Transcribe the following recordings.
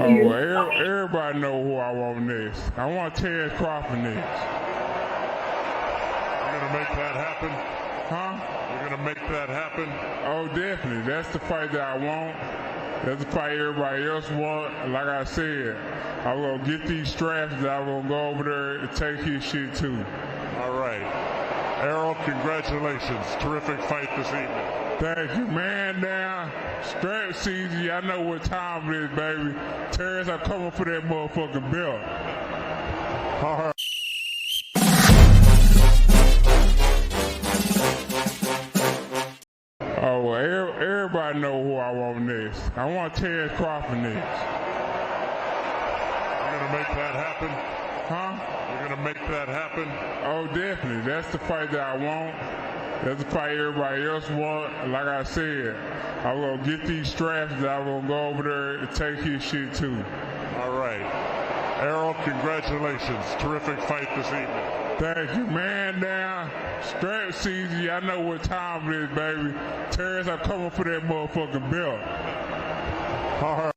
Oh, everybody know who I want next. I want Terrence Crawford next. You're gonna make that happen? Huh? You're gonna make that happen? Oh, definitely. That's the fight that I want. That's the fight everybody else want. Like I said, I'm gonna get these straps that I'm gonna go over there and take his shit too. All right. Errol, congratulations. Terrific fight this evening. Thank you, man. Now, strap season, y'all know what time it is, baby. Terrence, I'm coming for that motherfucking belt. All right. Oh, everybody know who I want next. I want Terrence Crawford next. You're gonna make that happen? Huh? You're gonna make that happen? Oh, definitely. That's the fight that I want. That's the fight everybody else want. Like I said, I'm gonna get these straps that I'm gonna go over there and take his shit too. All right. Errol, congratulations. Terrific fight this evening. Thank you, man. Now, strap season, y'all know what time it is, baby. Terrence, I'm coming for that motherfucking belt. All right.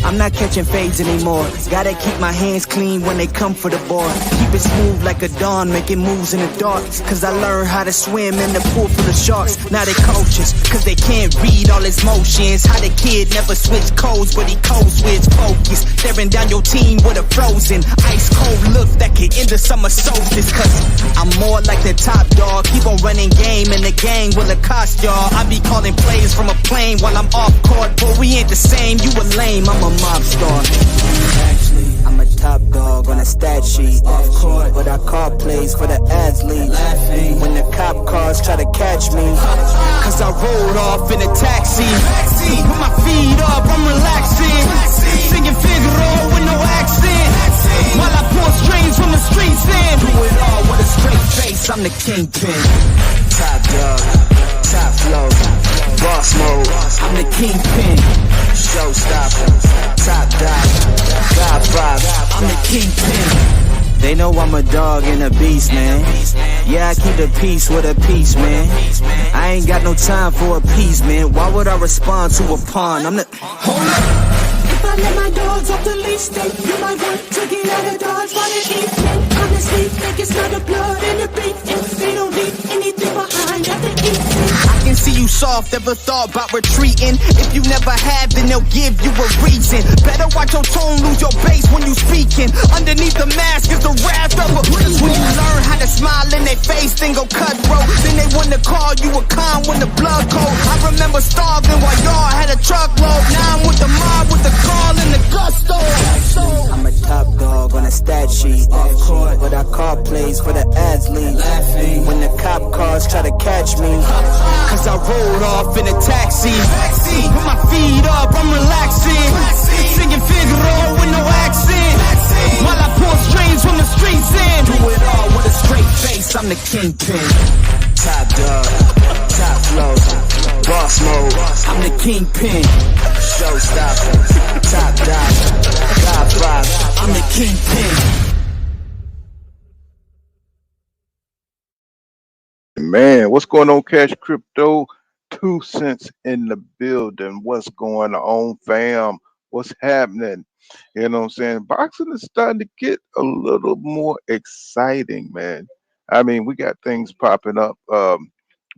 I'm not catching fades anymore. Gotta keep my hands clean when they come for the ball. Keep it smooth like a dawn, making moves in the dark. Cause I learned how to swim in the pool full of sharks. Now they coaches, cause they can't read all his motions. How the kid never switch codes, but he code switch focus. Staring down your team with a frozen, ice cold look that can end the summer solstice. Cause I'm more like the top dog. Keep on running game and the gang will accost y'all. I be calling plays from a plane while I'm off court. But we ain't the same, you a lame, I'm a mob star. Actually, I'm a top dog on a stat sheet. Off court, but I call plays for the athlete. Laughing when the cop cars try to catch me. Cause I rolled off in a taxi. Put my feet up, I'm relaxing. Singing Figaro with no accent. While I pour strings from the streets in. Do it all with a straight face, I'm the kingpin. Top dog, top flow, boss mode, I'm the kingpin. Showstopper, top dog, God vibe, I'm the kingpin. They know I'm a dog and a beast, man. Yeah, I keep the peace with a peace, man. I ain't got no time for a piece, man. Why would I respond to a pawn? I'm the... Hold up! If I let my dogs off the leash, then you might want to get out of Dodge while it eats, man. Honestly, think it's not the blood in the beef. If they don't leave anything behind at the eat. I can see you soft, ever thought about retreating. If you never have, then they'll give you a reason. Better watch your tone, lose your bass when you speaking. Underneath the mask is the wrath of a beast. When you learn how to smile in their face, then go cutthroat. Then they want to call you a con when the blood cold. I remember starving while y'all had a truckload. Now I'm with the mob with the call and the gusto. I'm a top dog on a stat sheet. Off court, but I call plays for the athlete. Laughing when the cop cars try to catch me. Cause I rolled off in a taxi. Put my feet up, I'm relaxing. Singing Figaro with no accent. While I pour strings from the streets in. Do it all with a straight face, I'm the kingpin. Top dog, top flow, boss mode, I'm the kingpin. Showstopper, top dog, God vibe, I'm the kingpin. Man, what's going on, Cash Crypto? 2 cents in the building. What's going on, fam? What's happening? You know what I'm saying? Boxing is starting to get a little more exciting, man. I mean, we got things popping up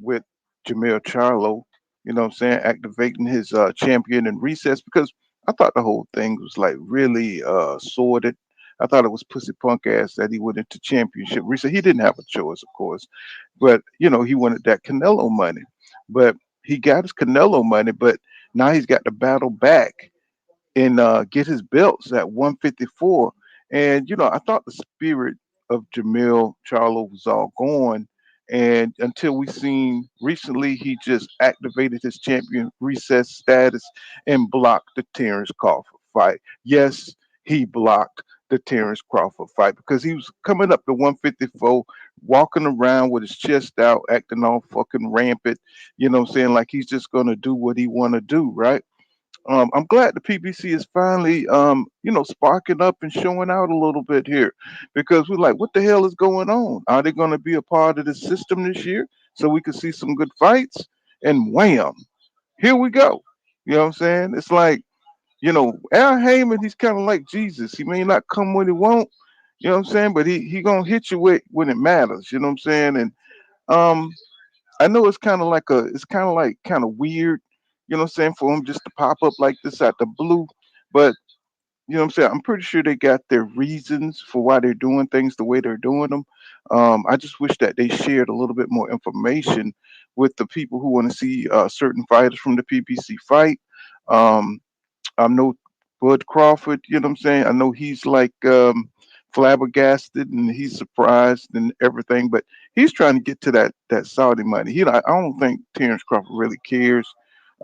with Jermall Charlo, you know what I'm saying, activating his champion in recess, because I thought the whole thing was like really sordid. I thought it was pussy punk ass that he went into championship recess. He didn't have a choice, of course, but you know, he wanted that Canelo money. But he got his Canelo money, but now he's got to battle back and get his belts at 154. And you know, I thought the spirit of Jermall Charlo was all gone. And until we seen recently, he just activated his champion recess status and blocked the Terrence Crawford fight. Yes, he blocked the Terrence Crawford fight because he was coming up to 154, walking around with his chest out, acting all fucking rampant. You know what I'm saying? Like he's just gonna do what he wanna do, right? I'm glad the PBC is finally, sparking up and showing out a little bit here, because we're like, what the hell is going on? Are they going to be a part of the system this year so we can see some good fights? And wham, here we go. You know what I'm saying? It's like, Al Heyman, he's kind of like Jesus. He may not come when he won't, you know what I'm saying, but he gonna hit you with when it matters. You know what I'm saying? And um, I know it's kind of like kind of weird, you know what I'm saying, for him just to pop up like this out the blue. But you know what I'm saying, I'm pretty sure they got their reasons for why they're doing things the way they're doing them. I just wish that they shared a little bit more information with the people who want to see certain fighters from the PBC fight. Um, I know Bud Crawford, you know what I'm saying? I know he's like flabbergasted and he's surprised and everything, but he's trying to get to that Saudi money. I don't think Terrence Crawford really cares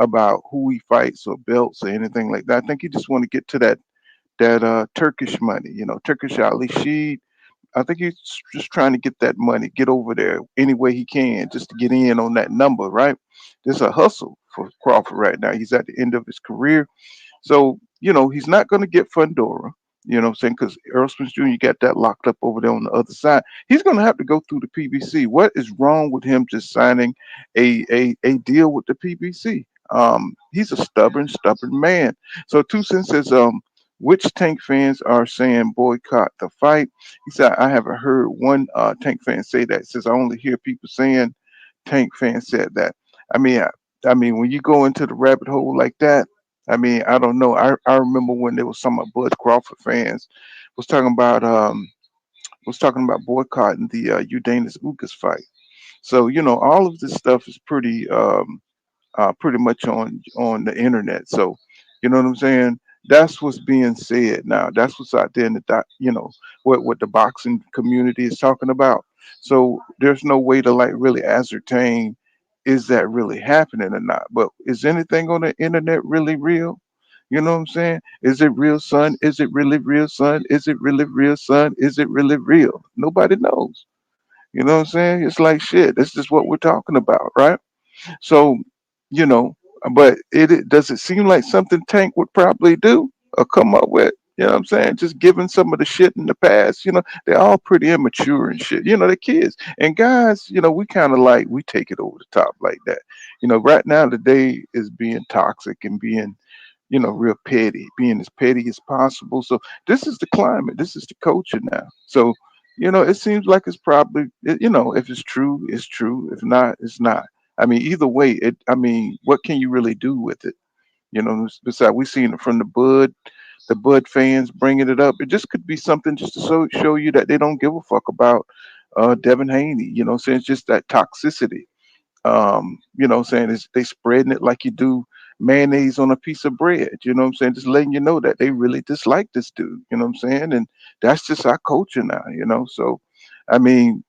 about who he fights or belts or anything like that. I think he just want to get to that Turkish money, Turkish Ali Sheed. I think he's just trying to get that money, get over there any way he can, just to get in on that number, right? There's a hustle for Crawford right now. He's at the end of his career, so, he's not going to get Fundora, you know what I'm saying? Because Earl Spence Jr. got that locked up over there on the other side. He's going to have to go through the PBC. What is wrong with him just signing a deal with the PBC? He's a stubborn man. So, Two Cents says, which Tank fans are saying boycott the fight? He said, I haven't heard one Tank fan say that. He says, I only hear people saying Tank fans said that. I mean, when you go into the rabbit hole like that, I don't know. I remember when there was some of Bud Crawford fans was talking about boycotting the Udanis Ugas fight. So all of this stuff is pretty much on the internet. So you know what I'm saying. That's what's being said now. That's what's out there in the what the boxing community is talking about. So there's no way to like really ascertain is that really happening or not. But is anything on the internet really real? You know what I'm saying? Is it real, son? Is it really real, son? Is it really real, son? Is it really real? Nobody knows. You know what I'm saying? It's like shit. This is what we're talking about, right? So, you know, but it does it seem like something Tank would probably do or come up with? You know what I'm saying? Just given some of the shit in the past, they're all pretty immature and shit. They're kids. And guys, we kind of like, we take it over the top like that. Right now, the day is being toxic and being, real petty, being as petty as possible. So this is the climate. This is the culture now. So, it seems like it's probably, if it's true, it's true. If not, it's not. Either way, what can you really do with it? Besides, we seen it from the Bud fans bringing it up. It just could be something just to show you that they don't give a fuck about Devin Haney. So it's just that toxicity. Saying is they spreading it like you do mayonnaise on a piece of bread. Saying, just letting you know that they really dislike this dude. Saying, and that's just our culture now. So, I mean,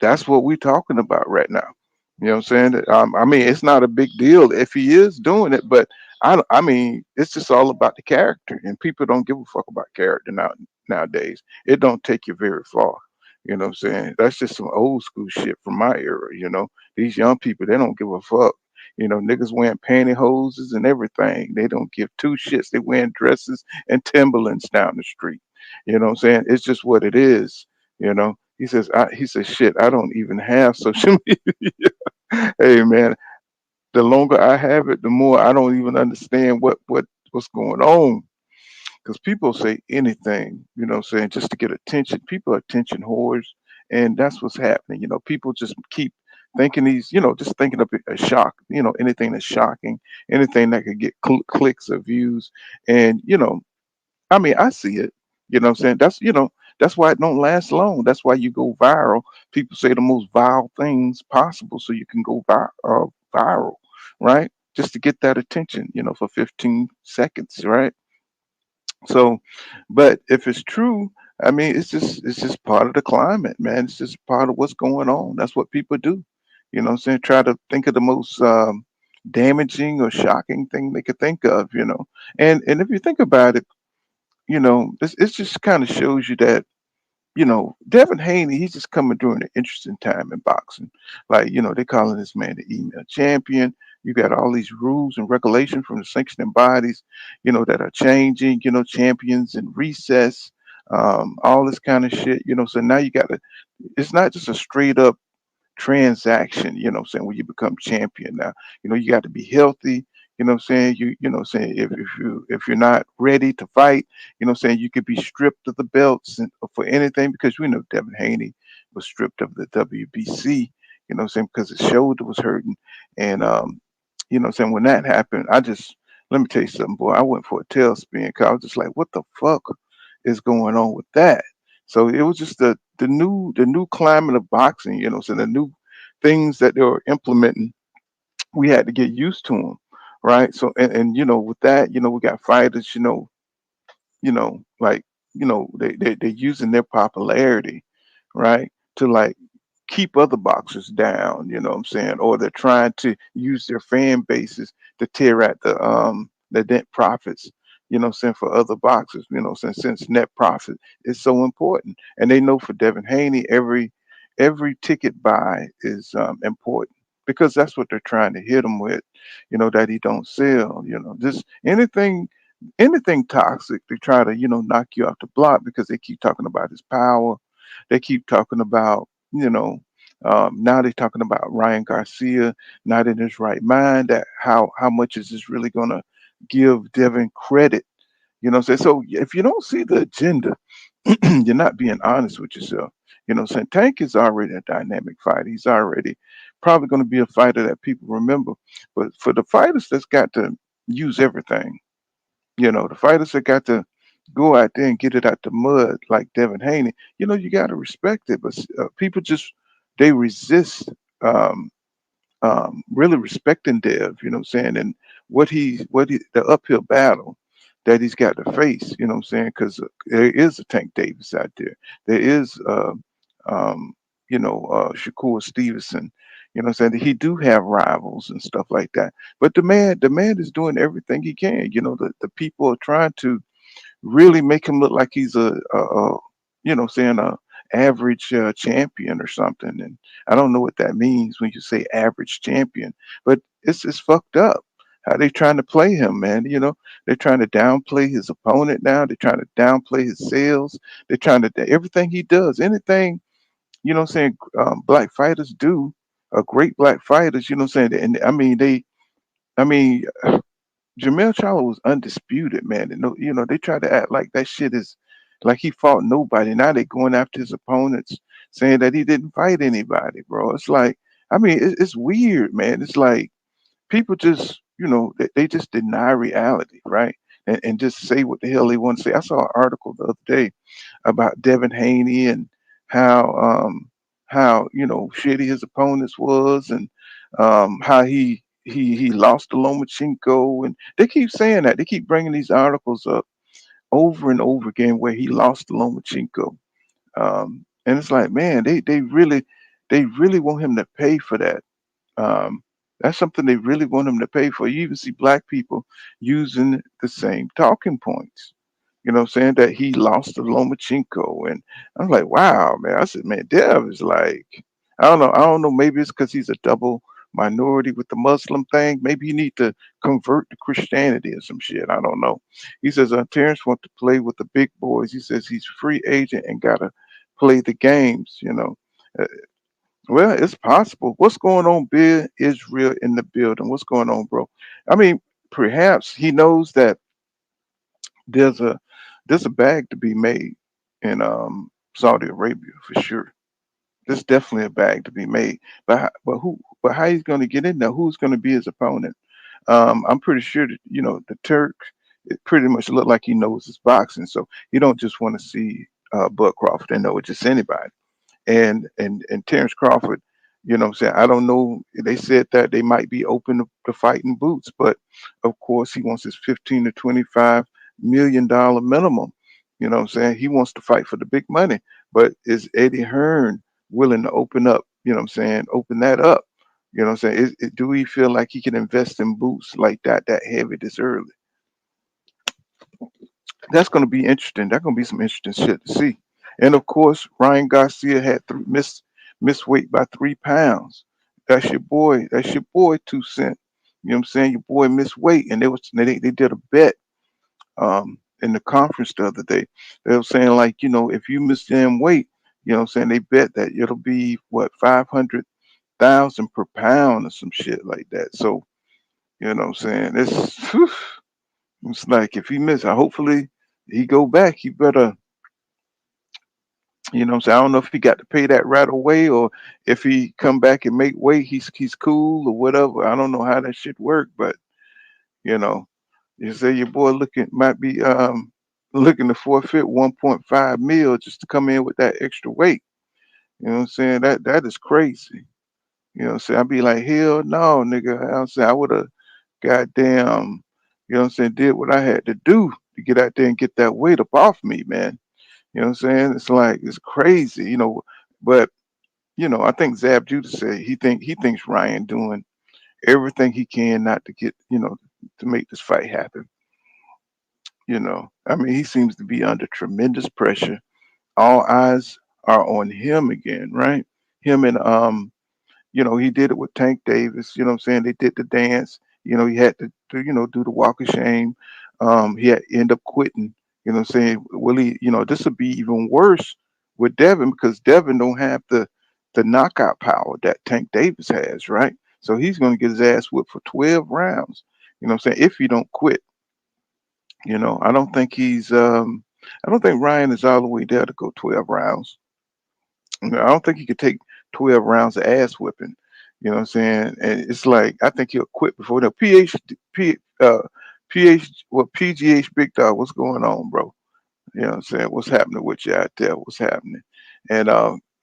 that's what we're talking about right now. Saying? It's not a big deal if he is doing it, but it's just all about the character, and people don't give a fuck about character nowadays. It don't take you very far. What I'm saying? That's just some old school shit from my era. These young people, they don't give a fuck. Niggas wearing pantyhoses and everything. They don't give two shits. They wearing dresses and Timberlands down the street. What I'm saying? It's just what it is. He says, shit, I don't even have social media. Hey man, the longer I have it, the more I don't even understand what's going on. Because people say anything, saying just to get attention. People are attention whores, and that's what's happening. People just keep thinking just thinking of a shock. Anything that's shocking, anything that could get clicks or views, and I see it. What I'm saying? That's why it don't last long. That's why you go viral. People say the most vile things possible so you can go viral, right? Just to get that attention, for 15 seconds, right? So, but if it's true, it's just part of the climate, man. It's just part of what's going on. That's what people do. What I'm saying? Try to think of the most damaging or shocking thing they could think of, And if you think about it, it just kind of shows you that, Devin Haney, he's just coming during an interesting time in boxing. Like, they calling this man the email champion. You got all these rules and regulations from the sanctioning bodies, that are changing, champions and recess, all this kind of shit, so now you got to, it's not just a straight up transaction, when you become champion now. You got to be healthy, if you're not ready to fight, you could be stripped of the belts and for anything because we know Devin Haney was stripped of the WBC, because his shoulder was hurting. And when that happened, let me tell you something, boy, I went for a tailspin because I was just like, what the fuck is going on with that? So it was just the new climate of boxing, the new things that they were implementing. We had to get used to them, right? So and with that, we got fighters, like they're using their popularity, right, to like keep other boxers down, what I'm saying, or they're trying to use their fan bases to tear at the net profits, for other boxers, since net profit is so important. And they know for Devin Haney, every ticket buy is important because that's what they're trying to hit him with, that he don't sell, just anything toxic. They try to knock you off the block because they keep talking about his power. They keep talking about now they're talking about Ryan Garcia not in his right mind. That how much is this really gonna give Devin credit? So if you don't see the agenda, you're not being honest with yourself. Tank is already a dynamic fighter. He's already probably going to be a fighter that people remember. But for the fighters that's got to use everything, the fighters that got to go out there and get it out the mud like Devin Haney, you got to respect it. But people just they resist really respecting Dev. And the uphill battle that he's got to face. Because there is a Tank Davis out there. There is Shakur Stevenson. He do have rivals and stuff like that. But the man is doing everything he can. The people are trying to really make him look like he's a average champion or something. And I don't know what that means when you say average champion, but it's fucked up how they trying to play him, man. They're trying to downplay his opponent now. They're trying to downplay his sales. They're trying to everything he does, anything black fighters do, great black fighters. And I mean, Jermall Charlo was undisputed, man. And they try to act like that shit is like he fought nobody. Now they going after his opponents, saying that he didn't fight anybody, bro. It's like, it's weird, man. It's like people just, they just deny reality, right? And just say what the hell they want to say. I saw an article the other day about Devin Haney and how shitty his opponents was, and how he lost to Lomachenko, and they keep saying that. They keep bringing these articles up over and over again where he lost to Lomachenko. And it's like, man, they really want him to pay for that. Um, that's something they really want him to pay for. You even see black people using the same talking points. Saying that he lost to Lomachenko. And I'm like, wow, man. I said, man, Dev is like, I don't know. I don't know. Maybe it's because he's a double minority with the Muslim thing. Maybe he need to convert to Christianity or some shit. I don't know. He says, Terrence want to play with the big boys. He says he's free agent and got to play the games. Uh, well, it's possible. What's going on, Bill Israel in the building? What's going on, bro? I mean, perhaps he knows that there's a there's a bag to be made in Saudi Arabia for sure. There's definitely a bag to be made. But how he's going to get in there? Who's going to be his opponent? I'm pretty sure that the Turk. It pretty much look like he knows his boxing, so he don't just want to see Bud Crawford and know it's just anybody. And Terrence Crawford, what I'm saying, I don't know. They said that they might be open to fighting Boots, but of course he wants his 15 to 25 million dollar minimum. What I'm saying, he wants to fight for the big money. But is Eddie Hearn willing to open up? What I'm saying, open that up. What I'm saying, do we feel like he can invest in Boots like that heavy this early? That's going to be interesting. That's going to be some interesting shit to see. And of course, Ryan Garcia had missed weight by 3 pounds. That's your boy. That's your boy. 2 Cent. You know what I'm saying? Your boy missed weight, and they did a bet in the conference the other day. They were saying like, if you miss damn weight, what I'm saying, they bet that it'll be what 500,000 per pound or some shit like that. So what I'm saying, it's like if he miss, hopefully he go back. He better, what I'm saying. I don't know if he got to pay that right away or if he come back and make weight, he's cool or whatever. I don't know how that shit work, but you know, you say your boy might be looking to forfeit 1.5 mil just to come in with that extra weight. You know what I'm saying? That is crazy. You know what I'm saying? I'd be like, hell no, nigga. You know what I'm saying? I would have goddamn, what I'm saying, did what I had to do to get out there and get that weight up off me, man. You know what I'm saying? It's like it's crazy, But I think Zab Judah said he thinks Ryan doing everything he can not to get, to make this fight happen. I mean, he seems to be under tremendous pressure. All eyes are on him again, right? Him and he did it with Tank Davis. You know what I'm saying? They did the dance. He had to do the walk of shame. He had to end up quitting. You know what I'm saying? Will he? This would be even worse with Devin because Devin don't have the knockout power that Tank Davis has, right? So he's going to get his ass whipped for 12 rounds. You know what I'm saying? If he don't quit. I don't think I don't think Ryan is all the way there to go 12 rounds. I don't think he could take 12 rounds of ass whipping. You know what I'm saying? And it's like I think he'll quit before the PGH Big Dog. What's going on, bro? You know what I'm saying? What's happening with you out there? What's happening? And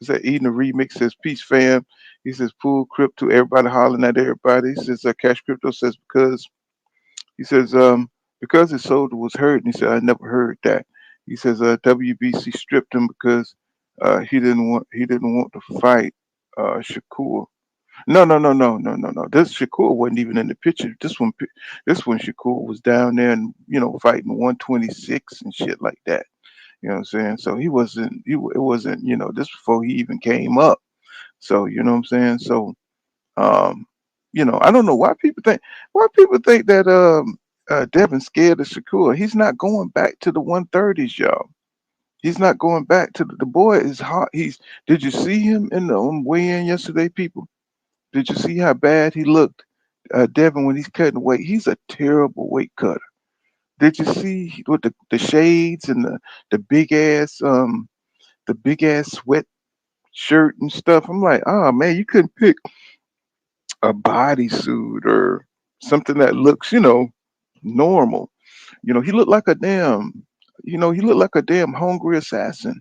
is that Eden the remix says peace fam. He says pool crypto, everybody hollering at everybody. He says Cash Crypto says because his shoulder was hurt, and he said I never heard that. He says WBC stripped him because he didn't want to fight Shakur. No. This Shakur wasn't even in the picture. This one Shakur was down there and fighting 126 and shit like that. You know what I'm saying? So he wasn't. It wasn't. This before he even came up. So you know what I'm saying. So um, I don't know why people think that Devin's scared of Shakur. He's not going back to the 130s, y'all. He's not going back to the boy is hot. Did you see him in the weigh-in yesterday, people? Did you see how bad he looked, Devin, when he's cutting weight? He's a terrible weight cutter. Did you see with the shades and the big ass sweat shirt and stuff? I'm like, oh man, you couldn't pick a bodysuit or something that looks, normal. He looked like a damn hungry assassin.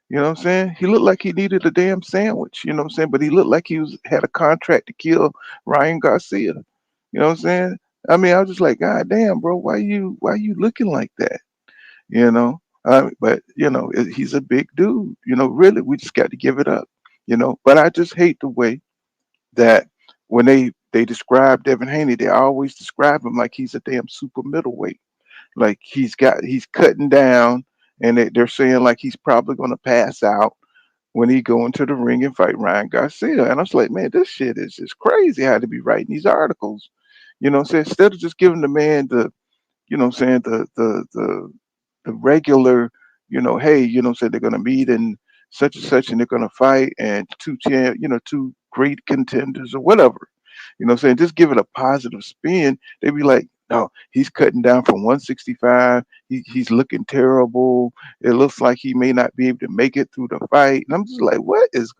You know what I'm saying? He looked like he needed a damn sandwich. You know what I'm saying? But he looked like had a contract to kill Ryan Garcia. You know what I'm saying? I mean, I was just like, God damn, bro, why you looking like that? You know? But he's a big dude. Really, we just got to give it up. But I just hate the way that when they describe Devin Haney, they always describe him like he's a damn super middleweight. Like he's cutting down, and they're saying like he's probably going to pass out when he go into the ring and fight Ryan Garcia. And I was like, man, this shit is just crazy how to be writing these articles. So instead of just giving the man the regular, hey, they're gonna meet and such and they're gonna fight and two great contenders or whatever. Just give it a positive spin. They'd be like, no, he's cutting down from 165. He's looking terrible. It looks like he may not be able to make it through the fight. And I'm just like, what is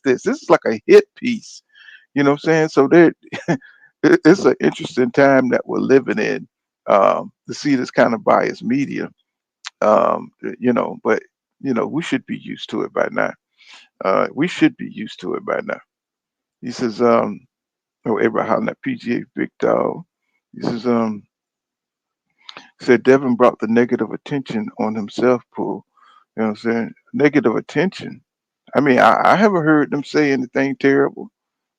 this? This is like a hit piece. You know what I'm saying? So there it's an interesting time that we're living in, to see this kind of biased media. But we should be used to it by now. We should be used to it by now. He says, Abraham, that PGA big dog. He said Devin brought the negative attention on himself, Pool. You know what I'm saying? Negative attention. I mean, I haven't heard them say anything terrible.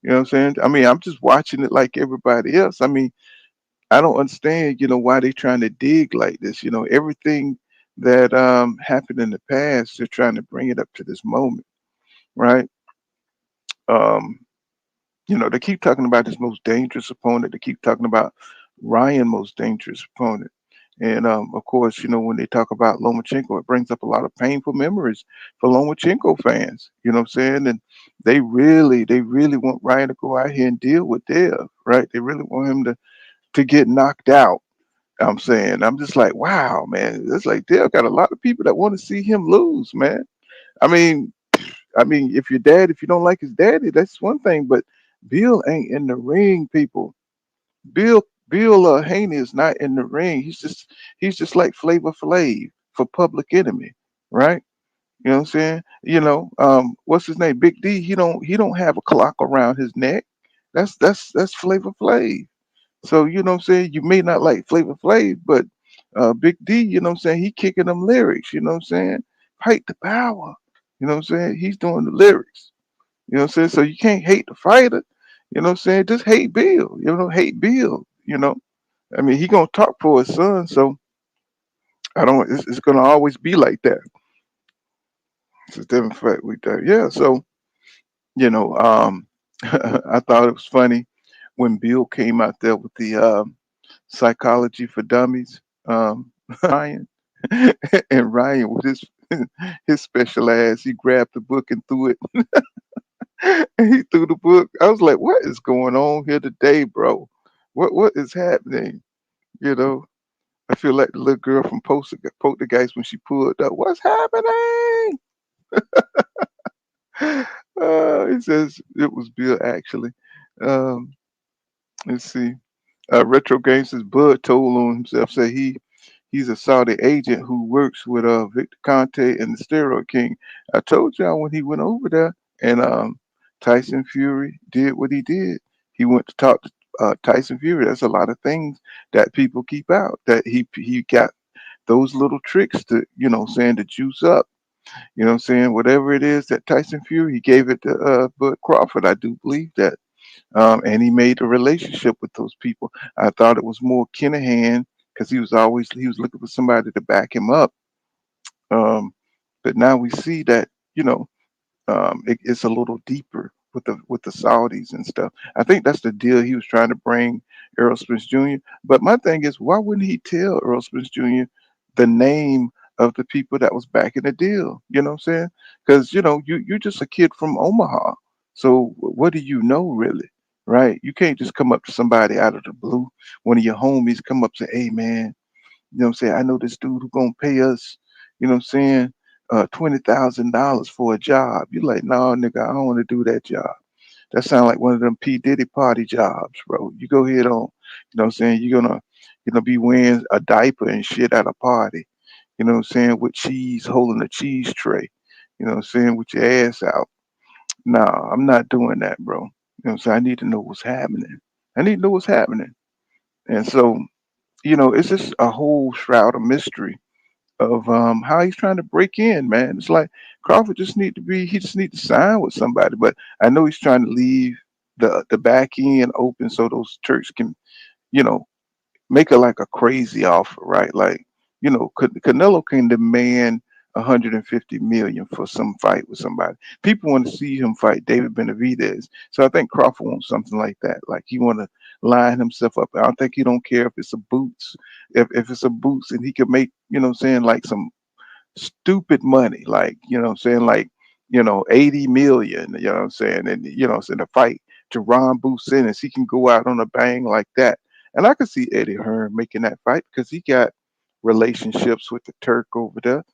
You know what I'm saying? I mean, I'm just watching it like everybody else. I mean, I don't understand, why they trying to dig like this. Everything that happened in the past, they're trying to bring it up to this moment, right? Um, They keep talking about his most dangerous opponent. They keep talking about Ryan most dangerous opponent. And of course, when they talk about Lomachenko, it brings up a lot of painful memories for Lomachenko fans. You know what I'm saying? And they really want Ryan to go out here and deal with Dev, right? They really want him to get knocked out. I'm saying, I'm just like, wow, man. It's like Dev got a lot of people that want to see him lose, man. I mean, if your dad, if you don't like his daddy, that's one thing. But Bill ain't in the ring, people. Bill Haney is not in the ring. He's just like Flavor Flav for Public Enemy, right? You know what I'm saying? What's his name? Big D. He don't have a clock around his neck. That's Flavor Flav. So you know what I'm saying? You may not like Flavor Flav, but Big D, you know what I'm saying? He kicking them lyrics, you know what I'm saying? Fight the power. You know what I'm saying? He's doing the lyrics. You know what I'm saying? So you can't hate the fighter. You know what I'm saying? Just hate Bill. Hate Bill. I mean, he gonna talk for his son, so I don't. It's gonna always be like that. It's a different fact with that. Yeah. So I thought it was funny when Bill came out there with the psychology for dummies. Ryan and Ryan with his special ass, he grabbed the book and threw it. And he threw the book. I was like, "What is going on here today, bro? What is happening?" You know, I feel like the little girl from Poltergeist when she pulled up. What's happening? He says it was Bill actually. Um, let's see. Retro Games says Bud told on himself. Say he's a Saudi agent who works with Victor Conte and the Steroid King. I told y'all when he went over there and Tyson Fury did what he did. He went to talk to Tyson Fury. There's a lot of things that people keep out that he got those little tricks to saying to juice up. You know what I'm saying? Whatever it is that Tyson Fury, he gave it to Bud Crawford. I do believe that. And he made a relationship with those people. I thought it was more Kinahan because he was looking for somebody to back him up. Um, but now we see that it's a little deeper with the Saudis and stuff. I think that's the deal he was trying to bring Errol Spence Jr. But my thing is, why wouldn't he tell Errol Spence Jr. the name of the people that was backing the deal? You know what I'm saying? Because you're just a kid from Omaha. So what do you know really? Right? You can't just come up to somebody out of the blue. One of your homies come up and say, "Hey man, you know what I'm saying? I know this dude who gonna pay us, you know what I'm saying, $20,000 for a job." You're like, "No, nigga, I don't want to do that job. That sounds like one of them P. Diddy party jobs, bro. You go ahead on. You know what I'm saying? You're gonna be wearing a diaper and shit at a party. You know what I'm saying? With cheese, holding a cheese tray. You know what I'm saying? With your ass out. Nah, I'm not doing that, bro. You know what I'm saying? I need to know what's happening. I need to know what's happening. And so, it's just a whole shroud of mystery of how he's trying to break in, man. It's like Crawford he just need to sign with somebody. But I know he's trying to leave the back end open so those Turks can, you know, make it like a crazy offer, right? Like, Canelo can demand 150 million for some fight with somebody. People want to see him fight David Benavidez. So I think Crawford wants something like that. Like he want to line himself up. I don't think he don't care if it's a boots. If it's a boots and he could make, what I'm saying, like some stupid money, like, I'm saying, like, 80 million, you know what I'm saying? And, it's in a fight to Ron Boots in, he can go out on a bang like that. And I could see Eddie Hearn making that fight because he got relationships with the Turk over there.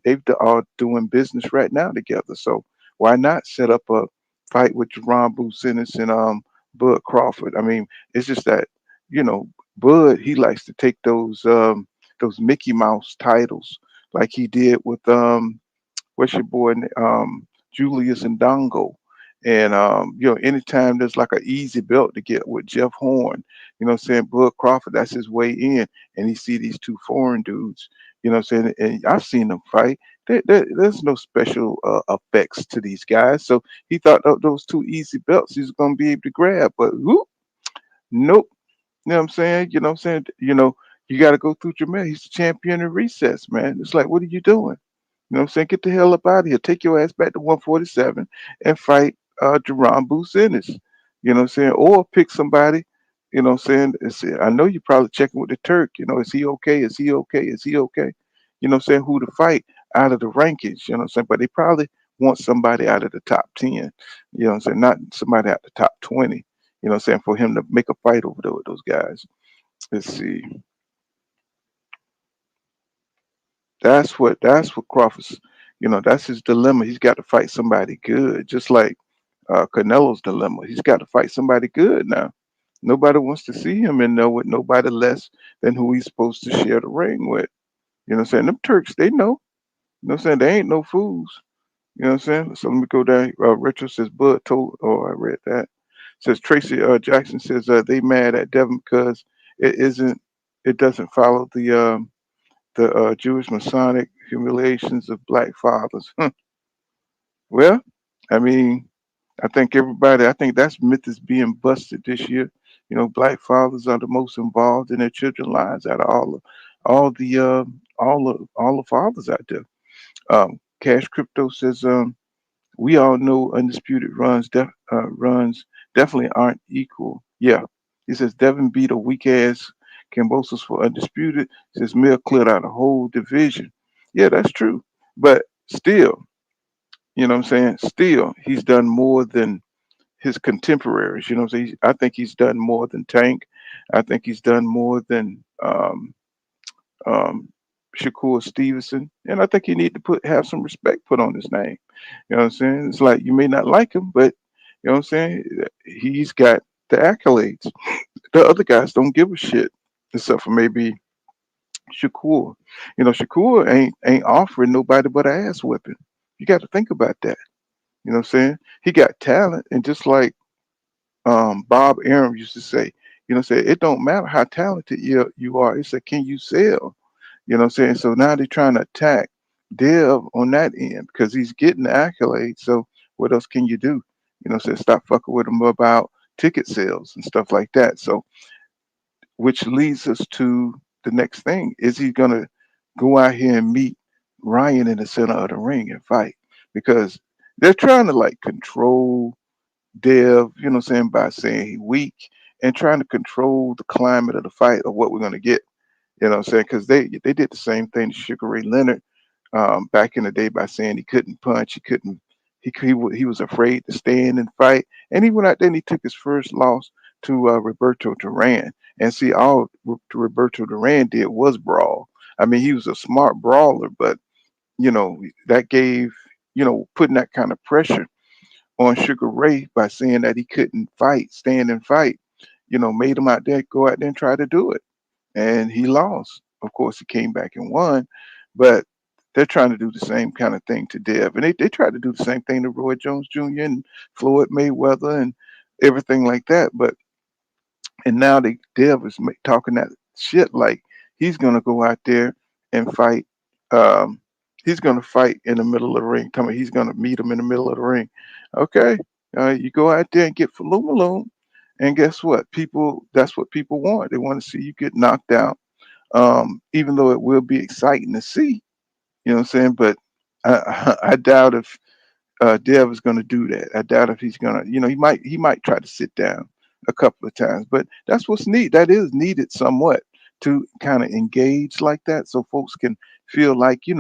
They've all doing business right now together. So why not set up a fight with Jerron Boots and Bud Crawford? I mean, it's just that, Bud, he likes to take those Mickey Mouse titles like he did with what's your boy Julius and Dongo. And anytime there's like an easy belt to get with Jeff Horn, what I'm saying, Bud Crawford, that's his way in, and he see these two foreign dudes, what I'm saying, and I've seen them fight. There's no special effects to these guys, so he thought those two easy belts he's gonna be able to grab, but whoop, nope. You know what I'm saying? You know what I'm saying? You got to go through Jermell. He's the champion in recess, man. It's like, what are you doing? You know what I'm saying? Get the hell up out of here. Take your ass back to 147 and fight Jerron Boots Ennis. You know what I'm saying? Or pick somebody, you know what I'm saying? I know you're probably checking with the Turk, is he okay? Is he okay? Is he okay? You know what I'm saying? Who to fight out of the rankings, you know what I'm saying? But they probably want somebody out of the top 10, you know what I'm saying? Not somebody out the top 20, you know what I'm saying? For him to make a fight over there with those guys. Let's see. That's what Crawford's, that's his dilemma. He's got to fight somebody good, just like Canelo's dilemma. He's got to fight somebody good now. Nobody wants to see him in there with nobody less than who he's supposed to share the ring with. You know what I'm saying? Them Turks, they know. You know what I'm saying? They ain't no fools. You know what I'm saying? So let me go down. Retro says Bud told. Oh, I read that. Says Tracy Jackson says they mad at Devin because it isn't. It doesn't follow the Jewish Masonic humiliations of black fathers. Well, I mean, I think that's myth is being busted this year. Black fathers are the most involved in their children's lives out of all the fathers out there. Cash Crypto says, we all know undisputed runs definitely aren't equal. Yeah, he says Devin beat a weak ass Cambosos for undisputed. Says Mill cleared out a whole division. Yeah, that's true, but still, you know what I'm saying? Still, he's done more than his contemporaries. You know what I'm saying? I think he's done more than Tank. I think he's done more than um, Shakur Stevenson, and I think he need to have some respect put on his name. You know what I'm saying? It's like you may not like him, but you know what I'm saying? He's got the accolades. The other guys don't give a shit, except for maybe Shakur. Shakur ain't offering nobody but an ass whipping. You got to think about that. You know what I'm saying? He got talent, and just like Bob Arum used to say, it don't matter how talented you are. It's a can you sell? You know what I'm saying? So now they're trying to attack Dev on that end because he's getting the accolades. So what else can you do? Stop fucking with him about ticket sales and stuff like that. So which leads us to the next thing. Is he gonna go out here and meet Ryan in the center of the ring and fight? Because they're trying to like control Dev, by saying he weak and trying to control the climate of the fight of what we're gonna get. Because they did the same thing to Sugar Ray Leonard back in the day by saying he couldn't punch, he was afraid to stand and fight, and he went out there and he took his first loss to Roberto Duran. And see, all Roberto Duran did was brawl. I mean, he was a smart brawler, but that gave putting that kind of pressure on Sugar Ray by saying that he couldn't fight, stand and fight, made him go out there and try to do it, and he lost. Of course, he came back and won, but they're trying to do the same kind of thing to Dev, and they tried to do the same thing to Roy Jones Jr. and Floyd Mayweather and everything like that. But and now Dev is talking that shit like he's gonna go out there and fight. Um, he's gonna fight in the middle of the ring. Tell me he's gonna meet him in the middle of the ring. Okay, you go out there and get Falumaloom, and guess what? That's what people want. They want to see you get knocked out. Even though it will be exciting to see, you know what I'm saying? But I doubt if Dev is going to do that. I doubt if he's going to, he might try to sit down a couple of times, but that's what's neat. That is needed somewhat to kind of engage like that, so folks can feel like you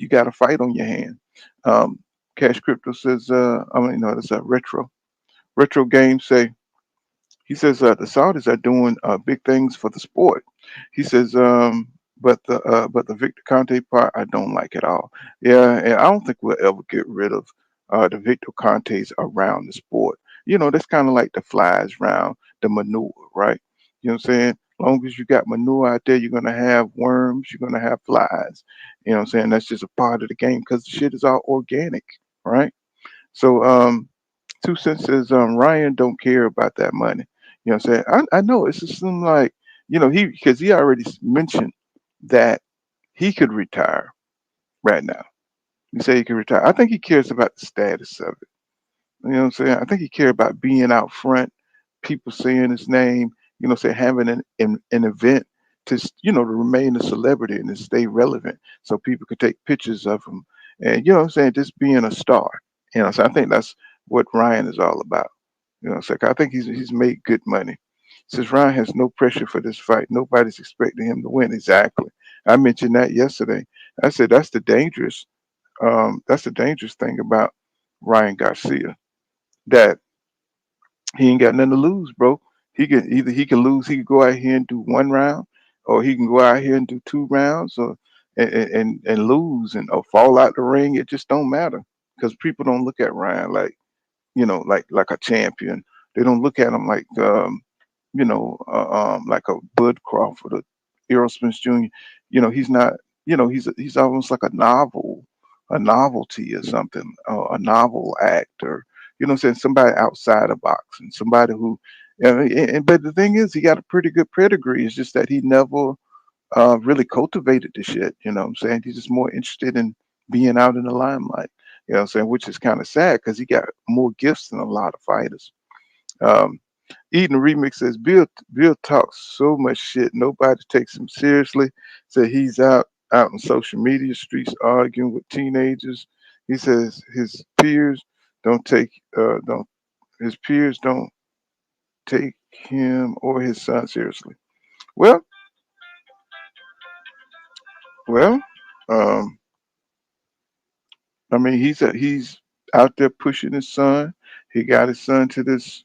got a fight on your hand. Um, Cash Crypto says, that's a retro game say. He says the Saudis are doing big things for the sport. He says, but the Victor Conte part I don't like at all. Yeah, and I don't think we'll ever get rid of the Victor Contes around the sport. That's kind of like the flies around the manure, right? You know what I'm saying? Long as you got manure out there, you're gonna have worms, you're gonna have flies. You know what I'm saying? That's just a part of the game because the shit is all organic, right? So 2 cents says Ryan don't care about that money. You know what I'm saying? I know it's just something like, because he already mentioned that he could retire right now. He said he could retire. I think he cares about the status of it. You know what I'm saying? I think he cares about being out front, people saying his name, say having an event to remain a celebrity and to stay relevant so people could take pictures of him. And, just being a star. So I think that's what Ryan is all about. You know, it's like I think he's made good money. Says Ryan has no pressure for this fight. Nobody's expecting him to win. Exactly. I mentioned that yesterday. I said that's the dangerous thing about Ryan Garcia. That he ain't got nothing to lose, bro. He can lose. He can go out here and do one round, or he can go out here and do 2 rounds, or and lose and or fall out the ring. It just don't matter because people don't look at Ryan like like a champion. They don't look at him like like a Bud Crawford or Errol Spence Jr. He's not. He's almost like a novelty or something, a novel actor. You know what I'm saying? Somebody outside of boxing, somebody who. But the thing is, he got a pretty good pedigree. It's just that he never really cultivated the shit. You know what I'm saying? He's just more interested in being out in the limelight. You know what I'm saying? Which is kind of sad because he got more gifts than a lot of fighters. Um, Eden Remix says Bill talks so much shit. Nobody takes him seriously. Said he's out in social media streets arguing with teenagers. He says don't take don't his peers don't take him or his son seriously. Well, well, um, I mean he's out there pushing his son. He got his son to this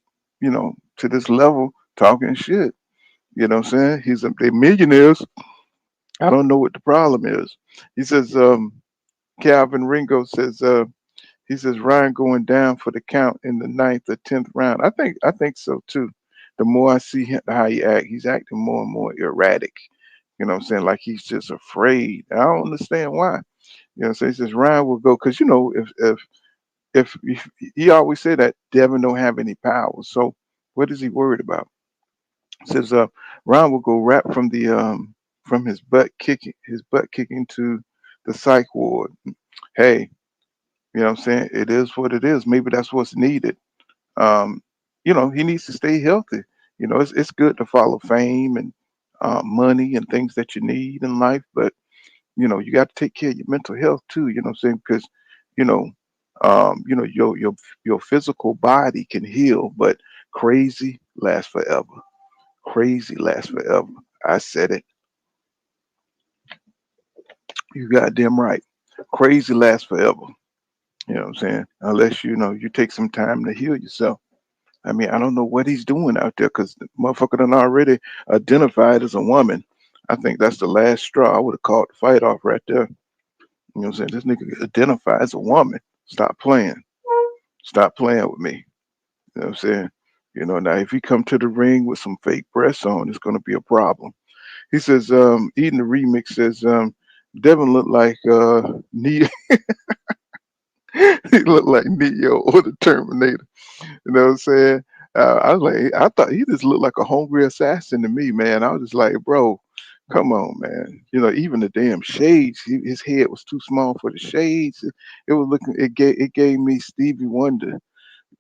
level talking shit. You know what I'm saying? They millionaires. I don't know what the problem is. He says, Calvin Ringo says, he says Ryan going down for the count in the ninth or 10th round. I think so too. The more I see how he act, he's acting more and more erratic. You know what I'm saying? Like he's just afraid. I don't understand why. You know what I'm saying? He says Ryan will go because if he always said that Devin don't have any power. So what is he worried about? Says Ron will go rap from his butt kicking to the psych ward. Hey, you know what I'm saying? It is what it is. Maybe that's what's needed. Um, he needs to stay healthy. It's good to follow fame and money and things that you need in life, but you got to take care of your mental health too. You know what I'm saying? Because you know, your physical body can heal, but crazy lasts forever. Crazy lasts forever. I said it. You goddamn right. Crazy lasts forever. You know what I'm saying? Unless you take some time to heal yourself. I mean, I don't know what he's doing out there because the motherfucker done already identified as a woman. I think that's the last straw. I would have called the fight off right there. You know what I'm saying? This nigga identified as a woman. Stop playing. Stop playing with me. You know what I'm saying? Now if he come to the ring with some fake breasts on, it's gonna be a problem. He says, Eden the remix says, Devin looked like Neo. He looked like Neo or the Terminator. You know what I'm saying? I was like, I thought he just looked like a hungry assassin to me, man. I was just like, bro, come on, man. Even the damn shades, his head was too small for the shades. It was looking, it gave me Stevie Wonder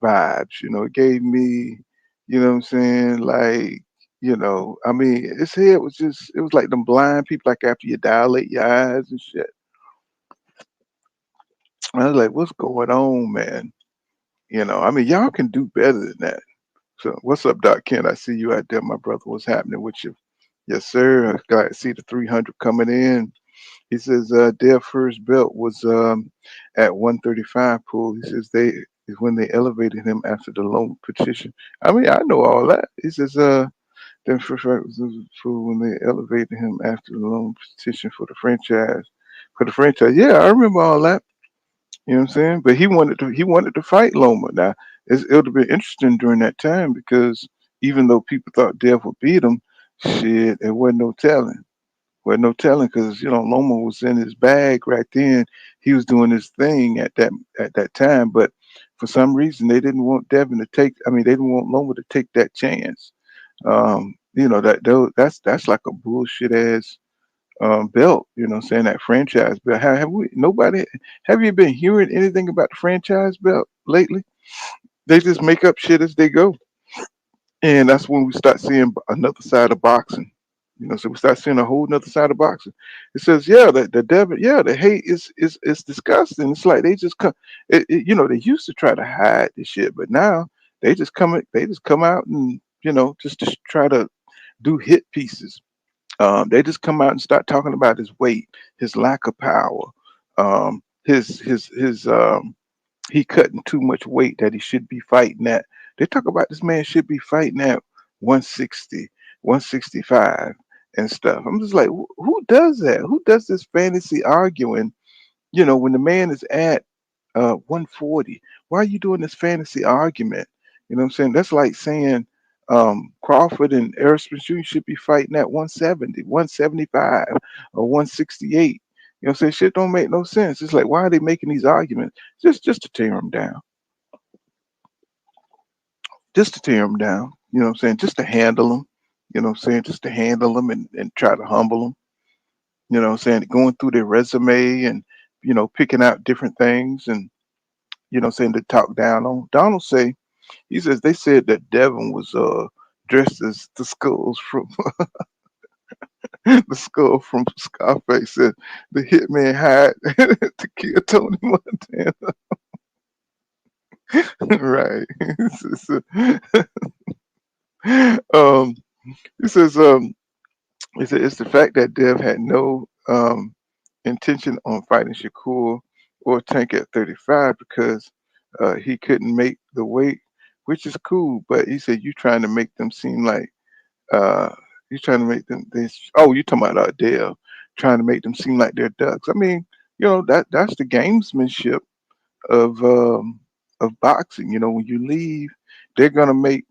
vibes. It gave me, what I'm saying, like, I mean, his head was just, it was like them blind people, like after you dilate your eyes and shit. I was like, what's going on, man? I mean, y'all can do better than that. So, what's up, Doc Ken? I see you out there, my brother. What's happening with you? Yes, sir. Glad to see the 300 coming in. He says their first belt was at 135 pool. He says they is when they elevated him after the loan petition. I mean, I know all that. He says their first fight was when they elevated him after the loan petition for the franchise. For the franchise, yeah, I remember all that. You know what I'm saying? But he wanted to fight Loma. Now it would have been interesting during that time because even though people thought Dev would beat him, shit, there wasn't no telling. Wasn't no telling because Loma was in his bag right then. He was doing his thing at that time, but for some reason they didn't want Devin to take. I mean, they didn't want Loma to take that chance. That's like a bullshit ass belt. What I'm saying, that franchise belt. Have you been hearing anything about the franchise belt lately? They just make up shit as they go, and that's when we start seeing another side of boxing. So we start seeing a whole nother side of boxing. It says, yeah, the Devin, yeah, the hate is disgusting. It's like they just come. They used to try to hide this shit, but now They just come out and just to try to do hit pieces. They just come out and start talking about his weight, his lack of power, his he cutting too much weight that he should be fighting at. They talk about this man should be fighting at 160, 165 and stuff. I'm just like, who does that? Who does this fantasy arguing? When the man is at 140, why are you doing this fantasy argument? You know what I'm saying? That's like saying Crawford and Errol Jr. should be fighting at 170, 175, or 168. You know what I'm saying? Shit don't make no sense. It's like, why are they making these arguments? Just to tear them down. Just to tear them down. You know what I'm saying? Just to handle them. You know what I'm saying? Just to handle them and try to humble them. You know what I'm saying? Going through their resume and, picking out different things and, saying to talk down on. Donald he says they said that Devin was dressed as the skulls from the skull from Scarface. Said the hitman hired to kill Tony Montana. Right. So, um, he says it's the fact that Dev had no intention on fighting Shakur or Tank at 35 because he couldn't make the weight, which is cool. But he said you trying to make them seem like uh, you trying to make them this. Oh, you talking about Dev trying to make them seem like they're ducks. I mean, that's the gamesmanship of boxing. When you leave, they're gonna make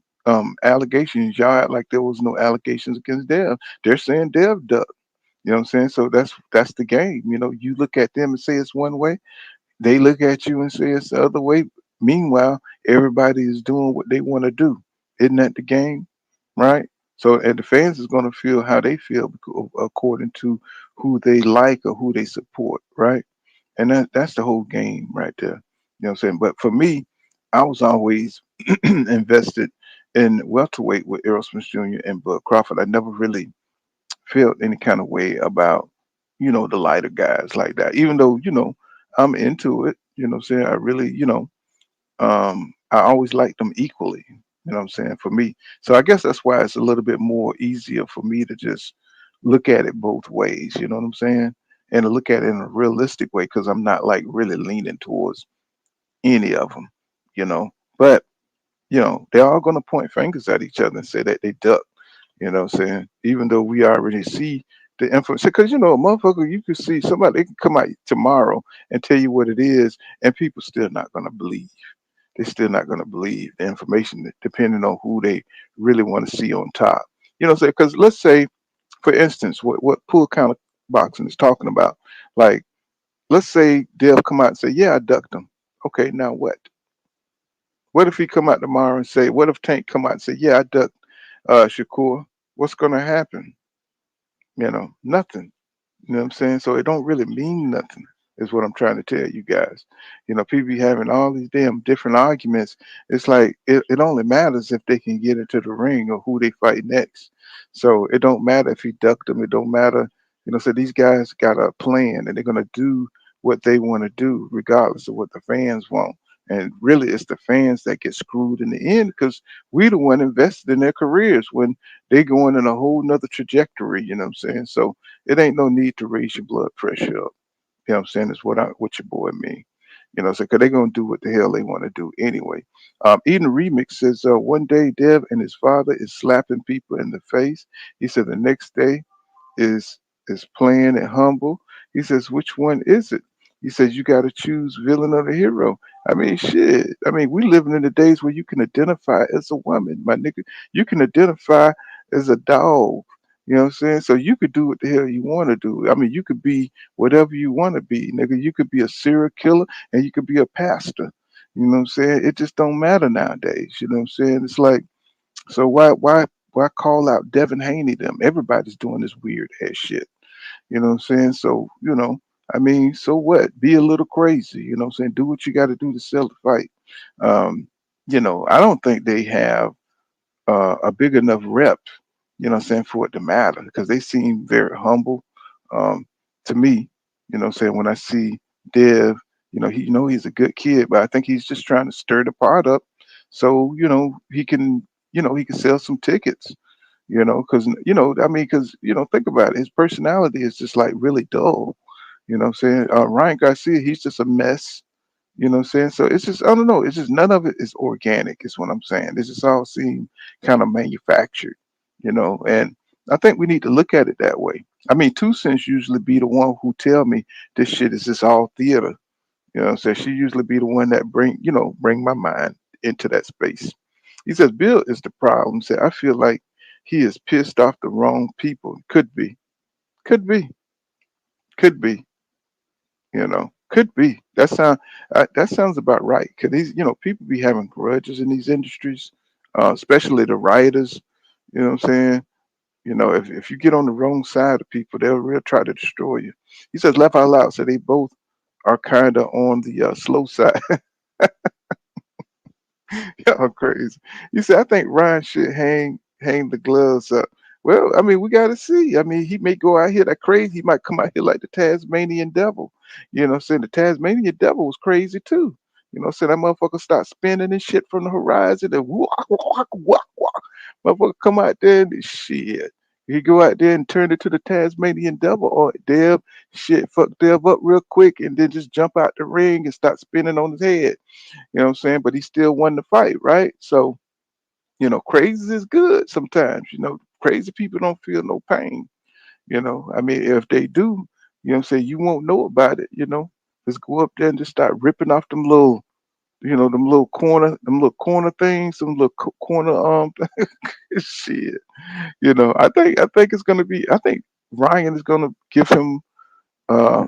allegations. Y'all act like there was no allegations against Dev. They're saying Dev ducked. You know what I'm saying? So that's the game. You look at them and say it's one way. They look at you and say it's the other way. Meanwhile, everybody is doing what they want to do. Isn't that the game? Right? So, and the fans is going to feel how they feel according to who they like or who they support. Right? And that's the whole game right there. You know what I'm saying? But for me, I was always invested in welterweight with Errol Jr. and Bud Crawford. I never really felt any kind of way about, the lighter guys like that. Even though, I'm into it, what I'm saying? I really, I always liked them equally, what I'm saying, for me. So I guess that's why it's a little bit more easier for me to just look at it both ways, you know what I'm saying? And to look at it in a realistic way because I'm not like really leaning towards any of them, you know. But, they're all going to point fingers at each other and say that they duck. You know what I'm saying? Even though we already see the information, because a motherfucker, you can see somebody, they can come out tomorrow and tell you what it is, and people still not gonna believe. They're still not gonna believe the information, depending on who they really want to see on top. You know what I'm saying? Because let's say, for instance, what pool counter boxing is talking about, like, let's say Dale come out and say, "Yeah, I ducked him." Okay, now what? What if he come out tomorrow and say, what if Tank come out and say, "Yeah, I ducked Shakur"? What's gonna happen? Nothing. You know what I'm saying? So it don't really mean nothing, is what I'm trying to tell you guys. People be having all these damn different arguments. It's like it only matters if they can get into the ring or who they fight next. So it don't matter if he ducked them. It don't matter. So these guys got a plan and they're gonna do what they want to do, regardless of what the fans want. And really, it's the fans that get screwed in the end because we the one invested in their careers when they going in a whole nother trajectory. You know what I'm saying? So it ain't no need to raise your blood pressure up. You know what I'm saying? Is what your boy mean. So because they're gonna do what the hell they want to do anyway. Eden Remix says one day Dev and his father is slapping people in the face. He said the next day is playing and humble. He says, which one is it? He says you got to choose villain or the hero. I mean, shit. I mean, we living in the days where you can identify as a woman, my nigga. You can identify as a dog. You know what I'm saying? So you could do what the hell you want to do. I mean, you could be whatever you want to be, nigga. You could be a serial killer and you could be a pastor. You know what I'm saying? It just don't matter nowadays. You know what I'm saying? It's like, so why call out Devin Haney them? Everybody's doing this weird ass shit. You know what I'm saying? So, I mean, so what? Be a little crazy. You know what I'm saying? Do what you got to do to sell the fight. I don't think they have a big enough rep, what I'm saying, for it to matter because they seem very humble to me. You know what I'm saying? When I see Dev, he's a good kid, but I think he's just trying to stir the pot up so he can he can sell some tickets. Because I mean, because think about it, his personality is just like really dull. What I'm saying? Ryan Garcia, he's just a mess. What I'm saying? So it's just, I don't know. It's just none of it is organic, is what I'm saying. This just all seem kind of manufactured, and I think we need to look at it that way. I mean, Two Cents usually be the one who tell me this shit is just all theater. What I'm saying? She usually be the one that bring my mind into that space. He says, Bill is the problem. Say, I feel like he is pissed off the wrong people. Could be, could be. Could be. That sounds about right. Cause these, people be having grudges in these industries, especially the rioters. You know what I'm saying? If you get on the wrong side of people, they'll real try to destroy you. He says, laugh out loud. So they both are kind of on the slow side. Y'all crazy. You see, I think Ryan should hang the gloves up. Well, I mean, we got to see. I mean, he may go out here that crazy. He might come out here like the Tasmanian devil. What I'm saying? The Tasmanian devil was crazy too. What I'm saying? That motherfucker start spinning and shit from the horizon and whack, whack, whack, whack. Motherfucker come out there and shit. He go out there and turn it to the Tasmanian devil or Dev, shit, fuck Dev up real quick and then just jump out the ring and start spinning on his head. What I'm saying? But he still won the fight, right? So, crazy is good sometimes. Crazy people don't feel no pain. I mean, if they do, what I'm saying, you won't know about it, Just go up there and just start ripping off them little corner things, some little corner shit. I think it's gonna be I think Ryan is gonna give him uh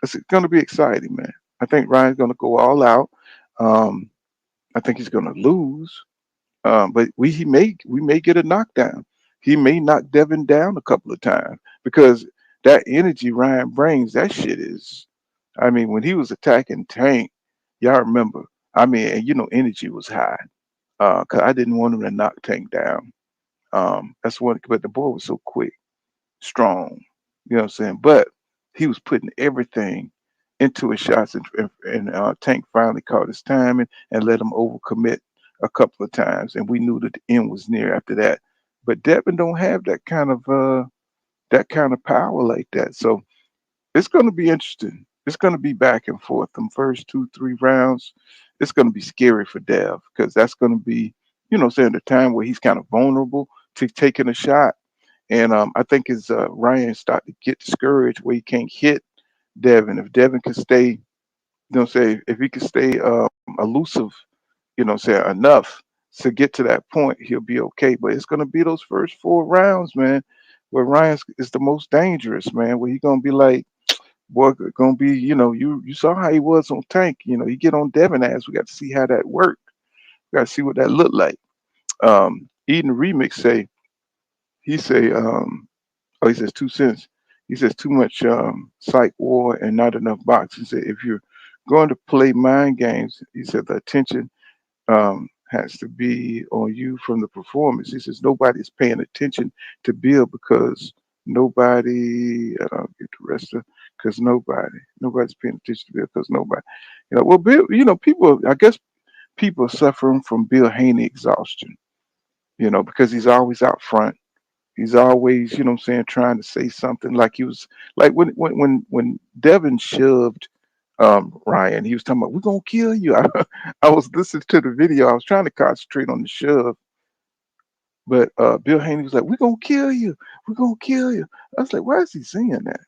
it's gonna be exciting, man. I think Ryan's gonna go all out. Um I think he's gonna lose. But we may get a knockdown. He may knock Devin down a couple of times because that energy Ryan brings, that shit is. I mean, when he was attacking Tank, y'all remember. I mean, and energy was high. Cause I didn't want him to knock Tank down. That's one. But the boy was so quick, strong. You know what I'm saying? But he was putting everything into his shots, and Tank finally caught his timing and let him overcommit a couple of times, and we knew that the end was near after that. But Devin don't have that kind of power like that, so it's going to be interesting. It's going to be back and forth. Them first 2, 3 rounds, it's going to be scary for Dev because that's going to be, saying the time where he's kind of vulnerable to taking a shot. And I think as Ryan started to get discouraged where he can't hit Devin, if Devin can stay, say if he can stay elusive, say enough to get to that point, he'll be okay. But it's gonna be those first 4 rounds, man, where Ryan is the most dangerous, man. Where he gonna be like, boy, gonna be, you saw how he was on Tank. He get on Devin ass. We got to see how that worked. We got to see what that looked like. Eden Remix say, oh, he says 2 cents. He says too much psych war and not enough boxing. He said if you're going to play mind games, he said the attention has to be on you from the performance. He says nobody's paying attention to Bill because nobody. I don't get the rest of because nobody's paying attention to Bill because nobody. Well, Bill. People. I guess people are suffering from Bill Haney exhaustion. Because he's always out front. He's always, what I'm saying, trying to say something like he was like when Devin shoved Ryan, he was talking about we're gonna kill you. I was listening to the video. I was trying to concentrate on the shove, but Bill Haney was like, "We're gonna kill you. We're gonna kill you." I was like, "Why is he saying that?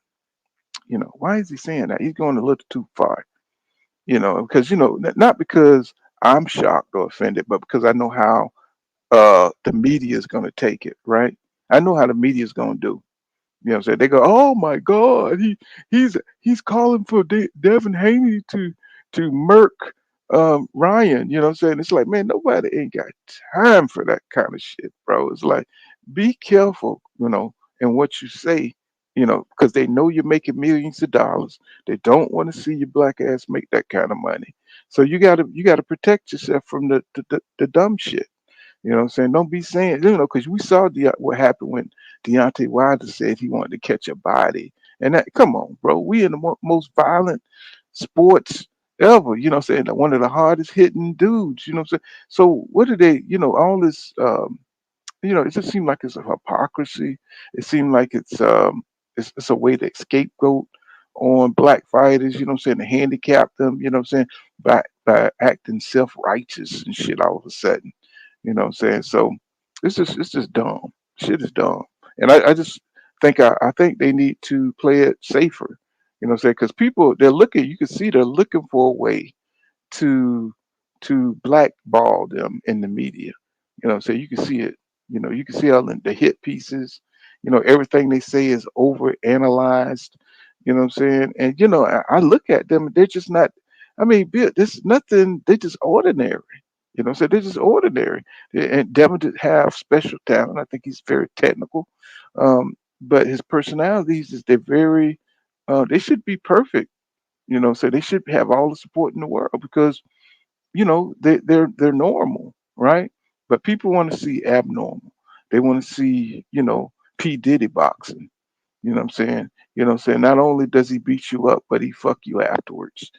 Why is he saying that? He's going a little too far." Because not because I'm shocked or offended, but because I know how the media is going to take it, right? I know how the media is going to do. You know what I'm saying? They go, "Oh my God, he's calling for Devin Haney to murk Ryan." You know what I'm saying? It's like, man, nobody ain't got time for that kind of shit, bro. It's like, be careful, in what you say, because they know you're making millions of dollars. They don't want to see your black ass make that kind of money. So you gotta protect yourself from the dumb shit. You know what I'm saying? Don't be saying, because we saw what happened when Deontay Wilder said he wanted to catch a body. And that, come on, bro. We in the most violent sports, ever. You know what I'm saying? One of the hardest hitting dudes. You know what I'm saying? So what do they? All this. It just seemed like it's a hypocrisy. It seemed like it's a way to scapegoat on black fighters, you know what I'm saying, to handicap them, you know what I'm saying, by acting self righteous and shit all of a sudden. You know what I'm saying? So it's just dumb. Shit is dumb. And I just I think they need to play it safer. You know what I'm saying? Because people they're looking, you can see they're looking for a way to blackball them in the media. So you can see it. You can see all the hit pieces. Everything they say is over analyzed. You know what I'm saying? And I look at them. They're just not. I mean, this is nothing. They're just ordinary. So they're just ordinary. And Devin did have special talent. I think he's very technical. But his personalities is they're very. They should be perfect. So they should have all the support in the world because they're normal, right? But people want to see abnormal. They want to see P Diddy boxing. You know what I'm saying? Not only does he beat you up, but he fuck you afterwards.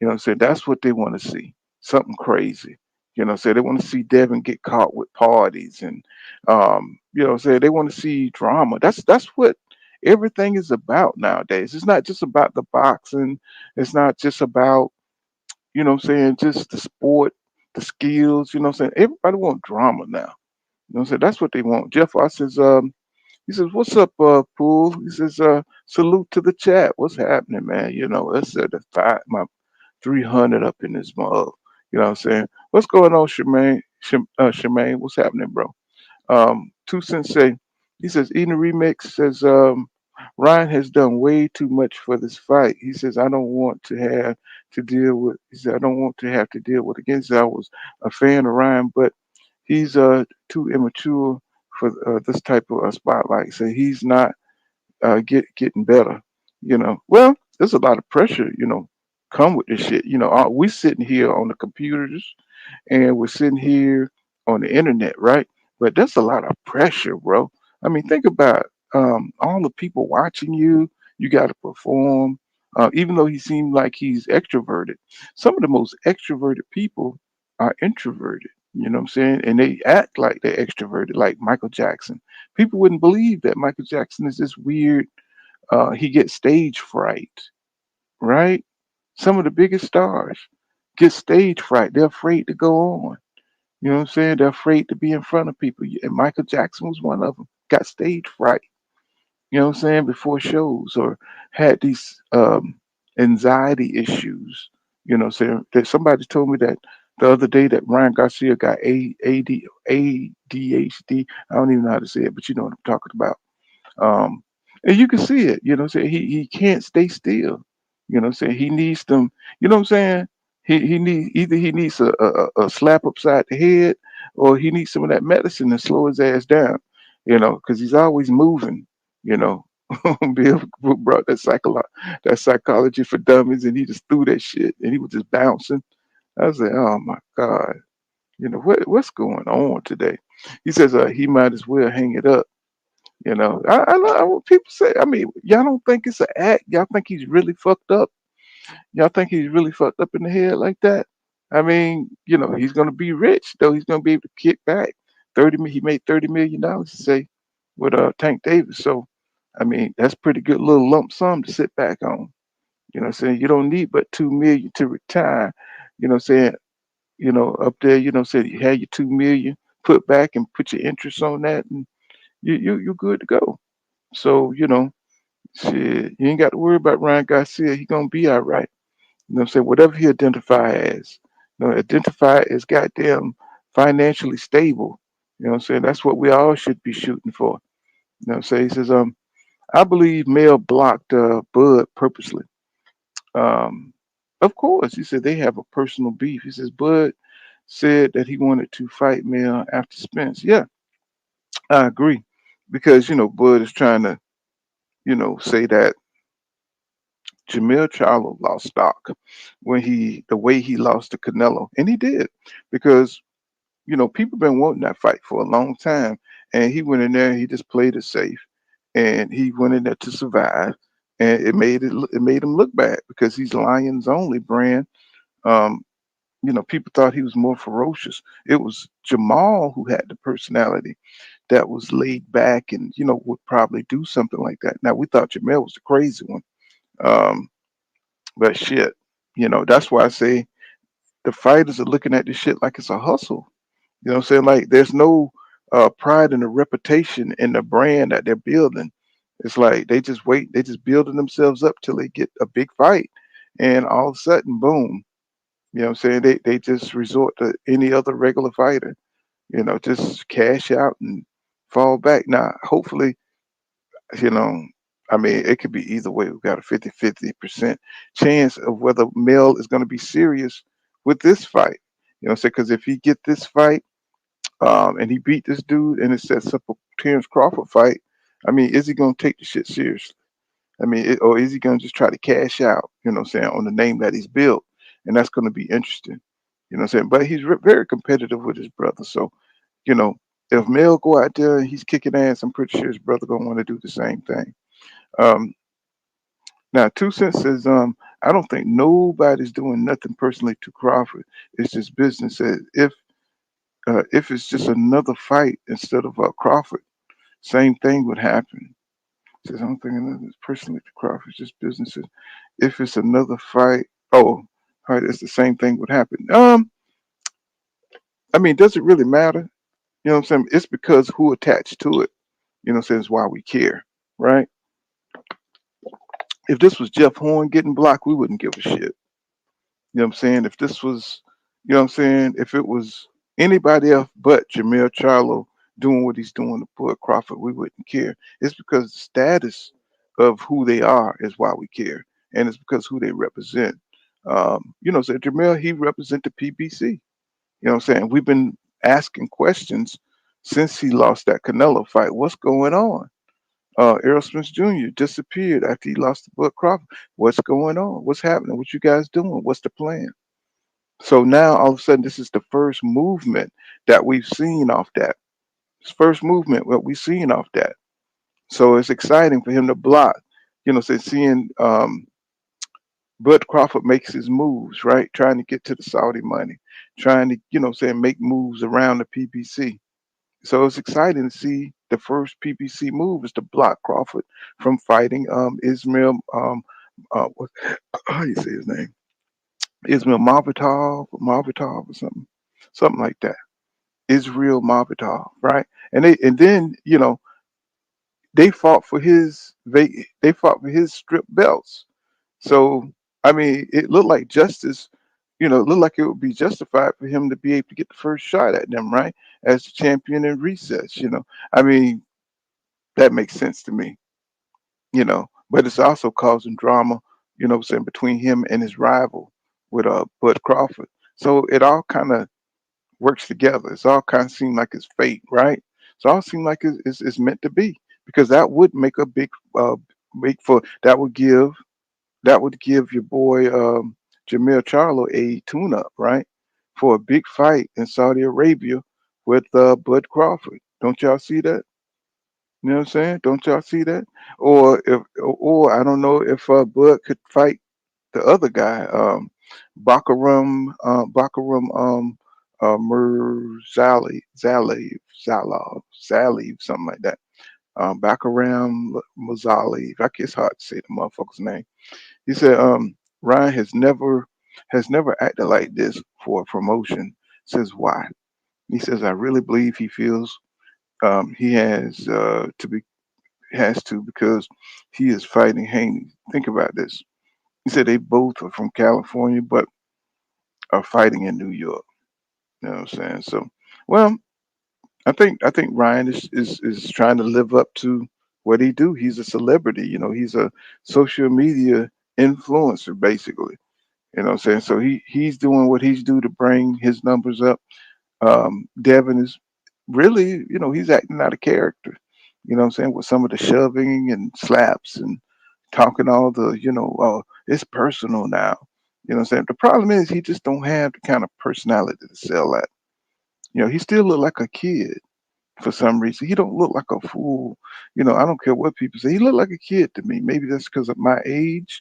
That's what they want to see. Something crazy. They want to see Devin get caught with parties and they want to see drama. That's what everything is about nowadays. It's not just about the boxing. It's not just about just the sport, the skills, everybody want drama now. That's what they want. Jeff Ross says, he says, what's up, Pool? He says, salute to the chat. What's happening, man? It's my 300 up in this mug. You know what I'm saying? What's going on, Shemaine? Shemaine, what's happening, bro? Two Cents say, he says, Eden Remix says, Ryan has done way too much for this fight. He says, I don't want to have to deal with, he said, I don't want to have to deal with against. I was a fan of Ryan, but he's too immature for this type of spotlight. So he's not getting better. Well, there's a lot of pressure, come with this shit. We sitting here on the computers and we're sitting here on the internet, right? But that's a lot of pressure, bro. I mean, think about all the people watching you. You got to perform. Even though he seemed like he's extroverted, some of the most extroverted people are introverted. You know what I'm saying? And they act like they're extroverted, like Michael Jackson. People wouldn't believe that Michael Jackson is this weird. He gets stage fright, right? Some of the biggest stars get stage fright. They're afraid to go on. You know what I'm saying? They're afraid to be in front of people. And Michael Jackson was one of them. Got stage fright, you know what I'm saying, before shows or had these anxiety issues. You know what I'm saying? That somebody told me that the other day that Ryan Garcia got ADHD. I don't even know how to say it, but you know what I'm talking about. Um, and you can see it, he can't stay still. He needs them, you know what I'm saying? He needs a slap upside the head or he needs some of that medicine to slow his ass down, because he's always moving, you know. Bill brought that psychology for dummies and he just threw that shit and he was just bouncing. I was like, oh my God, what's going on today? He says he might as well hang it up. I know what people say. I mean, y'all don't think it's an act? Y'all think he's really fucked up? Y'all think he's really fucked up in the head like that? I mean, he's gonna be rich though. He's gonna be able to kick back. He made $30 million, say, with Tank Davis. So, I mean, that's pretty good little lump sum to sit back on. You know what I'm saying? You don't need but 2 million to retire. You know what I'm saying? Up there, say you had your 2 million put back and put your interest on that and you're good to go. So, shit, you ain't got to worry about Ryan Garcia. He gonna be all right. You know what I'm saying? Whatever he identify as, identify as goddamn financially stable. You know what I'm saying? That's what we all should be shooting for. You know what I'm saying? He says, I believe Mel blocked Bud purposely. Um, of course, he said they have a personal beef. He says Bud said that he wanted to fight Mel after Spence. Yeah, I agree. Because, Bud is trying to, say that Jermall Charlo lost stock the way he lost to Canelo, and he did because people been wanting that fight for a long time, and he went in there, he just played it safe, and he went in there to survive, and it made him look bad because he's Lions only brand, Um, people thought he was more ferocious. It was Jermall who had the personality that was laid back and would probably do something like that. Now we thought Jermell was the crazy one, um, but shit, that's why I say the fighters are looking at this shit like it's a hustle. You know what I'm saying? Like there's no pride in the reputation and the brand that they're building. It's like they just building themselves up till they get a big fight, and all of a sudden, boom. You know what I'm saying? They just resort to any other regular fighter. Just cash out and fall back. Now, hopefully, you know, I mean, it could be either way. We've got a 50-50% chance of whether Mel is going to be serious with this fight. You know what I'm saying? Because if he get this fight, and he beat this dude and it sets up a Terrence Crawford fight, I mean, is he going to take the shit seriously? I mean, or is he going to just try to cash out, what I'm saying, on the name that he's built? And that's going to be interesting. You know what I'm saying? But he's very competitive with his brother. So, you know, if Mel go out there and he's kicking ass, I'm pretty sure his brother going to want to do the same thing. Um, Now, 2 Cents says, I don't think nobody's doing nothing personally to Crawford. It's just business. Says if it's just another fight instead of Crawford, same thing would happen. Says, I don't think it's personally to Crawford, it's just businesses. If it's another fight, oh, right, it's the same thing would happen. I mean, does it really matter? You know what I'm saying? It's because who attached to it. You know what I'm saying? Is why we care, right? If this was Jeff Horn getting blocked, we wouldn't give a shit. You know what I'm saying? If this was, what I'm saying? If it was anybody else but Jermall Charlo doing what he's doing to put Crawford, we wouldn't care. It's because the status of who they are is why we care. And it's because who they represent. So Jermell, he represent the PBC. You know what I'm saying? We've been asking questions since he lost that Canelo fight. What's going on? Errol Spence Jr. disappeared after he lost to Bud Crawford. What's going on? What's happening? What you guys doing? What's the plan? So now all of a sudden, this is the first movement that we've seen off that. It's first movement what we've seen off that. So it's exciting for him to block. Seeing Bud Crawford makes his moves, right? Trying to get to the Saudi money, trying to, make moves around the PBC. So it's exciting to see the first PBC move is to block Crawford from fighting Ismail. What, how do you say his name? Ismail Marvitov or something like that. Israel Marvitov, right? And then they fought for they fought for his strip belts. So I mean, it looked like justice. It looked like it would be justified for him to be able to get the first shot at them, right? As the champion in recess. I mean, that makes sense to me. But it's also causing drama. What I'm saying, between him and his rival with Bud Crawford. So it all kind of works together. It's all kind of seem like it's fate, right? It's all seem like it's meant to be because that would make a big make for that would give your boy Jermall Charlo a tune up, right? For a big fight in Saudi Arabia with Bud Crawford. Don't y'all see that? You know what I'm saying? Don't y'all see that? Or I don't know if Bud could fight the other guy, Bakaram Murzali, Zalev, something like that. Bakaram Murzali. I guess it's hard to say the motherfucker's name. He said, Ryan has never acted like this for a promotion. Says why? He says, I really believe he feels he has to because he is fighting Haney. Think about this. He said they both are from California, but are fighting in New York. You know what I'm saying? So, well, I think Ryan is trying to live up to what he do. He's a celebrity. He's a social media influencer, basically. You know what I'm saying? So he's doing what he's do to bring his numbers up. Devin is really, he's acting out of character. You know what I'm saying? With some of the shoving and slaps and talking all the, oh, it's personal now. You know what I'm saying? The problem is he just don't have the kind of personality to sell that. He still look like a kid for some reason. He don't look like a fool. I don't care what people say. He look like a kid to me. Maybe that's because of my age,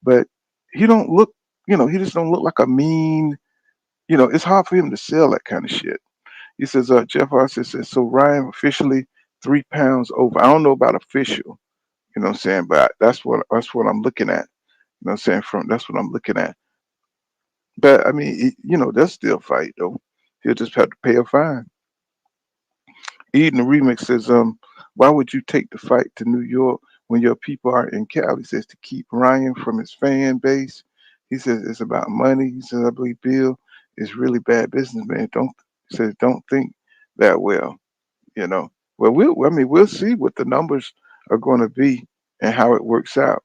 but he don't look he just don't look like a mean. It's hard for him to sell that kind of shit. He says, Jeff Arce says, so Ryan officially 3 pounds over. I don't know about official, what I'm saying, but that's what I'm looking at. You know what I'm saying? That's what I'm looking at. But I mean, they'll still fight though. He'll just have to pay a fine. Eden Remix says, why would you take the fight to New York when your people are in Cali? He says to keep Ryan from his fan base. He says it's about money. He says, I believe Bill is really bad business, man. Don't think that well, you know. Well, we'll see what the numbers are going to be and how it works out.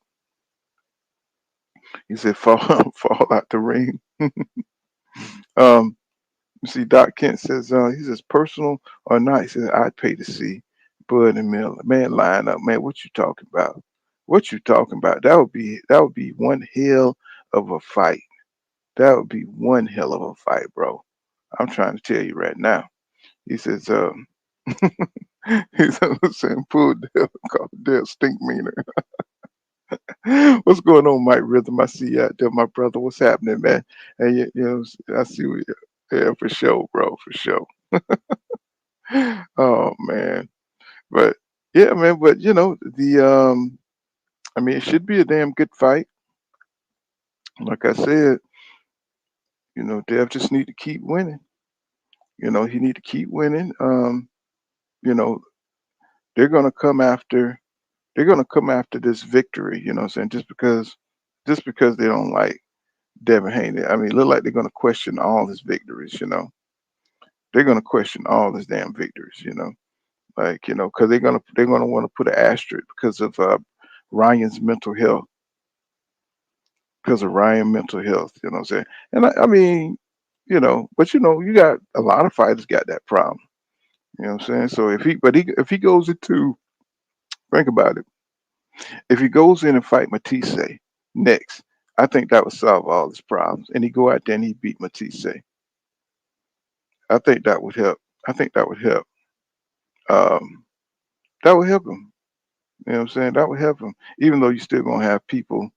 He said, fall, fall out the ring. um, You see, Doc Kent says, he says, personal or not, he says, I'd pay to see Bud and Miller. Man, line up, man. What you talking about? What you talking about? That would be one hell of a fight. That would be one hell of a fight, bro. I'm trying to tell you right now. He says, he's saying, pull Dale, call Dale stink meaner. What's going on, Mike Rhythm? I see you out there, my brother. What's happening, man? And I see you. Yeah, for sure, bro, for sure. Oh man, but yeah, man. But I mean, it should be a damn good fight. Like I said, Dev just need to keep winning. He need to keep winning. You know, they're gonna come after. They're gonna come after this victory. You know what I'm saying? Just because they don't like Devin Haney. I mean, it look like they're gonna question all his victories. They're gonna question all his damn victories. Like because they're gonna want to put an asterisk because of Ryan's mental health. Because of Ryan mental health, you know what I'm saying? And I mean, but you got a lot of fighters got that problem. You know what I'm saying? So if he goes into, think about it, if he goes in and fight Matisse next, I think that would solve all his problems. And he go out there and he beat Matisse. I think that would help. I think that would help. Um, that would help him. You know what I'm saying? That would help him. Even though you still gonna have people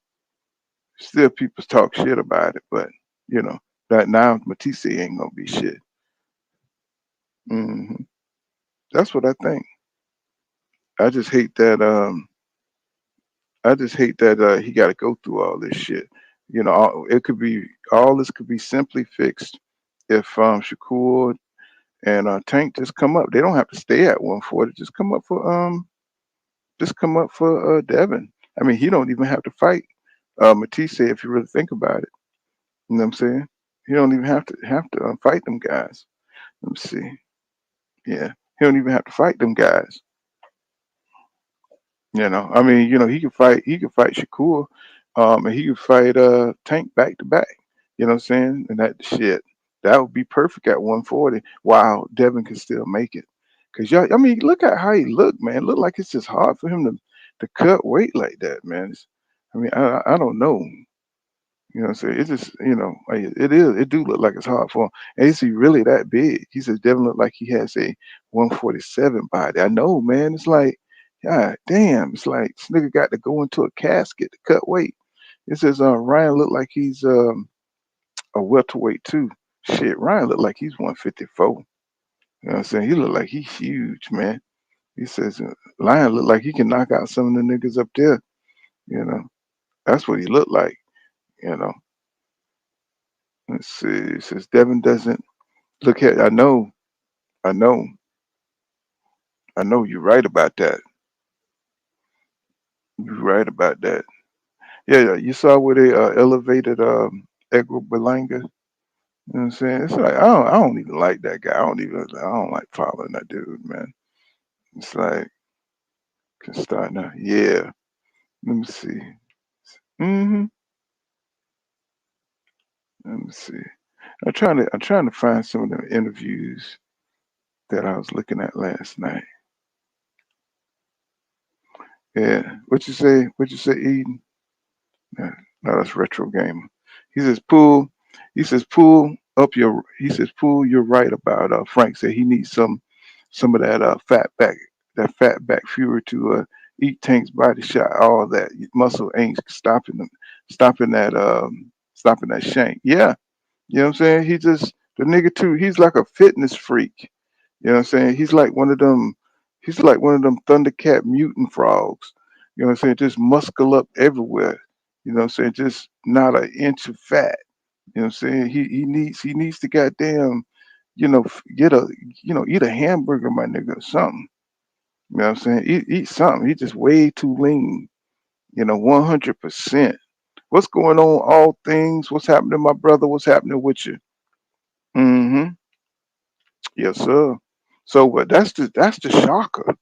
talk shit about it, but you know that now Matisse ain't gonna be shit. hmm That's what I think. I just hate that. He got to go through all this shit. All this could be simply fixed if Shakur and Tank just come up. They don't have to stay at 140. Just come up for Devin. I mean, he don't even have to fight Matisse if you really think about it. You know what I'm saying? He don't even have to fight them guys. Let me see. Yeah, he don't even have to fight them guys. I mean, he could fight Shakur, and he could fight Tank back to back. You know what I'm saying? And that would be perfect at 140. Wow, Devin can still make it. Cause y'all, I mean, look at how he look, man. Look like it's just hard for him to cut weight like that, man. I mean, I don't know. You know what I'm saying? It's just, like, it do look like it's hard for him. And is he really that big? He says Devin look like he has a 147 body. I know, man. It's like, God damn, it's like this nigga got to go into a casket to cut weight. It says Ryan look like he's a welterweight too. Shit, Ryan look like he's 154. You know what I'm saying? He look like he's huge, man. He says Lion look like he can knock out some of the niggas up there. You know, that's what he looked like. You know. Let's see. It says Devin doesn't look at. I know, I know. You're right about that. You're right about that. Yeah, yeah. You saw where they elevated Edgar Berlanga. You know what I'm saying? It's like I don't even like that guy. I don't like following that dude, man. It's like can start now. Yeah. Let me see. hmm Let me see. I'm trying to find some of the interviews that I was looking at last night. Yeah. What you say? What you say, Eden? No, no, that's retro gamer. He says pull. He says pull up your. He says pull. You're right about. Frank said he needs some of that fat back fury to eat Tank's body shot. All that muscle ain't stopping them, stopping that stopping that shank. Yeah, you know what I'm saying? He just the nigga too. He's like a fitness freak. You know what I'm saying? He's like one of them. He's like one of them Thundercat mutant frogs. You know what I'm saying? Just muscle up everywhere. You know what I'm saying? Just not an inch of fat. You know what I'm saying? He needs to goddamn, get a eat a hamburger, my nigga, or something. You know what I'm saying? Eat something. He's just way too lean. 100%. What's going on? All things. What's happening, my brother? What's happening with you? Mm-hmm. Yes, sir. So, but that's the shocker.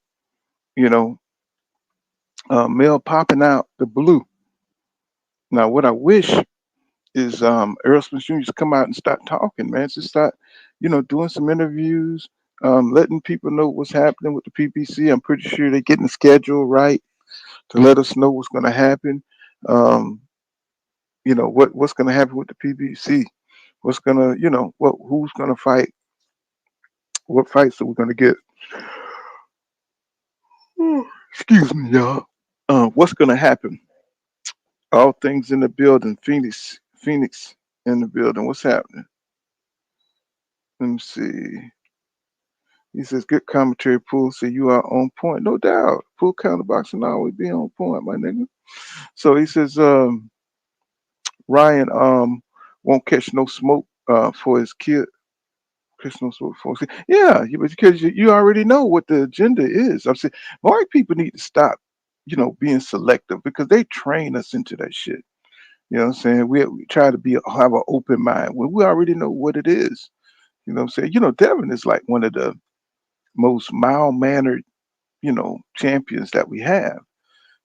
You know, Mel popping out the blue. Now, what I wish is Earl Smith Jr. just come out and start talking, man. Just start, doing some interviews, letting people know what's happening with the PBC. I'm pretty sure they're getting the schedule right to let us know what's going to happen. Um, what's going to happen with the PBC? What's gonna, who's gonna fight? What fights are we gonna get? Excuse me, y'all. What's gonna happen? All things in the building. Phoenix in the building. What's happening? Let me see. He says, good commentary, Pool. So you are on point. No doubt. Pool counterboxing always be on point, my nigga. So he says, Ryan won't catch no smoke for his kid. Catch no smoke for his kid. Yeah, because you already know what the agenda is. I'm saying white people need to stop, being selective because they train us into that shit. You know what I'm saying? We try to have an open mind when we already know what it is. You know what I'm saying? Devin is like one of the most mild mannered, champions that we have.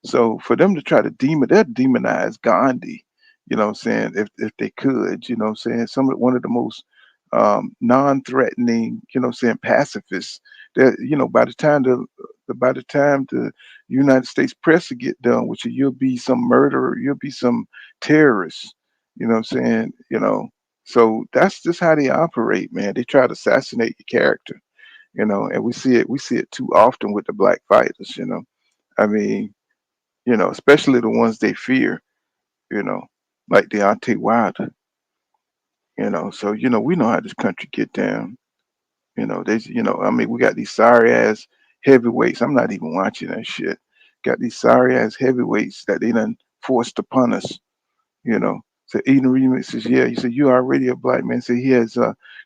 So for them to try to they'd demonize Gandhi, what I'm saying, if they could, what I'm saying, one of the most non-threatening, what I'm saying, pacifists that, by the time the United States press will get done with you, you'll be some murderer, you'll be some terrorist, what I'm saying, So that's just how they operate, man. They try to assassinate your character, and we see it too often with the black fighters. I mean, especially the ones they fear, you know, like Deontay Wilder, So, we know how this country get down. I mean, we got these sorry ass heavyweights. I'm not even watching that shit. Got these sorry ass heavyweights that they done forced upon us, you know. So Eden Remix says, yeah, you said you already a black man. So he has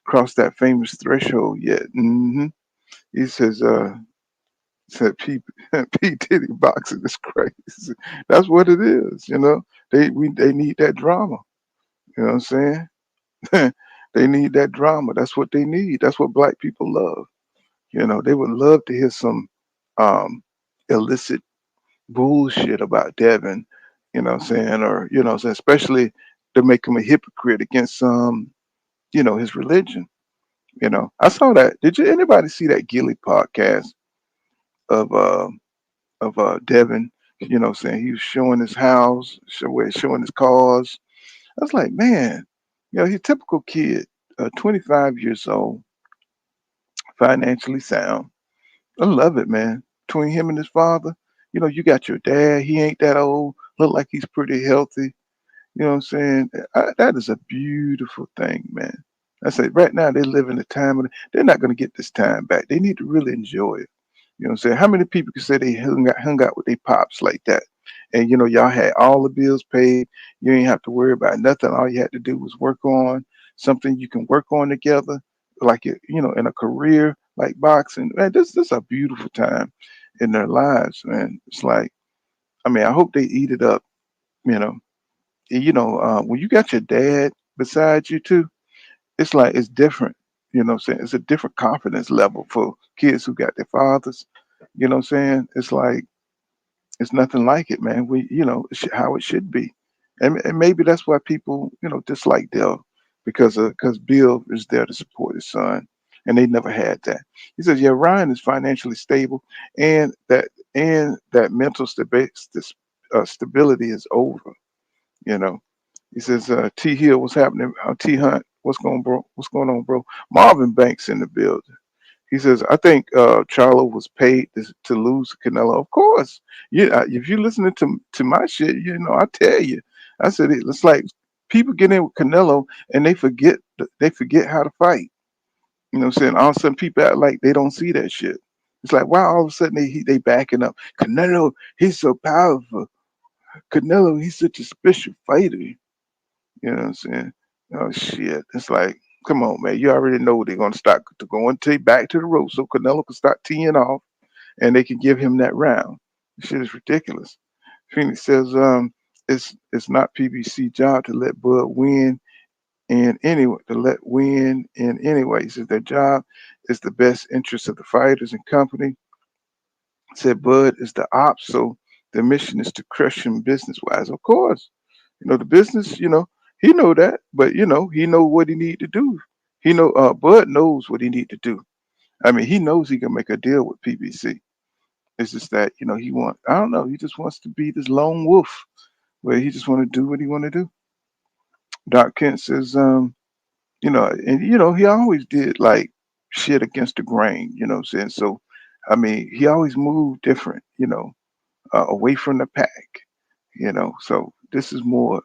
crossed that famous threshold yet. He said P P Diddy boxing is crazy. That's what it is. They need that drama. You know what I'm saying? They need that drama. That's what they need. That's what black people love. They would love to hear some um illicit bullshit about Devin, what I'm saying, or so especially to make him a hypocrite against his religion. I saw that. Did you anybody see that Gilly podcast of Devin, saying he was showing his house, showing his cars. I was like, man, he's a typical kid, 25 years old, financially sound. I love it, man. Between him and his father, you got your dad. He ain't that old. Look like he's pretty healthy. You know what I'm saying? That is a beautiful thing, man. I say right now they live in a time they're not going to get this time back. They need to really enjoy it. You know what I'm saying? How many people can say they hung out with their pops like that? And y'all had all the bills paid. You ain't have to worry about nothing. All you had to do was work on something you can work on together, like in a career like boxing. Man, this is a beautiful time in their lives, man. It's like, I mean, I hope they eat it up, you know. When you got your dad beside you too, it's like it's different. You know what I'm saying? It's a different confidence level for kids who got their fathers. You know what I'm saying? It's like it's nothing like it, man. How it should be, and maybe that's why people, dislike Dell because Bill is there to support his son, and they never had that. He says, yeah, Ryan is financially stable, and that mental stability is over. You know, he says, T Hill, what's happening? T Hunt, what's going, bro? What's going on, bro? Marvin Banks in the building. He says, I think Charlo was paid to lose Canelo. Of course. Yeah, if you're listening to my shit, I tell you. I said it's like people get in with Canelo and they forget how to fight. You know what I'm saying? All of a sudden people act like they don't see that shit. It's like, why all of a sudden they backing up? Canelo, he's so powerful. Canelo, he's such a special fighter. You know what I'm saying? Oh shit. It's like, come on, man. You already know they're gonna start to going to back to the rope so Canelo can start teeing off and they can give him that round. This shit is ridiculous. Phoenix says, it's not PBC job to let Bud win in anyway, He says their job is the best interest of the fighters and company. Said Bud is the ops, so their mission is to crush him business wise. Of course, the business, he know that, but he know what he need to do. He know Bud knows what he need to do. I mean, he knows he can make a deal with PBC. It's just that, I don't know, he just wants to be this lone wolf where he just want to do what he want to do. Doc Kent says, and he always did like shit against the grain, you know what I'm saying? So, I mean, he always moved different, away from the pack, So this is more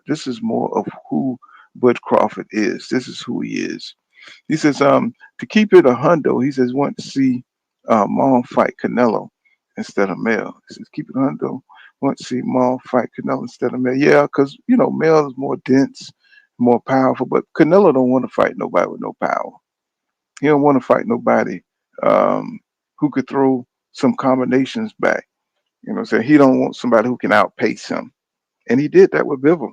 of who Bud Crawford is. This is who he is. He says, to keep it a hundo, he says, want to see Maul fight Canelo instead of Mel. He says, keep it a hundo, want to see Maul fight Canelo instead of Mel. Yeah, because, Mel is more dense, more powerful, but Canelo don't want to fight nobody with no power. He don't want to fight nobody who could throw some combinations back. You know what I'm saying? He don't want somebody who can outpace him. And he did that with Bivol.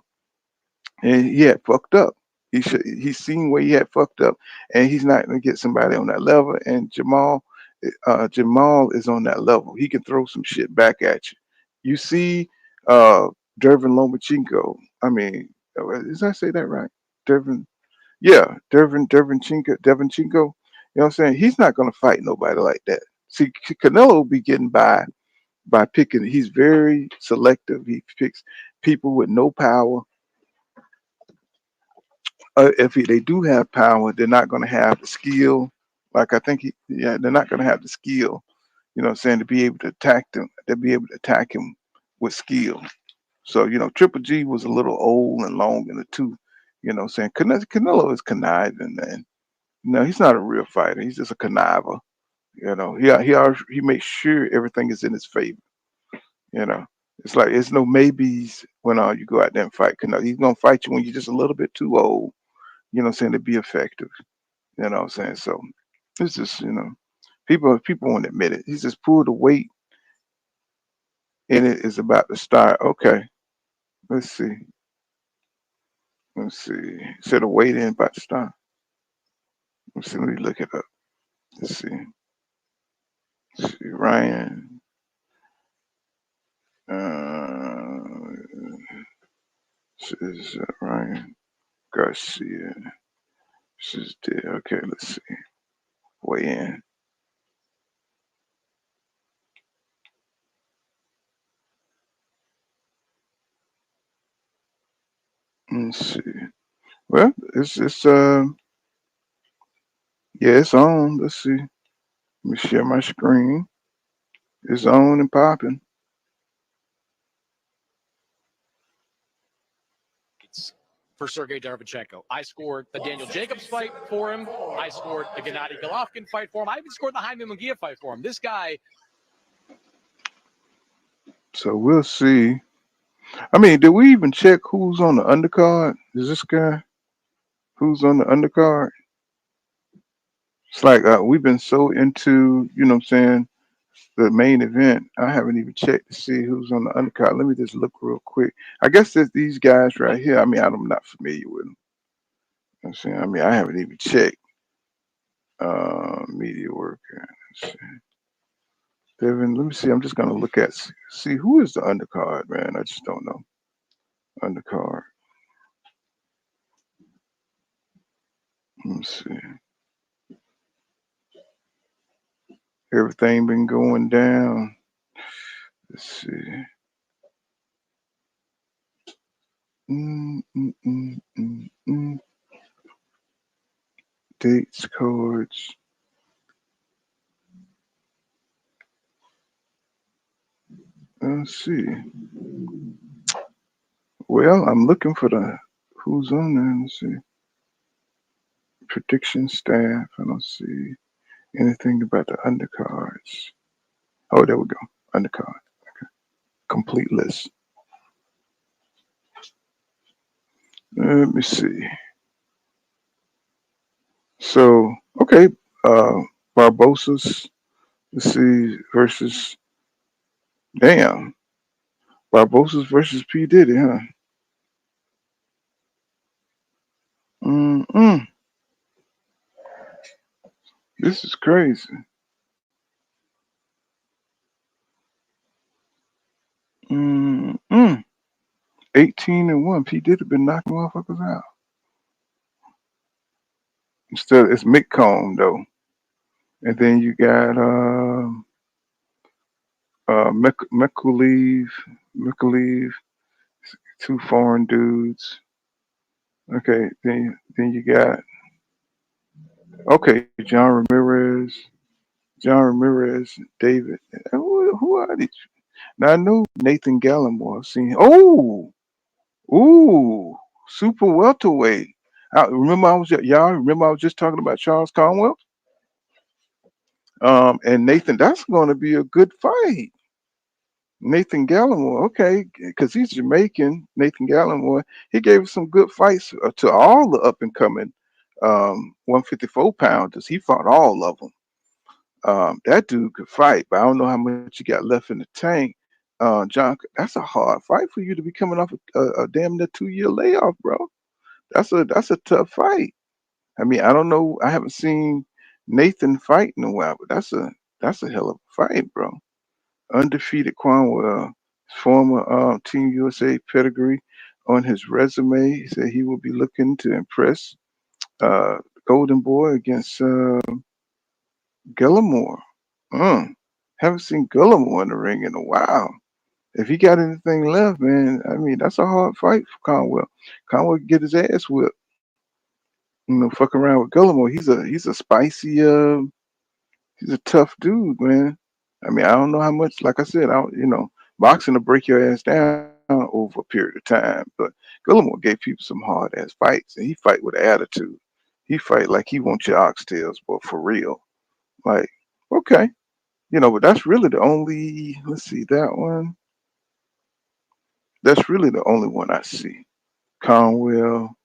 And he had fucked up. He's seen where he had fucked up, and he's not gonna get somebody on that level. And Jermall is on that level. He can throw some shit back at you. You see, Devin Lomachenko. I mean, did I say that right? Devin, yeah, Devin Chinko. You know what I'm saying? He's not gonna fight nobody like that. See, Canelo will be getting by picking. He's very selective. He picks people with no power. If they do have power, they're not going to have the skill. Like I think they're not going to have the skill. You know what I'm saying, to be able to attack them. They'll be able to attack him with skill. So Triple G was a little old and long in the tooth. You know what I'm saying? Canelo is conniving, man. He's not a real fighter. He's just a conniver. He makes sure everything is in his favor. You know, it's like it's no maybes when you go out there and fight Canelo. He's gonna fight you when you're just a little bit too old. You know what I'm saying, to be effective. You know what I'm saying? So it's just, people won't admit it. He's just pulled the weight and it is about to start. Okay, let's see. Let's see. So the weight ain't about to start. Let's see, let me look it up. Let's see. Let's see. Ryan. This is Ryan Garcia. This is there. Okay, let's see. Weigh in. Let's see. Well, it's yeah, it's on. Let's see. Let me share my screen. It's on and popping. For Sergey Derevchenko. I scored the Daniel Jacobs fight for him. I scored the Gennady Golovkin fight for him. I even scored the Jaime Munguia fight for him. This guy. So we'll see. I mean, did we even check who's on the undercard? Is this guy who's on the undercard? It's like we've been so into, you know what I'm saying, the main event. I haven't even checked to see who's on the undercard. Let me just look real quick. I guess there's these guys right here. I mean, I'm not familiar with them. You know what I'm saying? I mean, I haven't even checked. Media worker. Let's see. Devin, let me see. I'm just gonna look at see who is the undercard, man. I just don't know. Undercard. Let me see. Everything been going down. Let's see. Mm, mm, mm, mm, mm. Dates, cards. Let's see. Well, I'm looking for who's on there. Let's see. Prediction staff. I don't see anything about the undercards. Oh, there we go. Undercard. Complete list. Let me see. So, okay. Barbosa's, let's see, versus, damn. Barbosa's versus P. Diddy, huh? Mm-mm. This is crazy. 18-1. P. Diddy been knocking motherfuckers out. Instead, it's Mick Combe though, and then you got Mekulev, two foreign dudes. Okay, then you got John Ramirez, David. Who are these? Now I know Nathan Gallimore. I've seen. Oh, ooh, super welterweight. Remember I was just talking about Charles Conwell. And Nathan, that's going to be a good fight. Nathan Gallimore, okay, because he's Jamaican. Nathan Gallimore, he gave us some good fights to all the up and coming 154 pounders. He fought all of them. That dude could fight, but I don't know how much he got left in the tank. John, that's a hard fight for you to be coming off a damn near 2-year layoff, bro. That's a tough fight. I mean, I don't know. I haven't seen Nathan fight in a while, but that's a hell of a fight, bro. Undefeated Cornwell, former Team USA pedigree on his resume. He said he will be looking to impress Golden Boy against Gallimore. Haven't seen Gallimore in the ring in a while. If he got anything left, man, I mean, that's a hard fight for Conwell. Conwell can get his ass whipped. Fuck around with Gallimore. He's a spicy, he's a tough dude, man. I mean, I don't know how much. Like I said, boxing will break your ass down over a period of time. But Gallimore gave people some hard ass fights, and he fight with attitude. He fight like he wants your oxtails, but for real. Like, okay, but that's really the only. Let's see that one. That's really the only one I see. Conwell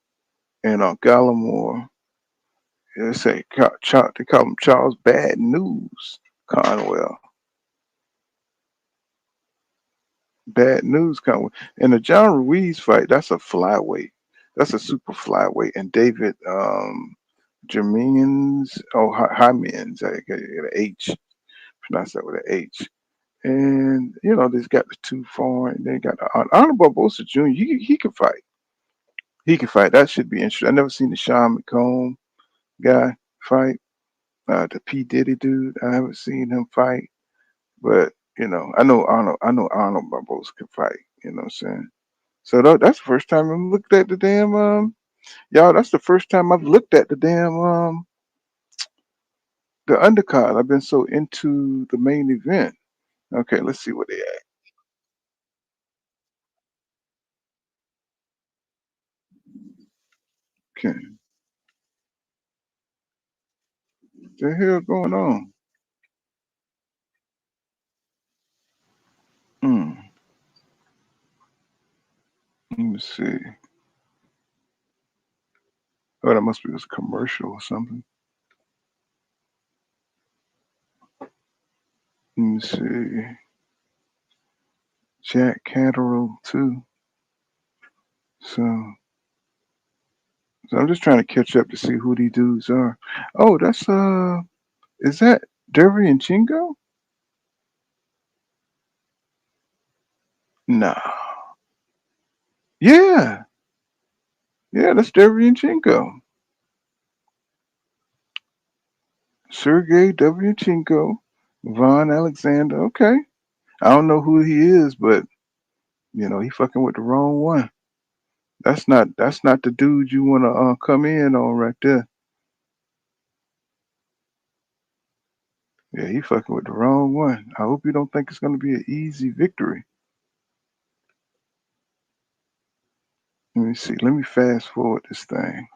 and Gallimore. They say they call him Charles Bad News Conwell. Bad News Conwell. And the John Ruiz fight, that's a flyweight. That's a super flyweight. And David Jermins, Hymens, I get an H. Pronounce that with an H. And they've got the two foreign. They got Honorable Barbosa Jr. He can fight. He can fight. That should be interesting. I never seen the Sean McComb guy fight. The P Diddy dude, I haven't seen him fight. But I know Arnold Barbosa can fight. You know what I'm saying? So that's the first time I looked at the damn y'all. That's the first time I've looked at the damn the undercard. I've been so into the main event. Okay, let's see what they at. Okay, what the hell going on? Hmm. Let me see. Oh, that must be this commercial or something. Let me see. Jack Catterall too. So I'm just trying to catch up to see who these dudes are. Oh, that's is that Derby and Chingo? Nah. Yeah. Yeah, that's Derby and Chingo. Sergey Devyachenko, Von Alexander. Okay. I don't know who he is, but he fucking with the wrong one. That's not the dude you wanna come in on right there. Yeah, he fucking with the wrong one. I hope you don't think it's gonna be an easy victory. Let me see. Let me fast forward this thing.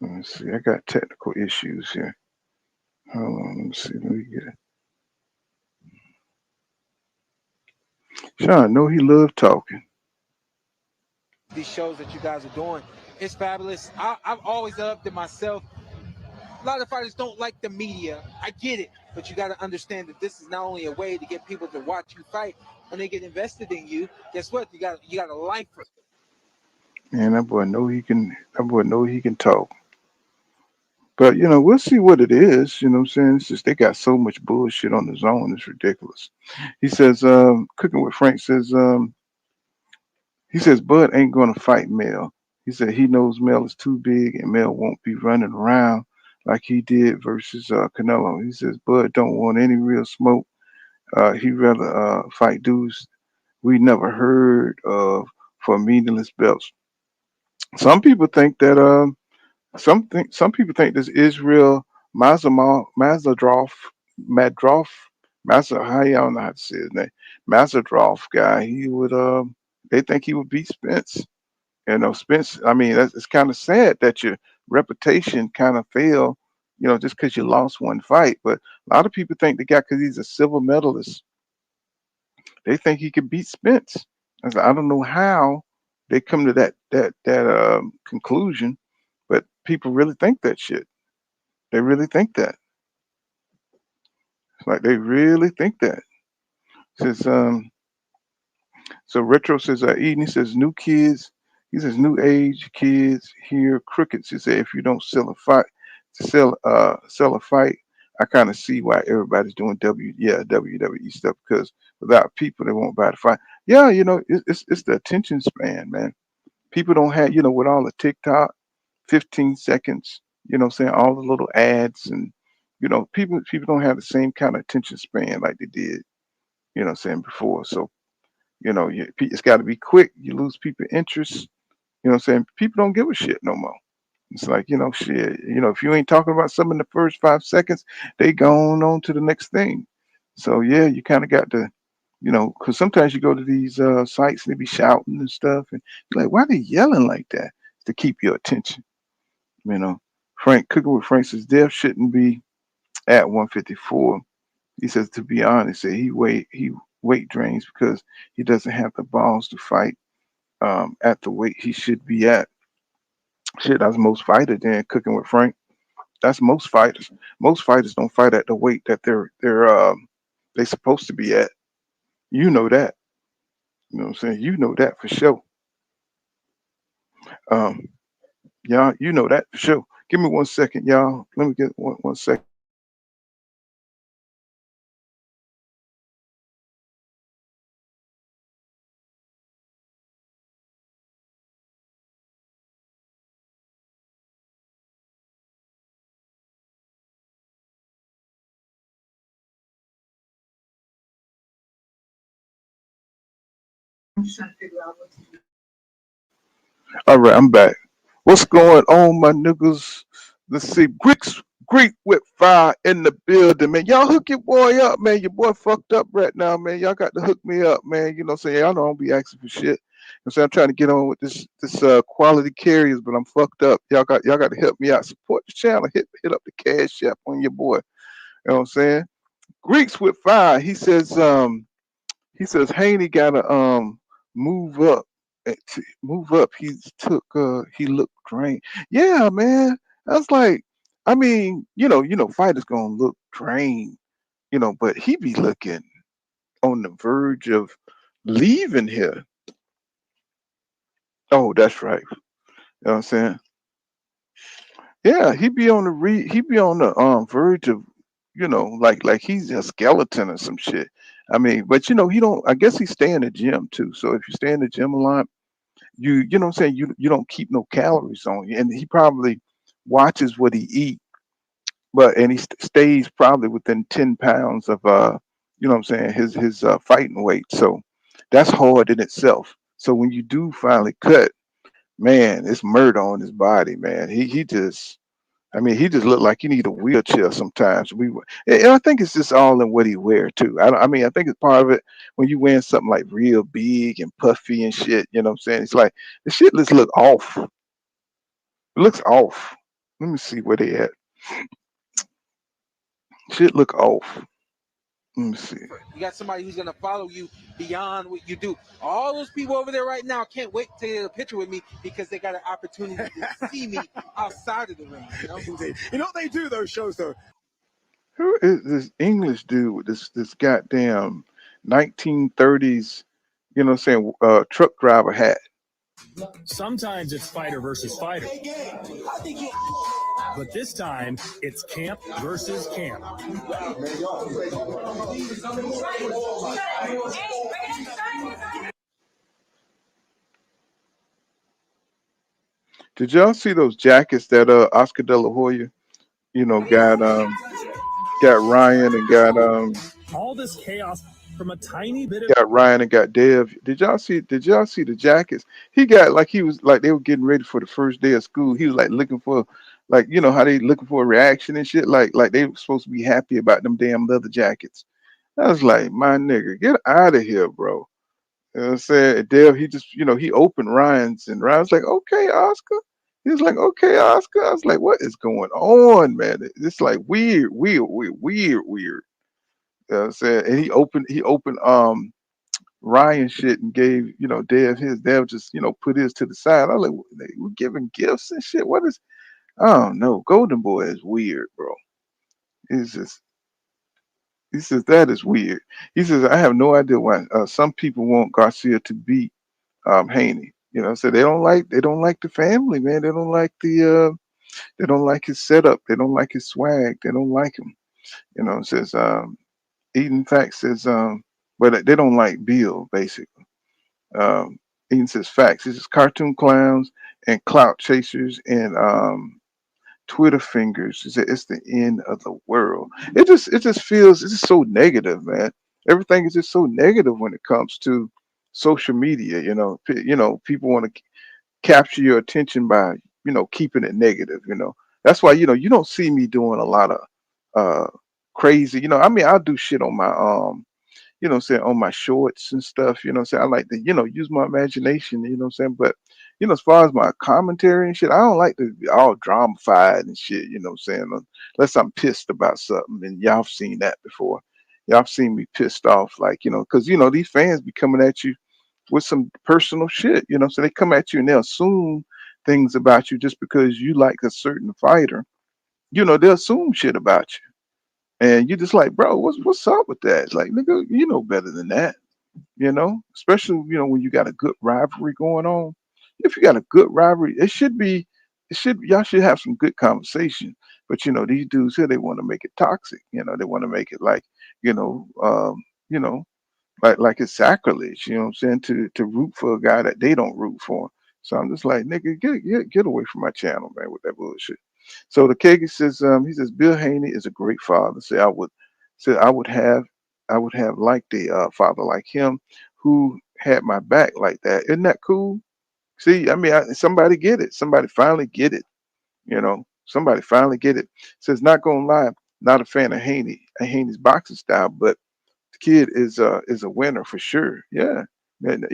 Let me see. I got technical issues here. Hold on. Let me see. Let me get it. Sean, know he loved talking. These shows that you guys are doing, it's fabulous. I've always upped it myself. A lot of fighters don't like the media. I get it, but you got to understand that this is not only a way to get people to watch you fight. When they get invested in you, guess what? You got a life for. Man, that boy know he can. That boy know he can talk. But we'll see what it is. You know what I'm saying? It's just they got so much bullshit on the zone. It's ridiculous. He says, Cooking with Frank says, he says Bud ain't gonna fight Mel. He said he knows Mel is too big and Mel won't be running around like he did versus Canelo. He says Bud don't want any real smoke. He'd rather fight dudes we never heard of for meaningless belts. Some people think that some people think this Israel Mazadrov Madrov Mazar how you don't know how to say his name Mazadrov guy. He would they think he would beat Spence. Spence. I mean, it's kind of sad that your reputation kind of failed. Just because you lost one fight. But a lot of people think the guy, because he's a silver medalist, they think he could beat Spence. I don't know how they come to that conclusion, but people really think that shit. They really think that. It's like they really think that. Says so retro says Eden. He says new kids. He says new age kids hear crickets. He said if you don't sell a fight to sell a fight, I kind of see why everybody's doing WWE stuff, because without people they won't buy the fight. Yeah, it's the attention span, man. People don't have with all the TikTok, 15 seconds. What I'm saying, all the little ads, and people don't have the same kind of attention span like they did. What I'm saying, before. So it's got to be quick. You lose people interest. What I'm saying, people don't give a shit no more. It's like, shit, if you ain't talking about something in the first 5 seconds, they going on to the next thing. So yeah, you kind of got to, because sometimes you go to these sites and they be shouting and stuff, and you're like, why are they yelling like that? To keep your attention. Frank Cooking with Frank says death shouldn't be at 154. He says, to be honest, he weight drains because he doesn't have the balls to fight at the weight he should be at. Shit, that's most fighters then. Cooking with Frank. That's most fighters. Most fighters don't fight at the weight that they supposed to be at. You know that. You know what I'm saying? You know that for sure. Um, y'all, you know that for sure. Give me 1 second, y'all. Let me get one second. All right, I'm back. What's going on, my niggas? Let's see. Greek with fire in the building, man. Y'all hook your boy up, man. Your boy fucked up right now, man. Y'all got to hook me up, man. You know what I'm saying? Y'all know I don't be asking for shit. I'm trying to get on with this quality carriers, but I'm fucked up. Y'all got to help me out. Support the channel. Hit up the cash app on your boy. You know what I'm saying? Greeks with fire. He says Haney gotta move up. Move up. He looked drained. Yeah, man. That's like, I mean, fighters gonna look drained, but he be looking on the verge of leaving here. Oh, that's right. You know what I'm saying? Yeah, he be on the verge of, like he's a skeleton or some shit. I mean, but he don't, I guess he stay in the gym too. So if you stay in the gym a lot, you know what I'm saying, you don't keep no calories on you. And he probably watches what he eat, and he stays probably within 10 pounds of what I'm saying, his fighting weight. So that's hard in itself. So when you do finally cut, man, it's murder on his body, man. He just I mean, he just looked like he need a wheelchair sometimes. And I think it's just all in what he wear too. I mean, I think it's part of it when you wearing something like real big and puffy and shit. You know what I'm saying? It's like the shit just look off. It looks off. Let me see where they at. Shit look off. Let me see. You got somebody who's gonna follow you beyond what you do. All those people over there right now can't wait to get a picture with me because they got an opportunity to see me outside of the ring. You know they do those shows though. Who is this English dude with this goddamn 1930s, you know what I'm saying, truck driver hat? Sometimes it's fighter versus fighter. But this time, it's camp versus camp. Did y'all see those jackets that Oscar De La Hoya, got Ryan and All this chaos from a tiny bit of got Dev. Did y'all see the jackets? He got like he was like they were getting ready for the first day of school. He was like looking for like how they looking for a reaction and shit. Like they were supposed to be happy about them damn leather jackets. I was like, my nigga, get out of here, bro. You know what I'm saying? Dev, he just, he opened Ryan's and Ryan's like, okay, Oscar. He was like, okay, Oscar. I was like, what is going on, man? It's like weird, weird, weird, weird, weird. You know what I'm saying? And he opened Ryan shit and gave, Dev his. Dev just, put his to the side. I was like, we're giving gifts and shit. What is, I don't know. Golden Boy is weird, bro. It's just, he says that is weird. He says, I have no idea why some people want Garcia to beat Haney. So they don't like the family, man. They don't like his setup. They don't like his swag. They don't like him. It says Eden Facts says but they don't like Bill basically. Eden says facts. This is cartoon clowns and clout chasers and Twitter fingers. It's the end of the world. It just feels it's just so negative, man. Everything is just so negative when it comes to social media. People want to capture your attention by keeping it negative. That's why you don't see me doing a lot of crazy. I mean, I'll do shit on my on my shorts and stuff, I like to, use my imagination, but, as far as my commentary and shit, I don't like to be all dramatified and shit, unless I'm pissed about something. And y'all have seen that before. Y'all have seen me pissed off, like, because, these fans be coming at you with some personal shit, so they come at you and they'll assume things about you just because you like a certain fighter, they'll assume shit about you. And you're just like, bro, what's up with that? Like, nigga, you know better than that, Especially, when you got a good rivalry going on. If you got a good rivalry, y'all should have some good conversation. But these dudes here, they want to make it toxic. They want to make it like, you know, like it's sacrilege. You know what I'm saying? To root for a guy that they don't root for. So I'm just like, nigga, get away from my channel, man, with that bullshit. So the Kegi says, he says, Bill Haney is a great father. I would have liked a father like him who had my back like that. Isn't that cool? See, I mean, somebody get it. Somebody finally get it. Somebody finally get it. Says, not gonna lie, not a fan of Haney's boxing style, but the kid is a winner for sure. Yeah, and,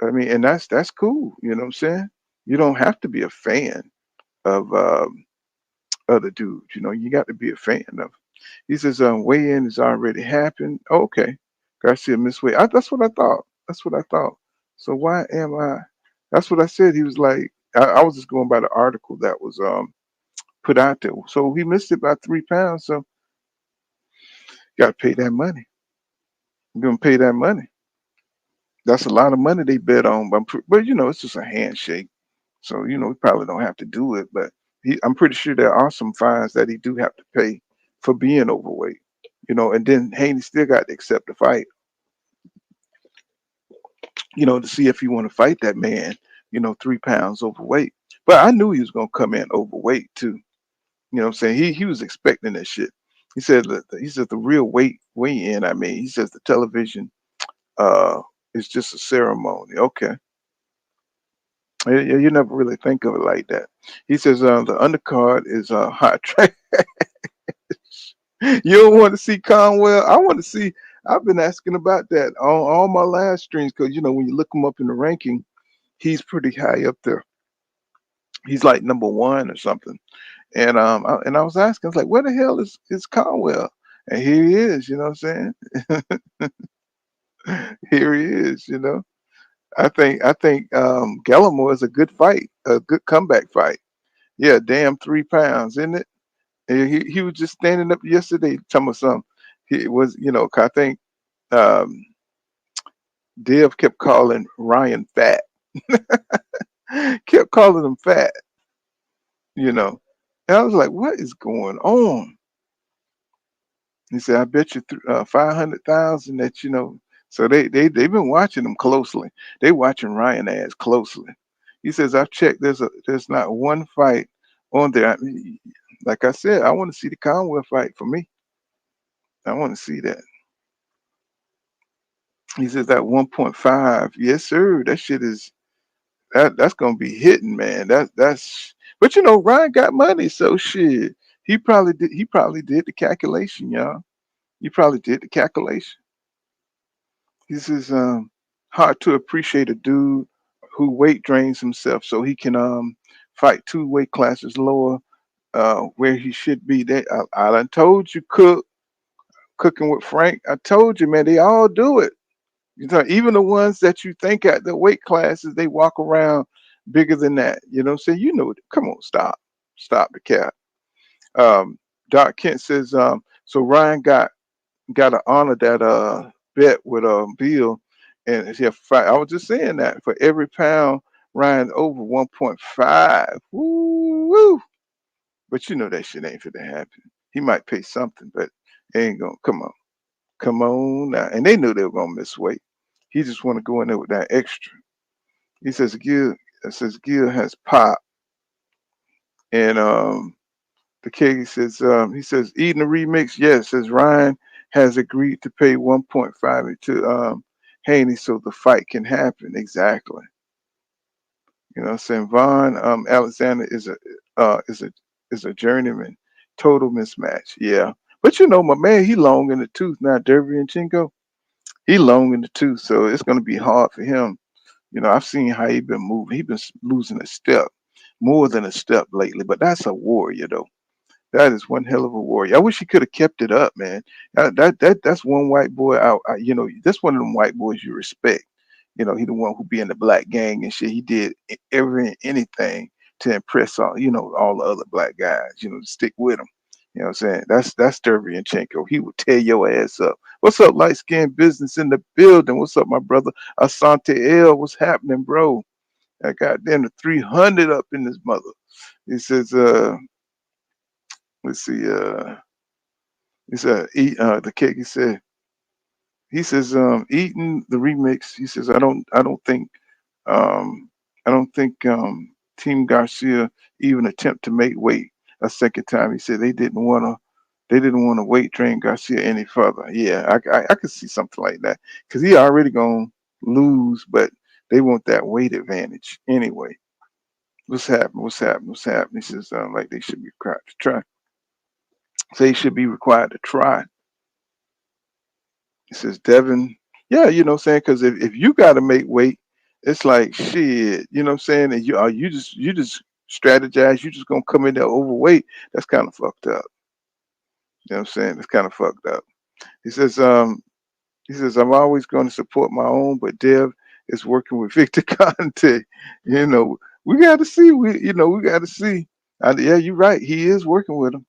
I mean, and that's cool. You know what I'm saying? You don't have to be a fan of other dudes. You got to be a fan of. He says, weigh-in has already happened. Oh, okay. Garcia missed weight. That's what I thought. That's what I thought. So why am I? That's what I said. He was like, I was just going by the article that was put out there. So he missed it by 3 pounds. So you got to pay that money. You're gonna pay that money. That's a lot of money they bet on. But it's just a handshake. So we probably don't have to do it. But I'm pretty sure there are some fines that he do have to pay for being overweight. And then Haney still got to accept the fight. To see if he want to fight that man. 3 pounds overweight. But I knew he was gonna come in overweight too. What I'm saying? He was expecting that shit. He said the real weigh in. I mean, he says the television is just a ceremony. Okay. You never really think of it like that. He says the undercard is hot track. You don't want to see Conwell. I want to see. I've been asking about that on all my live streams because when you look him up in the ranking, he's pretty high up there. He's like number one or something. And I was asking, I was like, where the hell is Conwell? And here he is. You know what I'm saying? Here he is. I think Gallimore is a good fight, a good comeback fight. Yeah, damn 3 pounds, isn't it? And he was just standing up yesterday telling me something. He was, 'cause I think um, Dev kept calling Ryan fat, kept calling him fat, you know. And I was like, what is going on? He said, I bet you 500,000 that. So they've been watching him closely. They watching Ryan ass closely. He says, I've checked. There's not one fight on there. I mean, like I said, I want to see the Conwell fight for me. I want to see that. He says that 1.5. Yes, sir. That shit is that's gonna be hitting, man. That's but Ryan got money, so shit. He probably did the calculation, y'all. He probably did the calculation. He says hard to appreciate a dude who weight drains himself so he can fight 2 weight classes lower where he should be. I done told you, cooking with Frank. I told you, man, they all do it. Even the ones that you think at the weight classes, they walk around bigger than that. You know what I'm saying? Come on, stop the cap. Doc Kent says, so Ryan got to honor that bet with Bill, and I was just saying that for every pound Ryan over 1.5. Woo! But that shit ain't finna happen. He might pay something, but it ain't gonna come on now. And they knew they were gonna miss weight. He just want to go in there with that extra. He says Gil has pop, and the kid says eating the remix. Yes, says Ryan has agreed to pay 1.5 to Haney so the fight can happen. Exactly. You know what I'm saying? Vaughn Alexander is a journeyman. Total mismatch. Yeah. But my man, he long in the tooth now, Derby and Chingo. He long in the tooth, so it's gonna be hard for him. I've seen how he been moving. He been losing a step, more than a step lately. But that's a warrior, though. That is one hell of a warrior. I wish he could have kept it up, man. That's one white boy. That's one of them white boys you respect. He the one who be in the black gang and shit. He did anything to impress all the other black guys. To stick with him. You know what I'm saying? That's Dervianchenko. He would tear your ass up. What's up, light skinned business in the building? What's up, my brother? Asante L, what's happening, bro? I got them to 300 up in this mother. He says, let's see, he said, the cake, he says, eating the remix. He says, um, I don't think Team Garcia even attempt to make weight a second time. He said they didn't want to weight train Garcia any further. Yeah, I could see something like that because he already gonna lose, but they want that weight advantage anyway. What's happening? What's happening? What's happening? He says like they should be required to try. They should be required to try. He says Devin. Yeah, what I'm saying, because if you got to make weight, it's like shit. You know what I'm saying? And you just strategize. You just gonna come in there overweight. That's kind of fucked up. You know what I'm saying? It's kind of fucked up. He says, I'm always going to support my own, but Dev is working with Victor Conte. We got to see. We got to see. Yeah, you're right. He is working with him.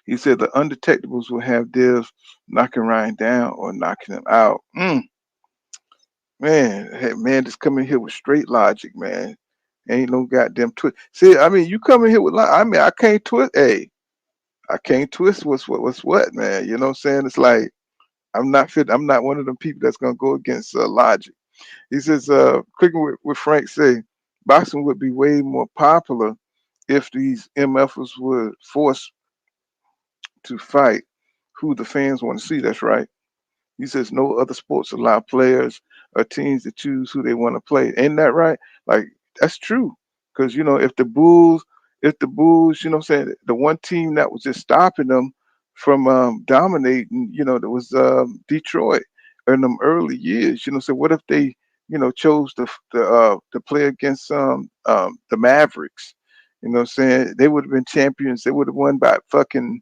He said the undetectables will have Dev knocking Ryan down or knocking him out. Man, hey, man, just come in here with straight logic, man. Ain't no goddamn twist. See, I mean, you come in here with I mean, I can't twist. Hey, I can't twist what's what, man. You know what I'm saying? It's like I'm not fit. I'm not one of them people that's gonna go against logic. He says, clicking with Frank say, boxing would be way more popular if these MFers were forced to fight who the fans want to see. That's right. He says no other sports allow players or teams to choose who they want to play. Ain't that right? Like that's true. Because if the Bulls, saying the one team that was just stopping them from dominating, there was Detroit in them early years. So what if they, chose to play against the Mavericks? They would have been champions. They would have won by fucking,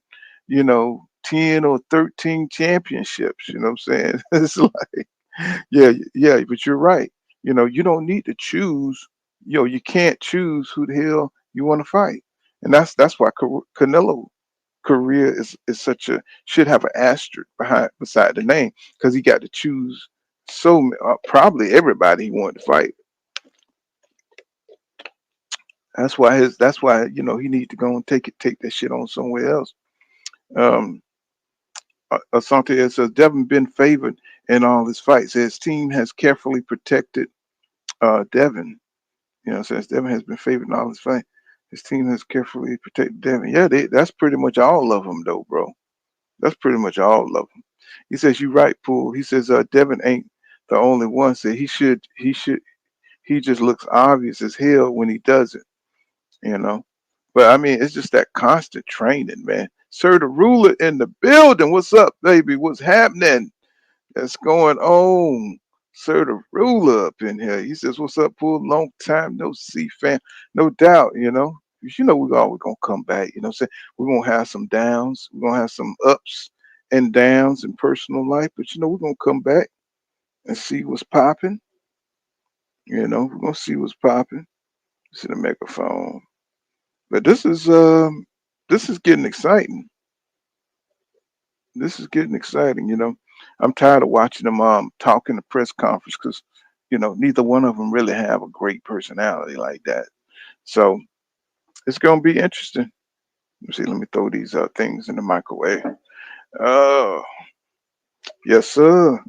10 or 13 championships. You know what I'm saying? It's like, yeah, yeah, but you're right. You don't need to choose. You can't choose who the hell you want to fight, and that's why Canelo career is such a should have an asterisk beside the name because he got to choose probably everybody he wanted to fight. That's why he need to go and take that shit on somewhere else. Um, Asante says Devin been favored in all his fights. His team has carefully protected Devin. Says Devin has been favored in all his fights. His team has carefully protected Devin. Yeah, that's pretty much all of them, though, bro. That's pretty much all of them. He says you right, Pool. He says Devin ain't the only one. Said he just looks obvious as hell when he does it. You know, but I mean, it's just that constant training, man. Sir, the ruler in the building. What's up, baby? What's happening? That's going on. Sir, the ruler up in here. He says, "What's up, Pool? Long time no see, fam. No doubt, 'cause we're always gonna come back. What I'm saying we're gonna have some downs. We're gonna have some ups and downs in personal life, but we're gonna come back and see what's popping. We're gonna see what's popping. See the megaphone. But this is getting exciting. This is getting exciting. I'm tired of watching them talk in the press conference because neither one of them really have a great personality like that. So it's gonna be interesting. Let me see. Let me throw these things in the microwave. Oh, yes, sir.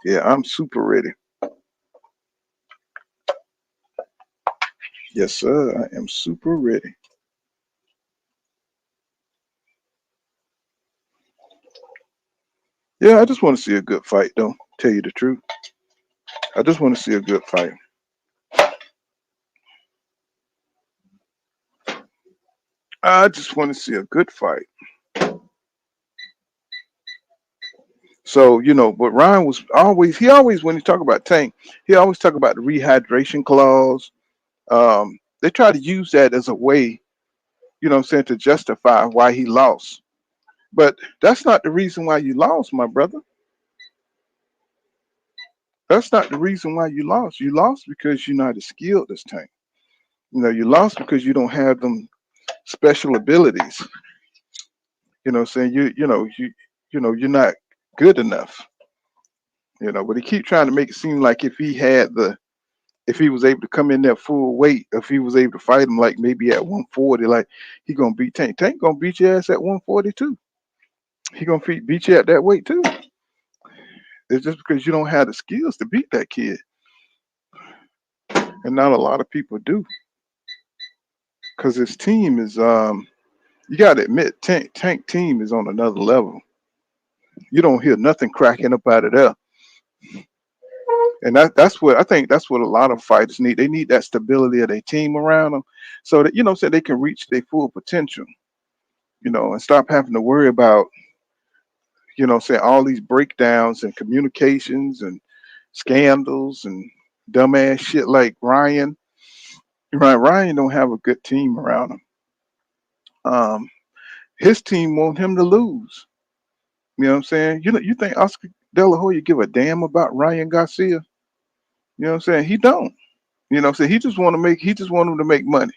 Yeah, I'm super ready. Yes, sir. I am super ready. Yeah, I just want to see a good fight, though. Tell you the truth, I just want to see a good fight. I just want to see a good fight. So but Ryan was always when he talk about Tank, he always talk about the rehydration clause. They try to use that as a way, what I'm saying, to justify why he lost. But that's not the reason why you lost, my brother. That's not the reason why you lost. You lost because you're not as skilled as Tank. You lost because you don't have them special abilities. What I'm saying you're not good enough. But he keep trying to make it seem like if he was able to come in there full weight, if he was able to fight him like maybe at 140, like he gonna beat Tank. Tank gonna beat your ass at 142. He gonna beat you at that weight too. It's just because you don't have the skills to beat that kid, and not a lot of people do. Because his team is you gotta admit, Tank team is on another level. You don't hear nothing cracking up out of there. And that's what I think. That's what a lot of fighters need. They need that stability of their team around them, so that so they can reach their full potential. And stop having to worry about say all these breakdowns and communications and scandals and dumbass shit like Ryan. Right, Ryan don't have a good team around him. Um, his team want him to lose. You know what I'm saying? You think Oscar De La Hoya give a damn about Ryan Garcia? You know what I'm saying? He don't. What I'm saying? He just want him to make money.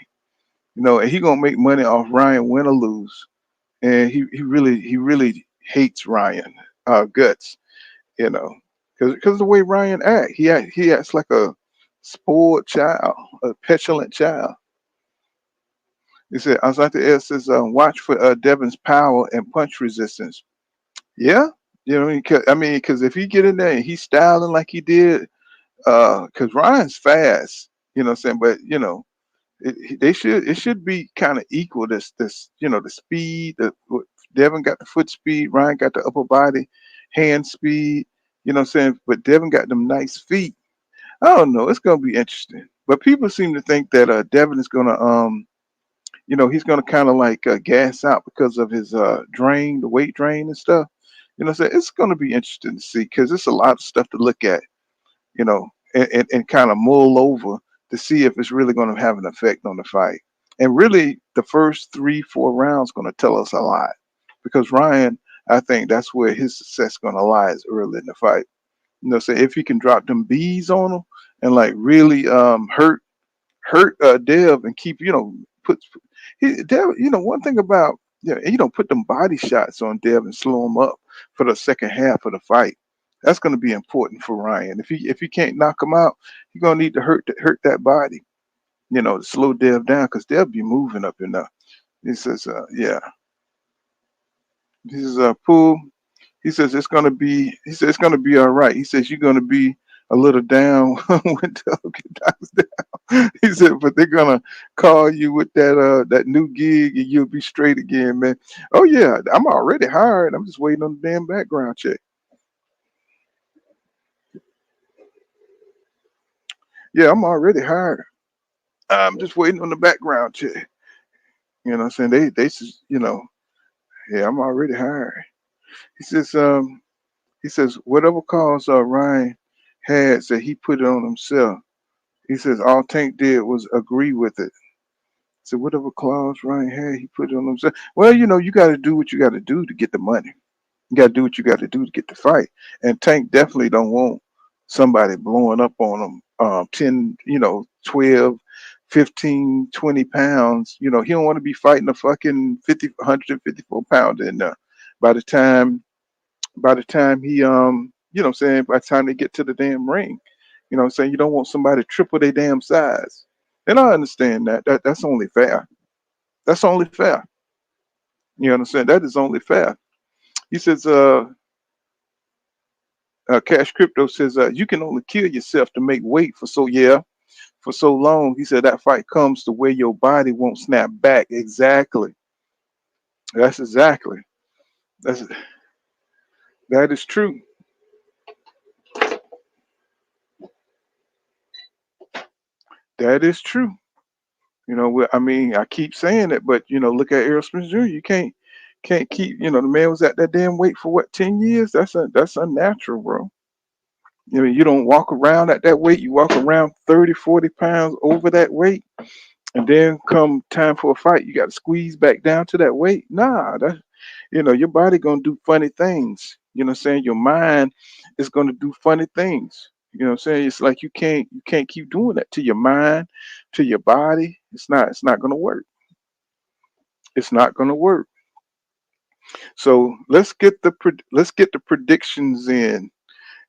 And he gonna make money off Ryan win or lose. And he really hates Ryan guts, you know, because the way Ryan he acts like a spoiled child, a petulant child. He said, Asante S says, watch for Devin's power and punch resistance. Yeah, because if he get in there and he's styling like he did, because Ryan's fast, what I'm saying, but it should be kind of equal. The speed. Devin got the foot speed. Ryan got the upper body, hand speed. You know what I'm saying? But Devin got them nice feet. I don't know. It's gonna be interesting. But people seem to think that Devin is gonna he's gonna kind of like gas out because of his drain, the weight drain and stuff. You know what I'm saying? It's gonna be interesting to see because it's a lot of stuff to look at, you know, and kind of mull over to see if it's really gonna have an effect on the fight. And really the first 3, 4 rounds gonna tell us a lot. Because Ryan, I think that's where his success gonna lie is early in the fight. You know, say if he can drop them bees on him and like really hurt Dev and keep put Dev. One thing about put them body shots on Dev and slow him up for the second half of the fight. That's going to be important for Ryan. If he can't knock him out, he's gonna need to hurt that body. To slow Dev down because Dev be moving up enough. He says, yeah. He says, Pool. He says it's gonna be. He says it's gonna be all right. He says you're gonna be a little down when Dev knocks down. He said, but they're gonna call you with that new gig and you'll be straight again, man. Oh yeah, I'm already hired. I'm just waiting on the damn background check. Yeah, I'm already hired. I'm just waiting on the background check. You know what I'm saying? They yeah, I'm already hired. He says, whatever cause Ryan had, said he put it on himself. He says all Tank did was agree with it. So whatever clause Ryan had, he put it on himself. Well, you got to do what you got to do to get the money. You got to do what you got to do to get the fight. And Tank definitely don't want somebody blowing up on him 10, 12, 15, 20 pounds. He don't want to be fighting a fucking 50, 154 pounder in there. By the time he what I'm saying, by the time they get to the damn ring, what I'm saying, you don't want somebody triple their damn size. And I understand that. That's only fair. That's only fair. You understand? That is only fair. He says, Cash Crypto says, you can only kill yourself to make weight for so long. He said that fight comes to where your body won't snap back. Exactly. That's exactly. That's that is true. That is true. I mean, I keep saying it, but look at Errol Spence Jr. You can't keep. The man was at that damn weight for what 10 years. That's unnatural, bro. You don't walk around at that weight. You walk around 30, 40 pounds over that weight, and then come time for a fight, you got to squeeze back down to that weight. Nah, your body gonna do funny things. What I'm saying? Your mind is gonna do funny things. What I'm saying? It's like you can't keep doing that to your mind, to your body. It's not gonna work. It's not gonna work. So let's get the predictions in.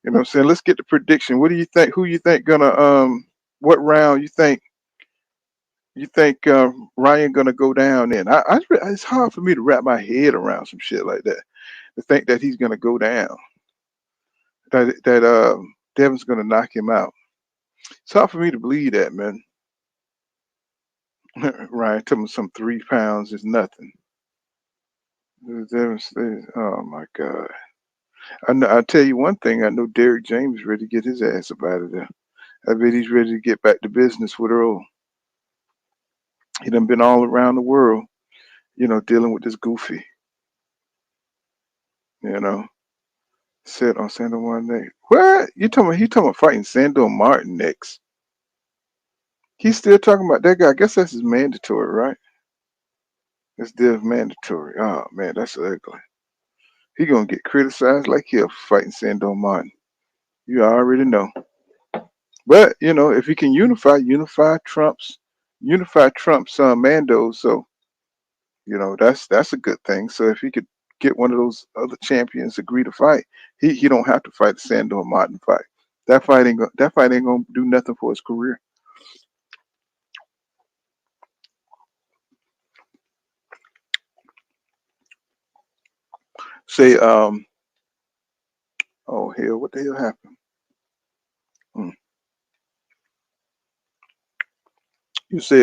What I'm saying? Let's get the prediction. What do you think? Who you think gonna what round you think Ryan gonna go down in? It's hard for me to wrap my head around some shit like that. To think that he's gonna go down. That Devin's gonna knock him out. It's hard for me to believe that, man. Ryan, tell me some 3 pounds is nothing. Devin says, oh my God. I'll tell you one thing. I know Derrick James is ready to get his ass up out of there. I bet he's ready to get back to business with Earl. He done been all around the world, dealing with this goofy. Said on Sandor one day. What? You talking about he talking about fighting Sandor Martin next. He's still talking about that guy. I guess that's his mandatory, right? That's Dev mandatory. Oh man, that's ugly. He gonna get criticized like hell for fighting Sandor Martin. You already know. But if he can unify Trump's Mando, so that's a good thing. So if he could get one of those other champions agree to fight, he don't have to fight the Sandor Martin fight. That fight ain't gonna do nothing for his career. Say oh hell, what the hell happened? You say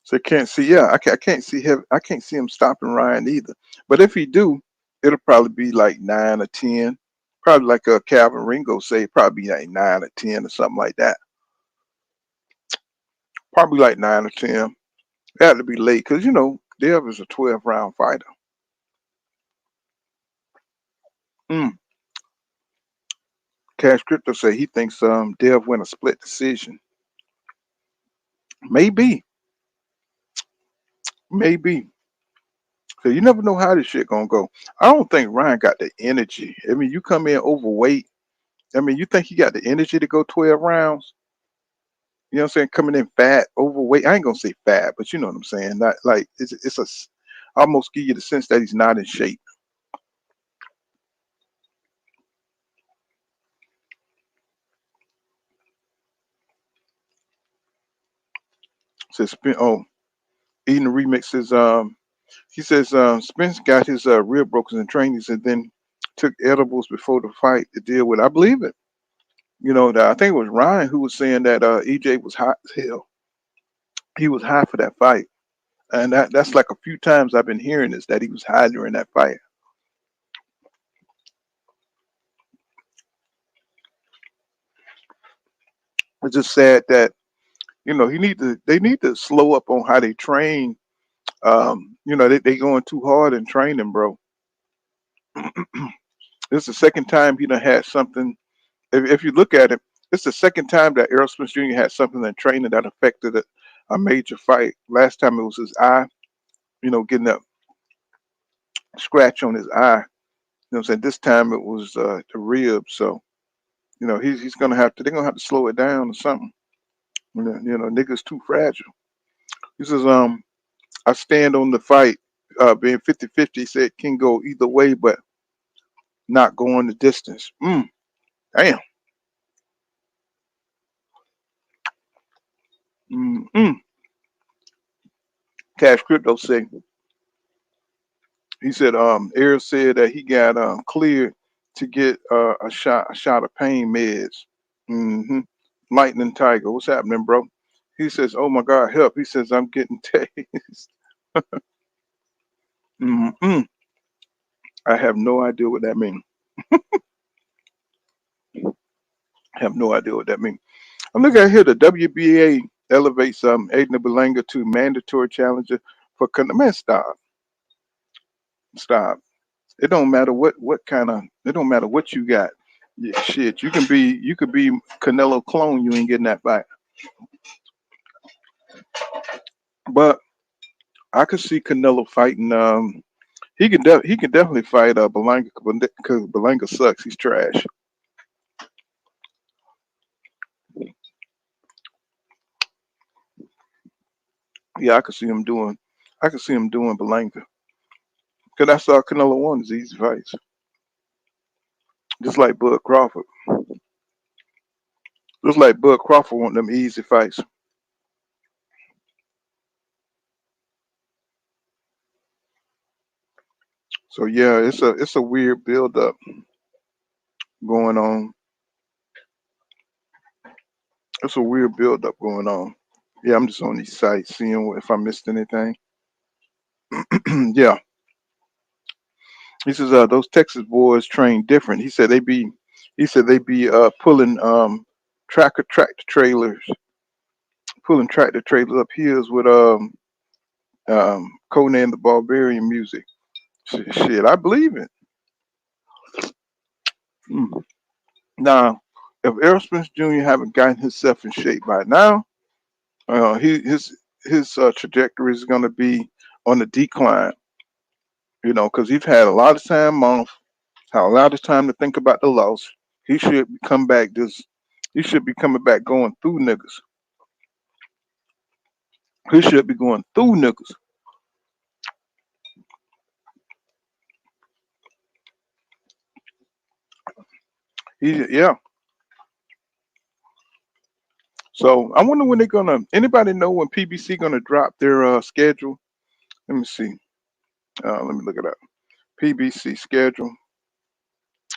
so can't see, yeah, I can't see him stopping Ryan either. But if he do, it'll probably be like 9 or 10 Probably like Calvin Ringo say, probably like 9 or 10 or something like that. Probably like 9 or 10. It had to be late because Dev is a 12-round fighter. Mm. Cash Crypto say he thinks Dev win a split decision. Maybe, maybe. So you never know how this shit gonna go. I don't think Ryan got the energy. I mean, you come in overweight. I mean, you think he got the energy to go 12 rounds? You know what I'm saying? Coming in fat, overweight. I ain't gonna say fat, but you know what I'm saying. Not like I almost give you the sense that he's not in shape. Says Spence. Oh, eating the remixes. He says Spence got his rib broken in trainings and then took edibles before the fight to deal with it. I believe it. I think it was Ryan who was saying that EJ was hot as hell. He was high for that fight. And that's like a few times I've been hearing this, that he was high during that fight. It's just sad that they need to slow up on how they train. They going too hard in training, bro. This is the second time he done had something. If you look at it, it's the second time that Errol Spence Jr. had something in training that affected a major fight. Last time it was his eye, getting a scratch on his eye. You know what I'm saying? This time it was the rib. So, he's gonna have to. They're gonna have to slow it down or something. Niggas too fragile. He says, I stand on the fight being 50-50. He said can go either way, but not going the distance. Damn. Mm-mm. Cash Crypto say he said Air said that he got cleared to get a shot of pain meds. hmm Lightning Tiger, what's happening, bro? He says, "Oh my God, help!" He says, "I'm getting tased." Mm-mm. I have no idea what that means. I have no idea what that means. I'm looking at here. The WBA elevates Aiden Belanga to mandatory challenger for man. Stop. It don't matter what kind of. It don't matter what you got. Yeah, shit, you could be Canelo clone. You ain't getting that fight. But I could see Canelo fighting. He can definitely fight Belanga because Belanga sucks. He's trash. Yeah, I could see him doing. I could see him doing Belanga because that's all Canelo wants is easy fights, just like Bud Crawford. Just like Bud Crawford want them easy fights. So yeah, it's a weird build up going on. It's a weird build up going on. Yeah, I'm just on these sites seeing if I missed anything. Yeah, he says those Texas boys train different. He said they be pulling tractor trailers, pulling tractor trailers up hills with Conan the Barbarian music. Shit, I believe it. Mm. Now, if Errol Spence Jr. haven't gotten himself in shape by now, his trajectory is going to be on the decline. Because he's had a lot of time off, had a lot of time to think about the loss. He should come back. He should be coming back going through niggas. He should be going through niggas. Yeah. So I wonder when they're gonna. Anybody know when PBC gonna drop their schedule? Let me see. Let me look it up. PBC schedule,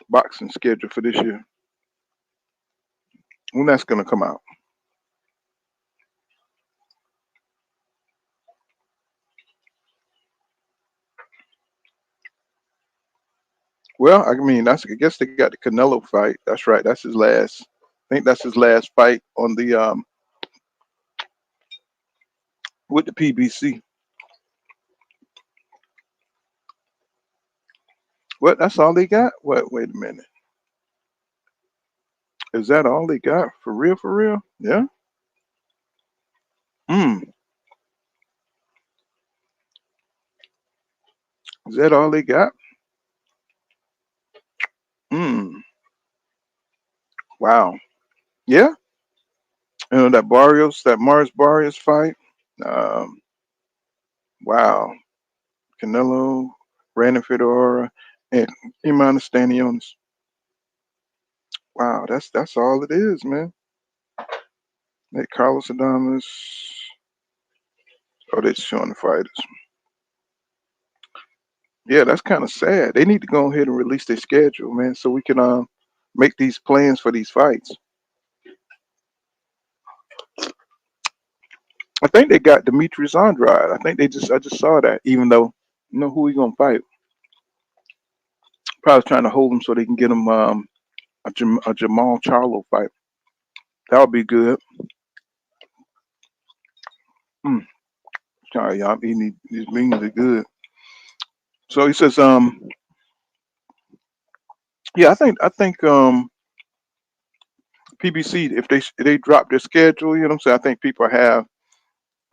boxing schedule for this year. When that's gonna come out? Well, I mean, I guess they got the Canelo fight. That's right. That's his last. I think that's his last fight on the with the PBC. What? That's all they got? What? Wait a minute. Is that all they got for real? For real? Yeah. Hmm. Is that all they got? Hmm. Wow. Yeah. You know that Barrios, that Mars Barrios fight. Um. Wow. Canelo, Brandon Fedora, and Iman Stanionis. Wow. That's all it is, man. That Carlos Adames. Oh, they're showing the fighters. Yeah, that's kind of sad. They need to go ahead and release their schedule, man, so we can make these plans for these fights. I think they got Demetrius Andrade. I think I just saw that. Even though, you know who he gonna fight? Probably trying to hold him so they can get him a Jermall Charlo fight. That would be good. Mm, sorry, y'all. I'm eating these beans are good. So he says, yeah, I think PBC if they drop their schedule, you know what I'm saying. I think people have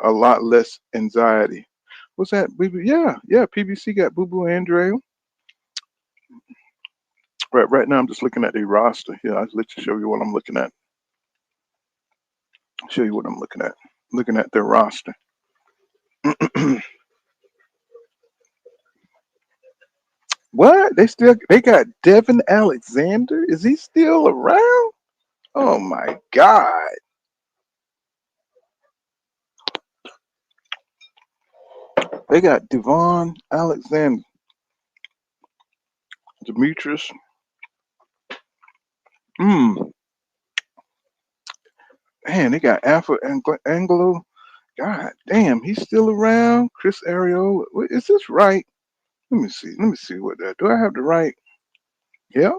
a lot less anxiety. What's that? Yeah, yeah. PBC got Boo Boo Andre. Right now, I'm just looking at the roster. Yeah, I'll let you show you what I'm looking at. Show you what I'm looking at. Looking at their roster. What? They got Devin Alexander? Is he still around? Oh my God. They got Devon Alexander, Demetrius. Hmm. Man, they got Alpha Anglo. God damn, he's still around. Chris Ariola. Is this right? Let me see. Let me see what that. Do I have the right? Yep.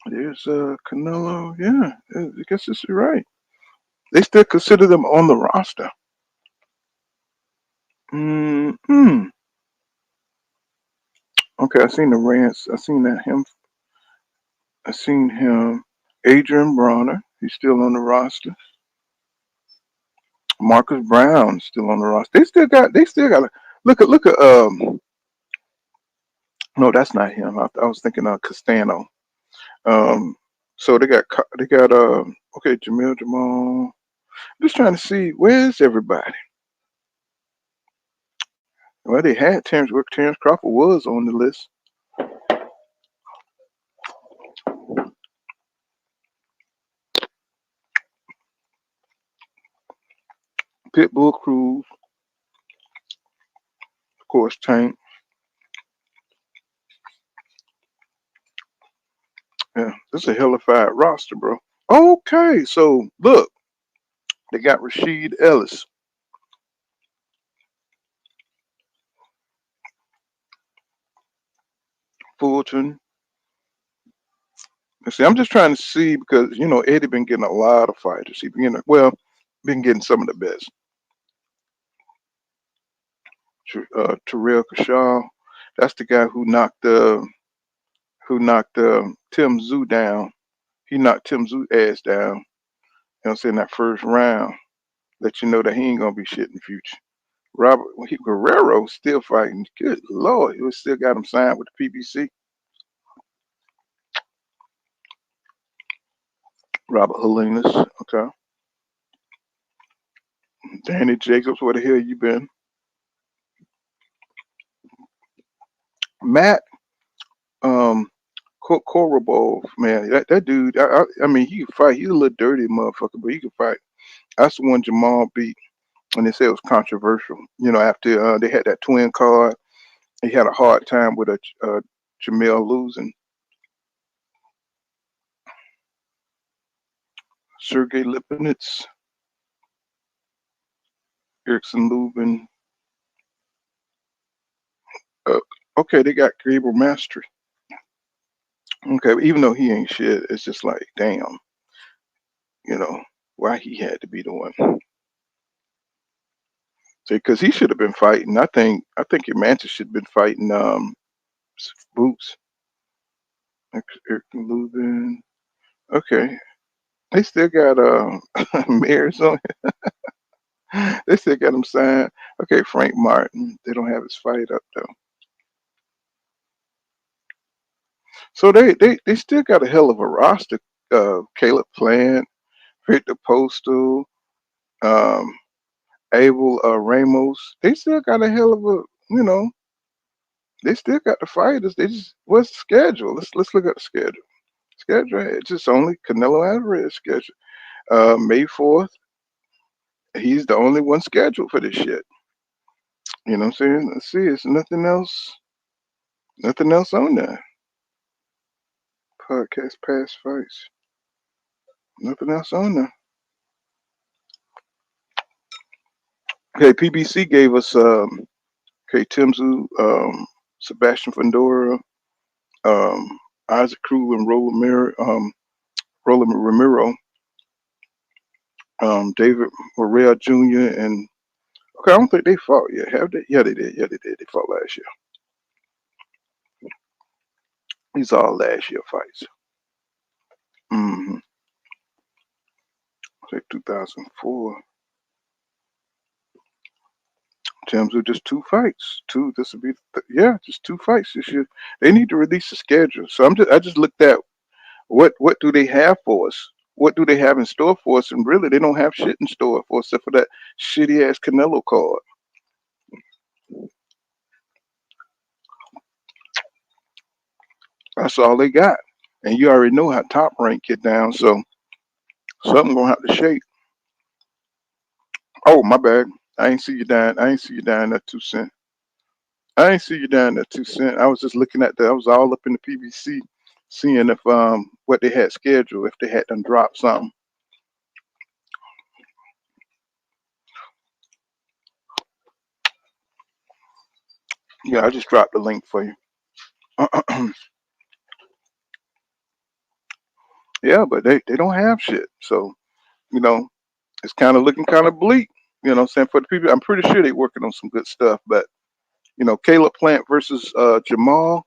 There's Canelo. Yeah, I guess this is right. They still consider them on the roster. Hmm. Okay, I seen the rants. I seen that him. I seen him. Adrian Bronner. He's still on the roster. Marcus Brown still on the roster. They still got. They still got. Look at. No, that's not him. I was thinking of Castano. Um. So they got. Okay, Jamal. I'm just trying to see where's everybody. Well, they had Terrence Crawford was on the list. Pitbull Cruz, of course, Tank. Yeah, this is a hellified roster, bro. Okay, so look, they got Rasheed Ellis, Fulton. And see, I'm just trying to see because Eddie been getting a lot of fighters. He been getting some of the best. Terrell Kashaw, that's the guy who knocked Tim Zoo down. He knocked Tim Zoo ass down. You know what I'm saying, that first round. Let you know that he ain't gonna be shit in the future. Robert Guerrero still fighting. Good lord, he still got him signed with the PBC. Robert Helenas, okay. Danny Jacobs, where the hell you been? Matt Korobov, man, that dude. I mean, he can fight. He's a little dirty motherfucker, but he can fight. That's the one Jamal beat, and they said it was controversial. After they had that twin card, he had a hard time with Jermell losing. Sergey Lipinets, Erickson Lubin, Okay, they got Gabriel Mastery. Okay, even though he ain't shit, it's just like, damn, you know, why he had to be the one. See, because he should have been fighting. I think Mantis should have been fighting Boots. Eric Lubin. Okay, they still got Mares on. They still got him signed. Okay, Frank Martin. They don't have his fight up though. So they still got a hell of a roster. Caleb Plant, Victor Postal, um, Abel Ramos. They still got a hell of a, you know. They still got the fighters. They just what's the schedule? Let's look at the schedule. Schedule. It's just only Canelo Alvarez schedule. May 4th. He's the only one scheduled for this shit. You know what I'm saying? Let's see. It's nothing else. Nothing else on there. Podcast past fights. Nothing else on there. Okay, PBC gave us okay, Timzu, Sebastian Fandora, Isaac Crew and Roland Ramiro, David Morrea Jr. and okay, I don't think they fought yet, have they? Yeah, they did. Yeah, they did. They fought last year. These are all last year fights. Mm-hmm. Like 2004. Terms of just two fights. Two. This will be yeah, just two fights this year. They need to release a schedule. So I just looked at what do they have for us? What do they have in store for us? And really, they don't have shit in store for us except for that shitty ass Canelo card. That's all they got. And you already know how Top Rank get down, so something gonna have to shake. Oh, my bad. I ain't see you down. I ain't see you down at 2 cent. I ain't see you down at 2 cent. I was just looking at that. I was all up in the PBC, seeing if what they had scheduled, if they had done dropped something. Yeah, I just dropped the link for you. Yeah, but they don't have shit. So, you know, it's kind of looking kind of bleak. You know what I'm saying? For the people, I'm pretty sure they're working on some good stuff. But, you know, Caleb Plant versus Jermall,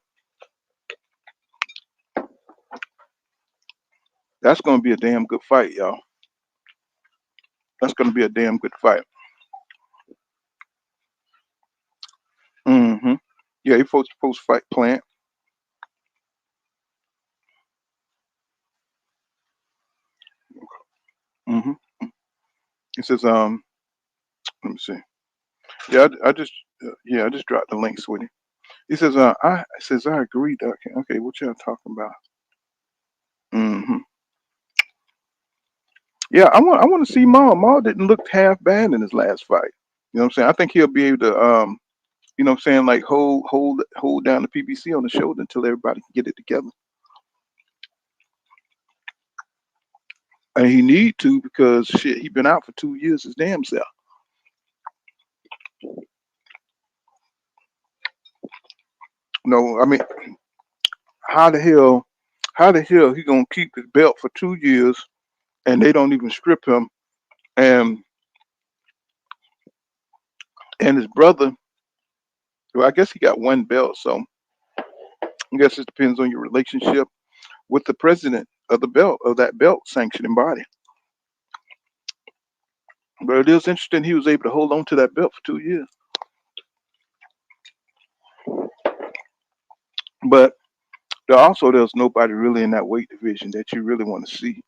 that's going to be a damn good fight, y'all. That's going to be a damn good fight. Mm-hmm. Yeah, he supposed to fight Plant. Mm-hmm. It says, let me see. Yeah, I just dropped the links with him. He says, I agree. Okay, what y'all talking about? Hmm. Yeah, I want to see Maul. Maul didn't look half bad in his last fight. You know what I'm saying? I think he'll be able to, you know what I'm saying, like hold down the PBC on the shoulder until everybody can get it together. And he need to because shit, he been out for 2 years his damn self. No, I mean, how the hell, he gonna keep his belt for 2 years and they don't even strip him and his brother. Well, I guess he got one belt, so I guess it depends on your relationship with the president of the belt of that belt sanctioning body. But it is interesting he was able to hold on to that belt for 2 years. But there's nobody really in that weight division that you really want to see.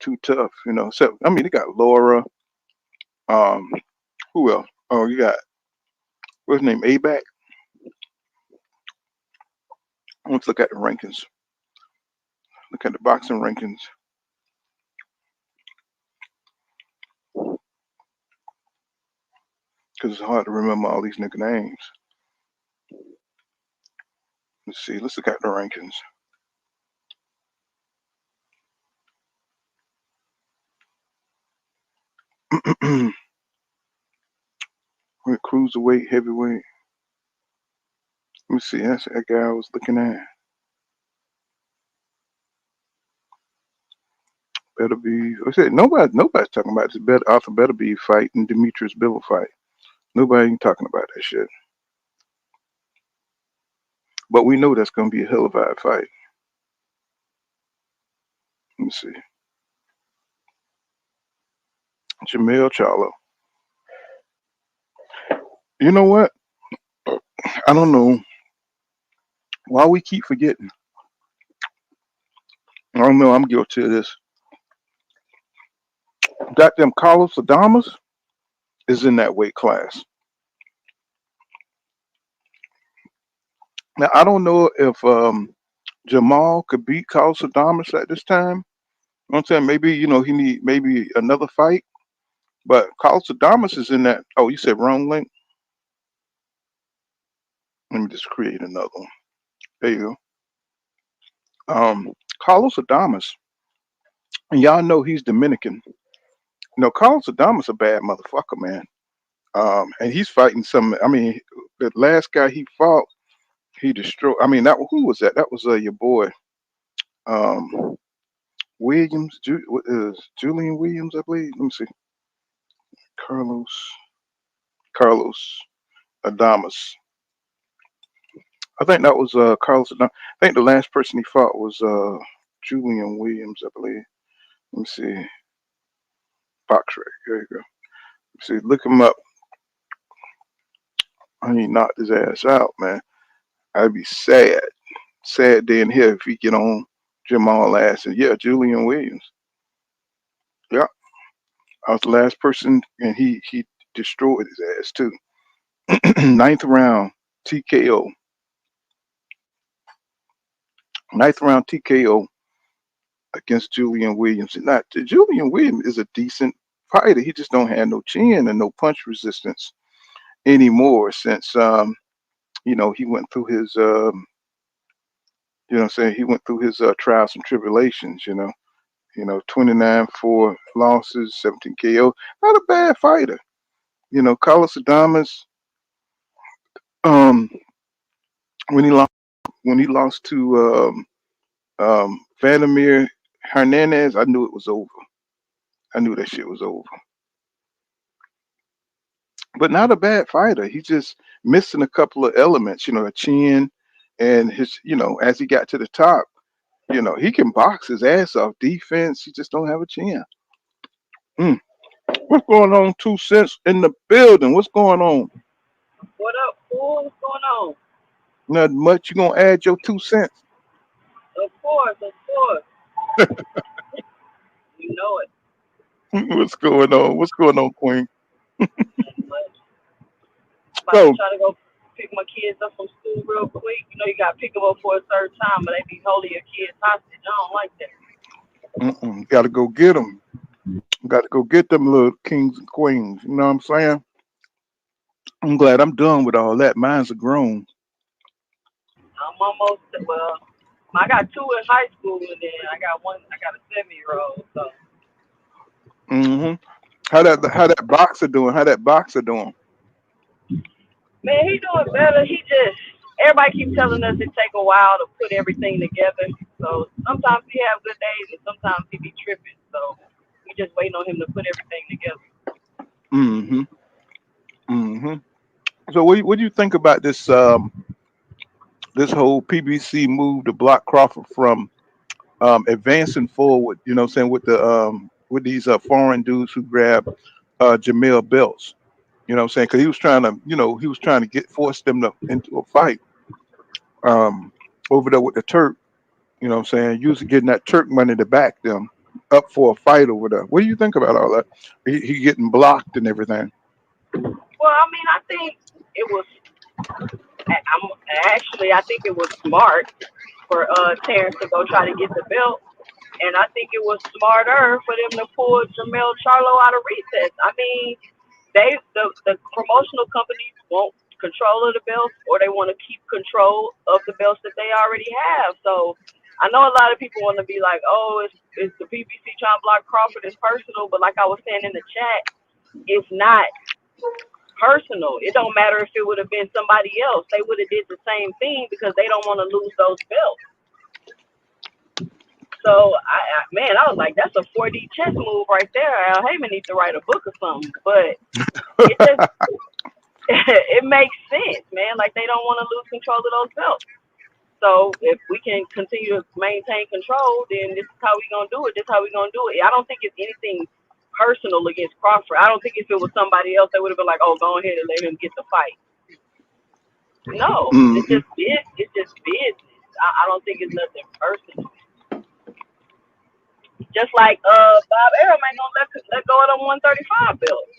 Too tough, you know. So I mean, they got Laura. Um, who else? Oh, you got what's his name? ABAC. Let's look at the rankings. Look at the boxing rankings. Because it's hard to remember all these nigga names. Let's see. Let's look at the rankings. We're cruiserweight, heavyweight. Let me see. That's that guy I was looking at. Better be. I said nobody's talking about this. Arthur Better fight and Demetrius Bivol fight. Nobody ain't talking about that shit. But we know that's gonna be a hell of a fight. Let me see. Jermall Charlo. You know what? I don't know why we keep forgetting. I don't know. I'm guilty of this. Goddamn Carlos Adames is in that weight class. Now I don't know if Jermall could beat Carlos Adames at this time. You know what I'm saying? Maybe he need maybe another fight. But Carlos Adames is in that. Oh, you said wrong link. Let me just create another one. There you go. Carlos Adames, and y'all know he's Dominican. Carlos Adames a bad motherfucker, man. And he's fighting some. I mean, the last guy he fought, he destroyed. I mean, who was that? That was your boy, Williams. Julian Williams, I believe. Let me see. Carlos Adames. I think that was Carlos Adames. I think the last person he fought was Julian Williams, I believe. Let me see. Box rec. There you go. See, look him up. He knocked his ass out, man. I'd be sad day in here if he get on Jermall ass. And yeah, Julian Williams. Yeah, I was the last person, and he destroyed his ass too. Ninth round TKO. Ninth round TKO against Julian Williams. And Julian Williams is a decent fighter. He just don't have no chin and no punch resistance anymore since he went through his he went through his trials and tribulations, 29 4 losses, 17 KO. Not a bad fighter. Carlos Adames, when he lost to Vladimir Hernandez, I knew it was over. I knew that shit was over. But not a bad fighter. He's just missing a couple of elements, a chin and his, as he got to the top, he can box his ass off defense. He just don't have a chin. What's going on? 2 cents in the building. What's going on? What up, fool? What's going on? Nothing much. You gonna add your 2 cents? Of course. You know it. What's going on? What's going on, Queen? I'm trying to go pick my kids up from school real quick. You got to pick them up for a third time, but they be holding your kids hostage. I don't like that. Got to go get them. Got to go get them little kings and queens. You know what I'm saying? I'm glad I'm done with all that. Mine's are grown. I'm almost, I got 2 in high school, and then I got a 7-year-old. So. How that boxer doing? Man, he doing better. Everybody keeps telling us it take a while to put everything together. So sometimes he have good days, and sometimes he be tripping. So we just waiting on him to put everything together. So what do you think about this this whole PBC move to block Crawford from advancing forward? You know what I'm saying, with the with these foreign dudes who grab Jermell belts. You know what I'm saying? Because he was trying to force them into a fight over there with the Turk. You know what I'm saying? Usually getting that Turk money to back them up for a fight over there. What do you think about all that? He getting blocked and everything. Well, I mean, I think it was. I think it was smart for Terrence to go try to get the belt, and I think it was smarter for them to pull Jermall Charlo out of recess. I mean, the promotional companies want control of the belts, or they want to keep control of the belts that they already have. So I know a lot of people want to be like, oh, it's the PBC trying to block Crawford is personal, but like I was saying in the chat, it's not. personal. It don't matter if it would have been somebody else. They would have did the same thing because they don't want to lose those belts. So, man, I was like, that's a 4D chess move right there. Al Heyman needs to write a book or something. But it just, it makes sense, man. Like, they don't want to lose control of those belts. So, if we can continue to maintain control, then this is how we're going to do it. This is how we're going to do it. I don't think it's anything personal against Crawford. I don't think if it was somebody else, they would have been like, oh, go ahead and let him get the fight. No, it's just business. It's just business. I don't think it's nothing personal. Just like Bob Arum ain't gonna let go of them 135 belts.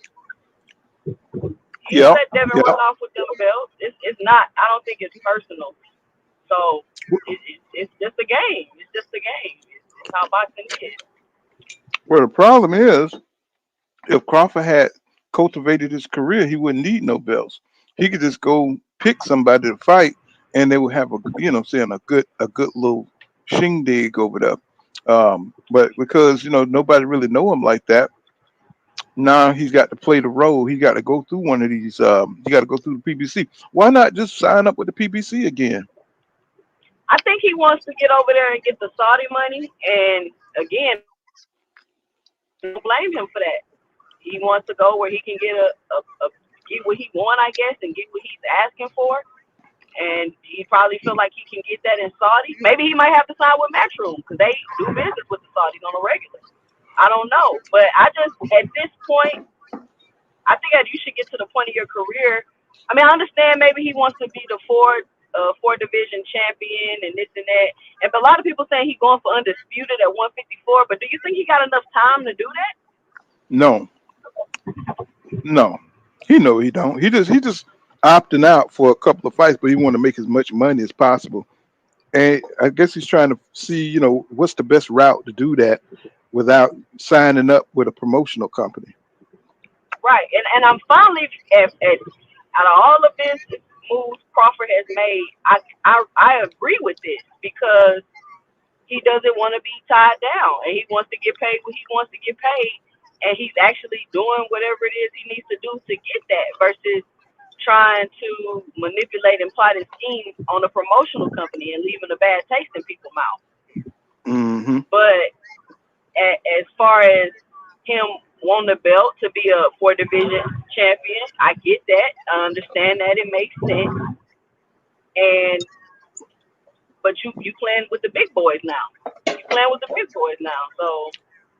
You let Devin run off with them belts. It's not. I don't think it's personal. So it's just a game. It's just a game. It's how boxing is. Well, the problem is, if Crawford had cultivated his career, he wouldn't need no belts. He could just go pick somebody to fight, and they would have a good little shindig over there. But because nobody really know him like that, now he's got to play the role. He got to go through one of these. He got to go through the PBC. Why not just sign up with the PBC again? I think he wants to get over there and get the Saudi money. And again, don't blame him for that. He wants to go where he can get get what he want, I guess, and get what he's asking for. And he probably feel like he can get that in Saudi. Maybe he might have to sign with Matchroom because they do business with the Saudis on a regular. I don't know. But I just, at this point, I think that you should get to the point of your career. I mean, I understand maybe he wants to be the four division champion and this and that. But a lot of people saying he's going for Undisputed at 154. But do you think he got enough time to do that? No. He know he don't. He just opting out for a couple of fights, but he want to make as much money as possible. And I guess he's trying to see, what's the best route to do that without signing up with a promotional company. Right. And I'm finally, out of all of this moves Crawford has made, I agree with this because he doesn't want to be tied down and he wants to get paid what he wants to get paid. And he's actually doing whatever it is he needs to do to get that versus trying to manipulate and plot and scheme on a promotional company and leaving a bad taste in people's mouth. Mm-hmm. But as far as him wanting the belt to be a 4-division champion, I get that. I understand that. It makes sense. But you playing with the big boys now. So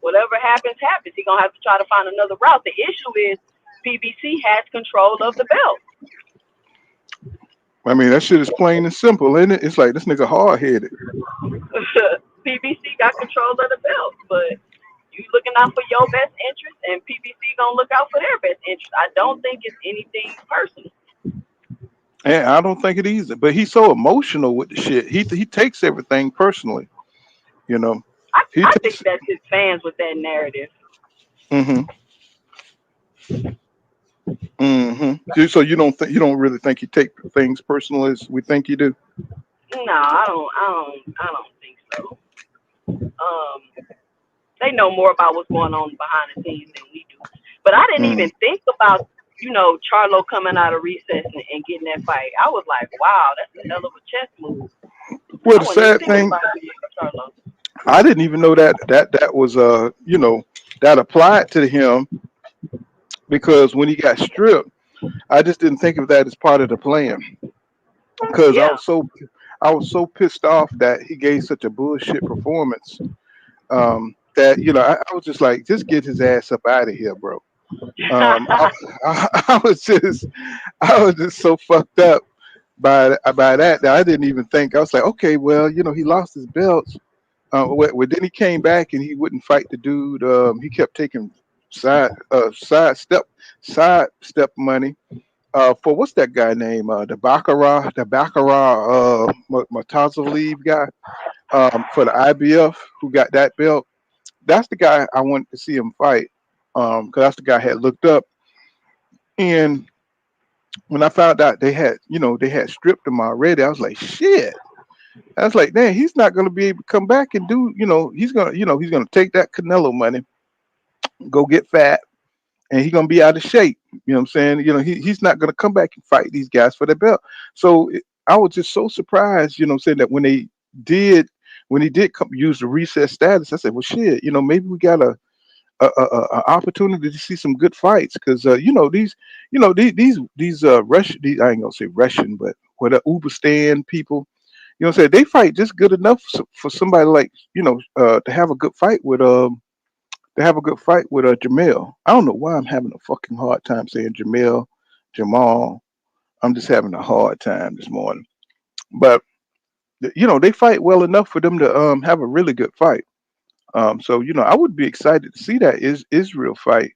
whatever happens, happens. He's going to have to try to find another route. The issue is PBC has control of the belt. I mean, that shit is plain and simple, isn't it? It's like this nigga hard-headed. PBC got control of the belt, but you looking out for your best interest, and PBC gonna look out for their best interest. I don't think it's anything personal. And I don't think it either. But he's so emotional with the shit. He takes everything personally. I think that's his fans with that narrative. So you don't really think he take things personal as we think you do? No, I don't think so. They know more about what's going on behind the scenes than we do. But I didn't even think about, Charlo coming out of recess and getting that fight. I was like, wow, that's a hell of a chess move. Well, the sad thing, I didn't even know that was that applied to him, because when he got stripped, I just didn't think of that as part of the plan. Because I was so pissed off that he gave such a bullshit performance that I was just like, just get his ass up out of here, bro. I was just so fucked up by that I didn't even think. I was like, okay, well, he lost his belts. Then he came back and he wouldn't fight the dude. He kept taking side step money for what's that guy name? The Baccarat Matazalev guy for the IBF who got that belt. That's the guy I wanted to see him fight. Because that's the guy I had looked up. And when I found out they had stripped him already, I was like, shit. I was like, man, he's not gonna be able to come back and do, he's gonna take that Canelo money, go get fat, and he's gonna be out of shape. You know what I'm saying? He's not gonna come back and fight these guys for the belt. So I was just so surprised, saying that did when he did use the reset status, I said, well, shit, maybe we got a opportunity to see some good fights because these Russian, I ain't gonna say Russian, but what the Uzbekistan people, what I'm saying, they fight just good enough for somebody like to have a good fight with Jermell. I don't know why I'm having a fucking hard time saying Jermall. I'm just having a hard time this morning. But they fight well enough for them to have a really good fight. So I would be excited to see that Israel fight.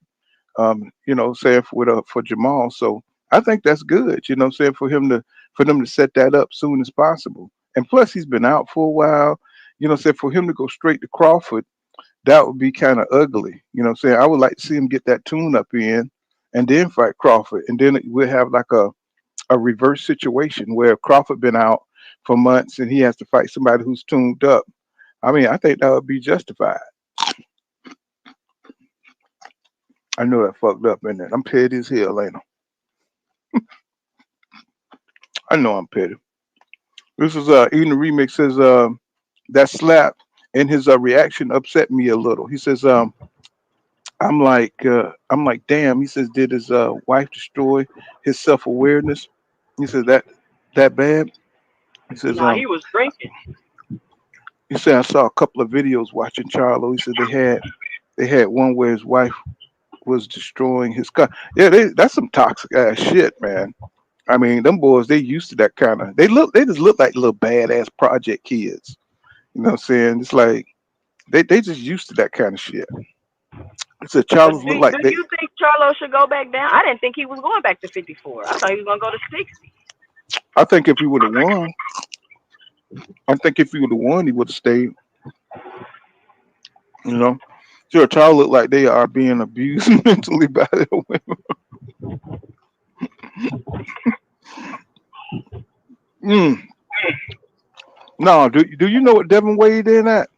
Saying for Jermall. So I think that's good. Saying for them to set that up soon as possible. And plus he's been out for a while. Saying for him to go straight to Crawford, that would be kind of ugly. Saying I would like to see him get that tune up in and then fight Crawford. And then we'll have like a reverse situation where Crawford been out for months and he has to fight somebody who's tuned up. I mean, I think that would be justified. I know that fucked up in there. I'm petty as hell, ain't I? I know I'm petty. This is Eden Remix says that slap and his reaction upset me a little. He says I'm like damn. He says did his wife destroy his self-awareness? He says that bad. He says he was drinking. He said I saw a couple of videos watching Charlo. He said they had one where his wife was destroying his car. Yeah, that's some toxic ass shit, man. I mean, them boys, they used to that kind of. They just look like little badass project kids. You know what I'm saying? It's like they just used to that kind of shit. It's a Charlo's look like. Do you think Charlo should go back down? I didn't think he was going back to 54. I thought he was going to go to 60. I think if he would have won, he would have stayed. Sure, Charlo look like they are being abused mentally by their women. No, do you know what Devin weighed in at?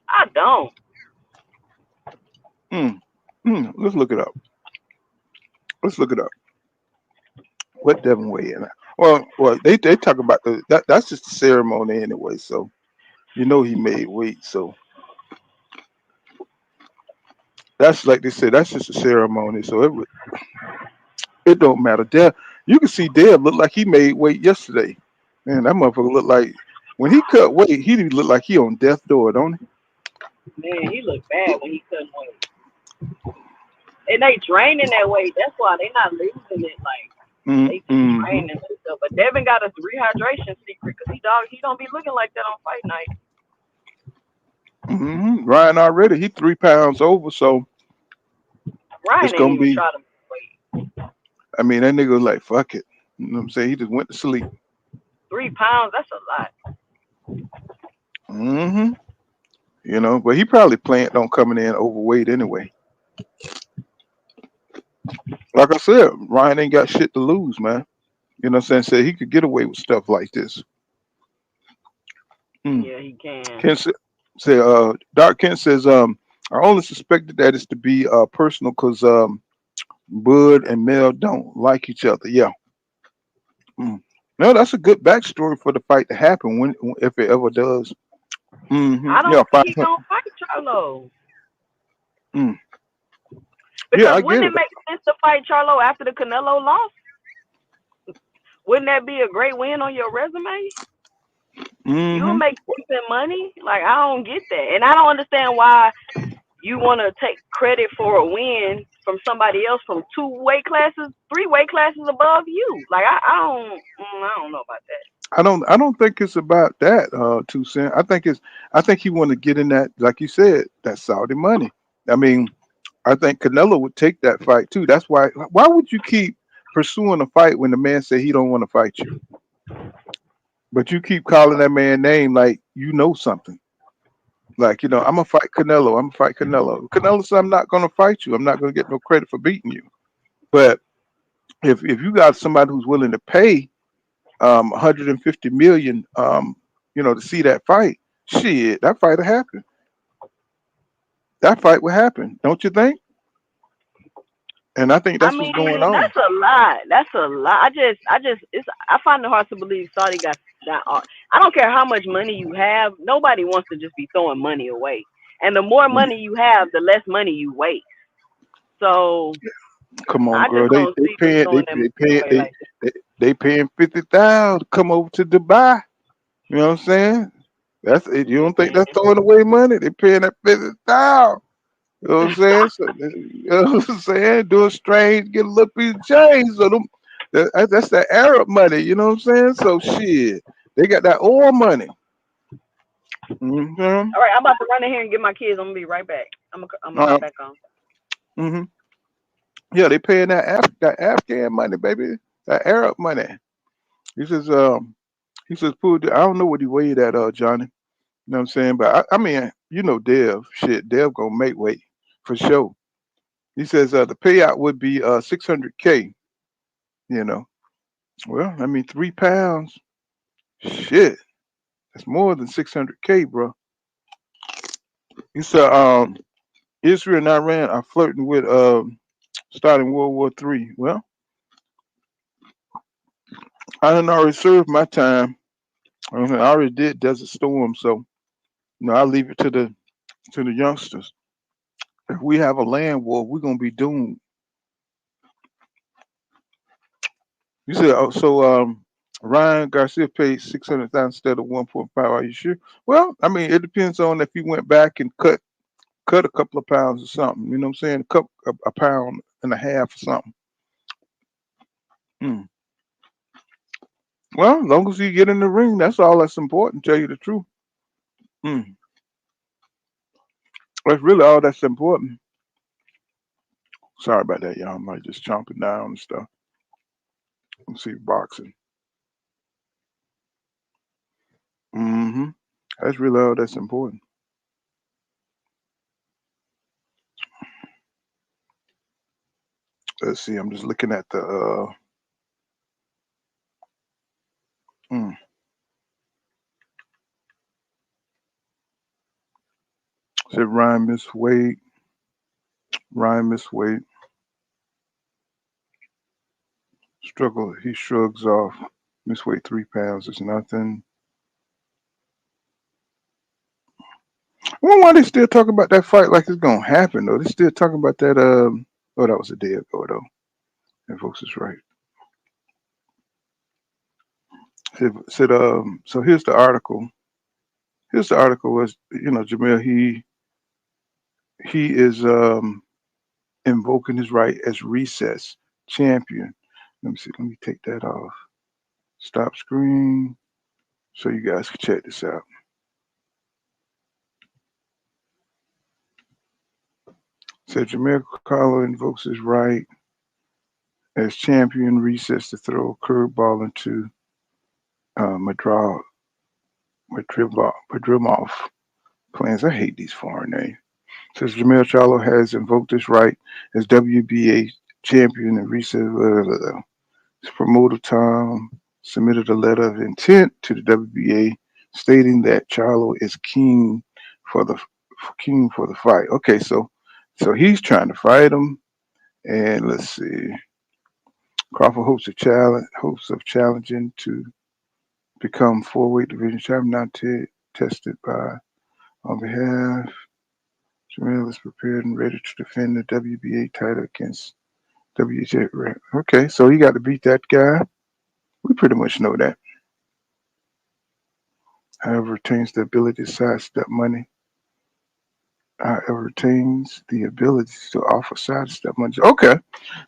I don't. Let's look it up. What Devin weighed in at? Well, they talk about that's just a ceremony anyway. So he made weight. So that's like they said. That's just a ceremony. So it don't matter. You can see Dev look like he made weight yesterday. Man, that motherfucker looked like when he cut weight, he look like he on death door, don't he? Man, he looked bad when he cut weight. And they draining that weight. That's why they not losing it. Like they just draining themselves. But Devin got a rehydration secret because he don't be looking like that on fight night. Ryan already, he 3 pounds over, so Ryan it's gonna be. Try to weight. I mean, that nigga was like, fuck it. You know what I'm saying? He just went to sleep. 3 pounds, that's a lot. But he probably planned on coming in overweight anyway. Like I said, Ryan ain't got shit to lose, man. You know what I'm saying? So he could get away with stuff like this. Yeah, he can. Dark Kent says, I only suspected that it's to be personal because Bud and Mel don't like each other. Yeah. No, that's a good backstory for the fight to happen if it ever does. I don't think he's gonna fight Charlo. Because wouldn't it make sense to fight Charlo after the Canelo loss? Wouldn't that be a great win on your resume? You would make decent money. Like, I don't get that, and I don't understand why you want to take credit for a win from somebody else from 3 weight classes above you. Like, I don't know about that. I don't think it's about that, 2 Cent. I think he want to get in that, like you said, that Saudi money. I mean, I think Canelo would take that fight too. That's why would you keep pursuing a fight when the man said he don't want to fight you? But you keep calling that man name like you know something. Like, I'm gonna fight Canelo. Canelo said, I'm not gonna fight you. I'm not gonna get no credit for beating you. But if you got somebody who's willing to pay 150 million to see that fight, shit, that fight will happen. That fight will happen, don't you think? And I think I that's what's mean, going on. that's a lot. That's a lot. I find it hard to believe Saudi got that. I don't care how much money you have. Nobody wants to just be throwing money away. And the more money you have, the less money you waste. So Come on, I girl. just They don't they see them paying throwing them paying away like that. they paying 50,000 to come over to Dubai. You know what I'm saying? That's it. You don't think that's throwing away money? They paying that 50,000. You know what I'm saying? So, you know what I'm saying? Do a strange, get a little piece of change. So them, that's that Arab money. You know what I'm saying? So shit, they got that oil money. Mm-hmm. All right, I'm about to run in here and get my kids. I'm gonna be right back. I'm gonna hop back on. Mm-hmm. Yeah, they paying that Afghan money, baby. That Arab money. He says, Pooh, I don't know what he weighed at, Johnny. You know what I'm saying? But I mean, you know, Dev gonna make weight for sure. He says the payout would be 600K. You know, well, I mean, 3 pounds, shit, that's more than 600K, bro. He said, Israel and Iran are flirting with starting World War III. Well, I done already served my time. I already did Desert Storm, so I leave it to the youngsters. If we have a land war, we're gonna be doomed. You said Ryan Garcia paid 600,000 instead of 1.5. Are you sure? Well, I mean, it depends on if he went back and cut a couple of pounds or something. You know what I'm saying? A pound and a half or something. Mm. Well, as long as you get in the ring, that's all that's important. Tell you the truth. Mm. That's really all that's important. Sorry about that, y'all. I'm like just chomping down and stuff. Let's see, boxing. Mm-hmm. That's really all that's important. Let's see. I'm just looking at the. Said Ryan missed weight. Ryan missed weight. Struggle. He shrugs off. Missed weight 3 pounds is nothing. I wonder why they still talking about that fight like it's gonna happen though. They still talking about that. Oh, that was a day ago though. And folks is right. Said So here's the article. Here's the article was Jermell he is invoking his right as recess champion. Let me see. Let me take that off. Stop screen so you guys can check this out. Said Jermell Charlo invokes his right as champion recess to throw a curveball into Madrimov plans. I hate these foreign names. Says Jermall Charlo has invoked his right as WBA champion and recess. His promoter Tom submitted a letter of intent to the WBA stating that Charlo is keen for the fight. Okay, so he's trying to fight him, and let's see. Crawford hopes of challenging to become 4-weight division champion, not tested by on behalf. Jermell is prepared and ready to defend the WBA title against WJ. Okay, so he got to beat that guy. We pretty much know that. However, retains the ability to sidestep money. However, retains the ability to offer sidestep money. Okay,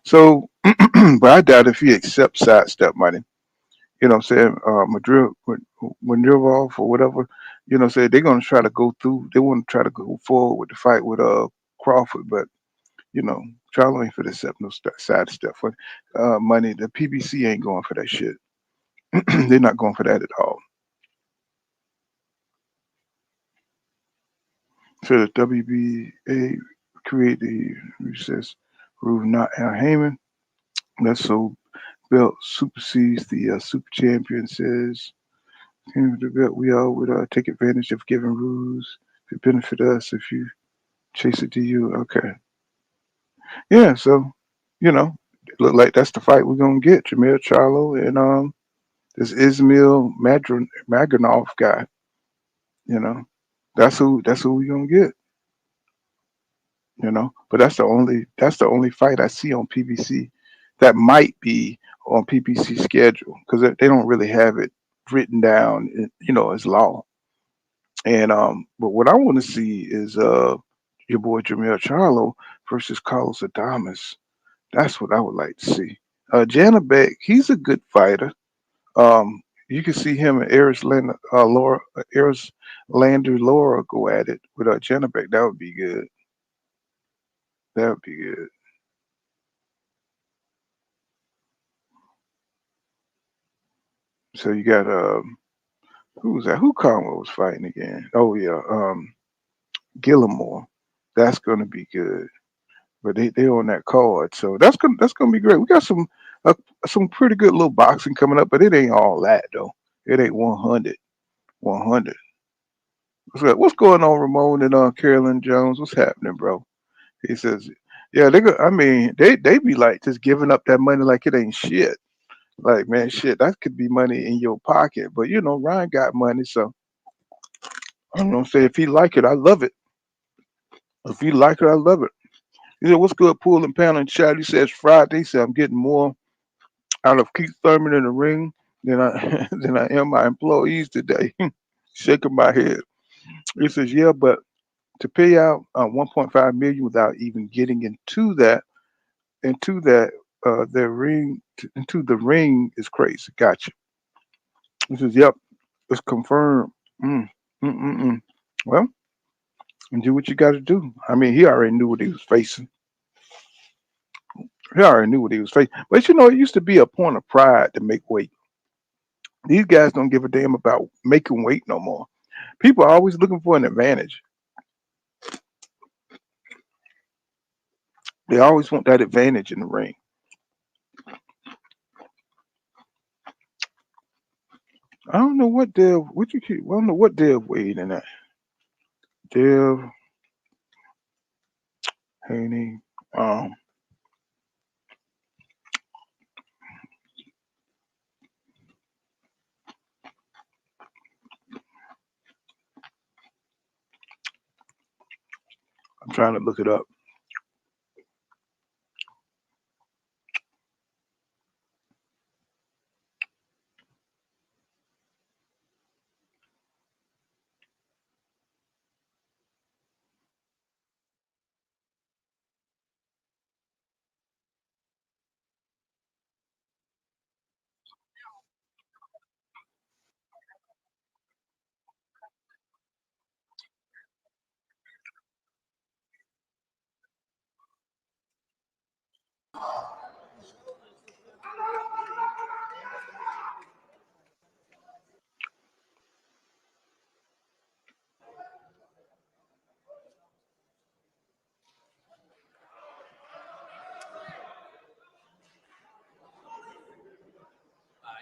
so, but I doubt if he accepts sidestep money. You know what I'm saying? Madrimov or whatever, you know what I'm saying? They're going to try to go through, they want to try to go forward with the fight with Crawford, but, Charlo ain't for to accept no sidestep for money. The PBC ain't going for that shit. They're not going for that at all. So the WBA create the recess rule not Al Heyman. That's so belt supersedes the super champion says the belt we all would take advantage of given rules to benefit us if you chase it to you. Okay. Yeah, so You know, it look like that's the fight we're gonna get. Jermall Charlo and this Ismail Maganov guy. You know, that's who we're gonna get. But that's the only fight I see on PBC that might be on PBC schedule because they don't really have it written down, as law. And but what I want to see is your boy Jermell Charlo versus Carlos Adames. That's what I would like to see. Janabek, he's a good fighter. You can see him and Eris Lander Laura go at it with Janabek. That would be good. That would be good. So you got who was that? Who Conwell was fighting again? Oh yeah, Gillimore. That's gonna be good. But they on that card, so that's gonna be great. We got some pretty good little boxing coming up, but it ain't all that though. It ain't 100. 100. What's going on, Ramon and Carolyn Jones? What's happening, bro? He says, yeah, I mean, they be like just giving up that money like it ain't shit. Like, man, shit, that could be money in your pocket. But Ryan got money, so I'm gonna say if he like it, I love it. If he like it, I love it. He said, what's good, Pool and Pound and Chat? He says Friday. He said I'm getting more out of Keith Thurman in the ring than I than I am my employees today. Shaking my head. He says, yeah, but to pay out 1.5 million without even getting into that their ring into the ring is crazy. Gotcha. He says, yep, it's confirmed. Mm, mm, mm, mm. Well, and do what you got to do. I mean, he already knew what he was facing. He already knew what he was facing. But it used to be a point of pride to make weight. These guys don't give a damn about making weight no more. People are always looking for an advantage. They always want that advantage in the ring. I don't know what Dev. What you keep? I don't know what Dev weighed in that. Dev Haney. Um, I'm trying to look it up.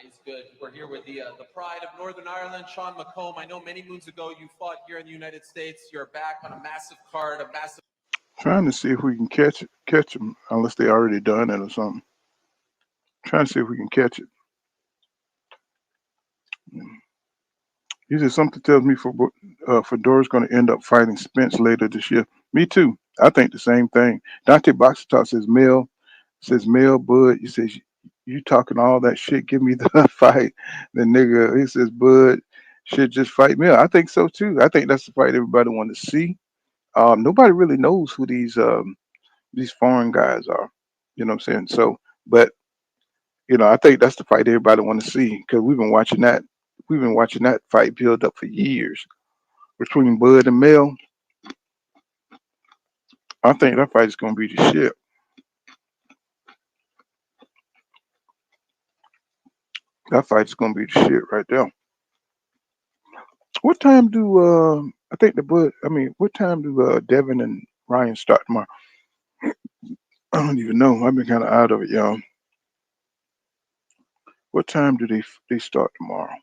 He's good. We're here with the pride of Northern Ireland, Sean McComb. I know many moons ago you fought here in the United States. You're back on a massive card, a massive. Trying to see if we can catch them, unless they already done it or something. Trying to see if we can catch it. He said something tells me Fedora's going to end up fighting Spence later this year. Me too. I think the same thing. Dante Boxer Talk says Mel Bud. He says you talking all that shit. Give me the fight. The nigga. He says Bud should just fight Mel. I think so too. I think that's the fight everybody want to see. Nobody really knows who these foreign guys are. You know what I'm saying? So, but I think that's the fight everybody want to see because we've been watching that. We've been watching that fight build up for years between Bud and Mel. I think that fight is gonna be the shit. That fight is gonna be the shit right there. What time do I think the Bud? I mean, what time do Devin and Ryan start tomorrow? I don't even know. I've been kind of out of it, y'all. What time do they start tomorrow?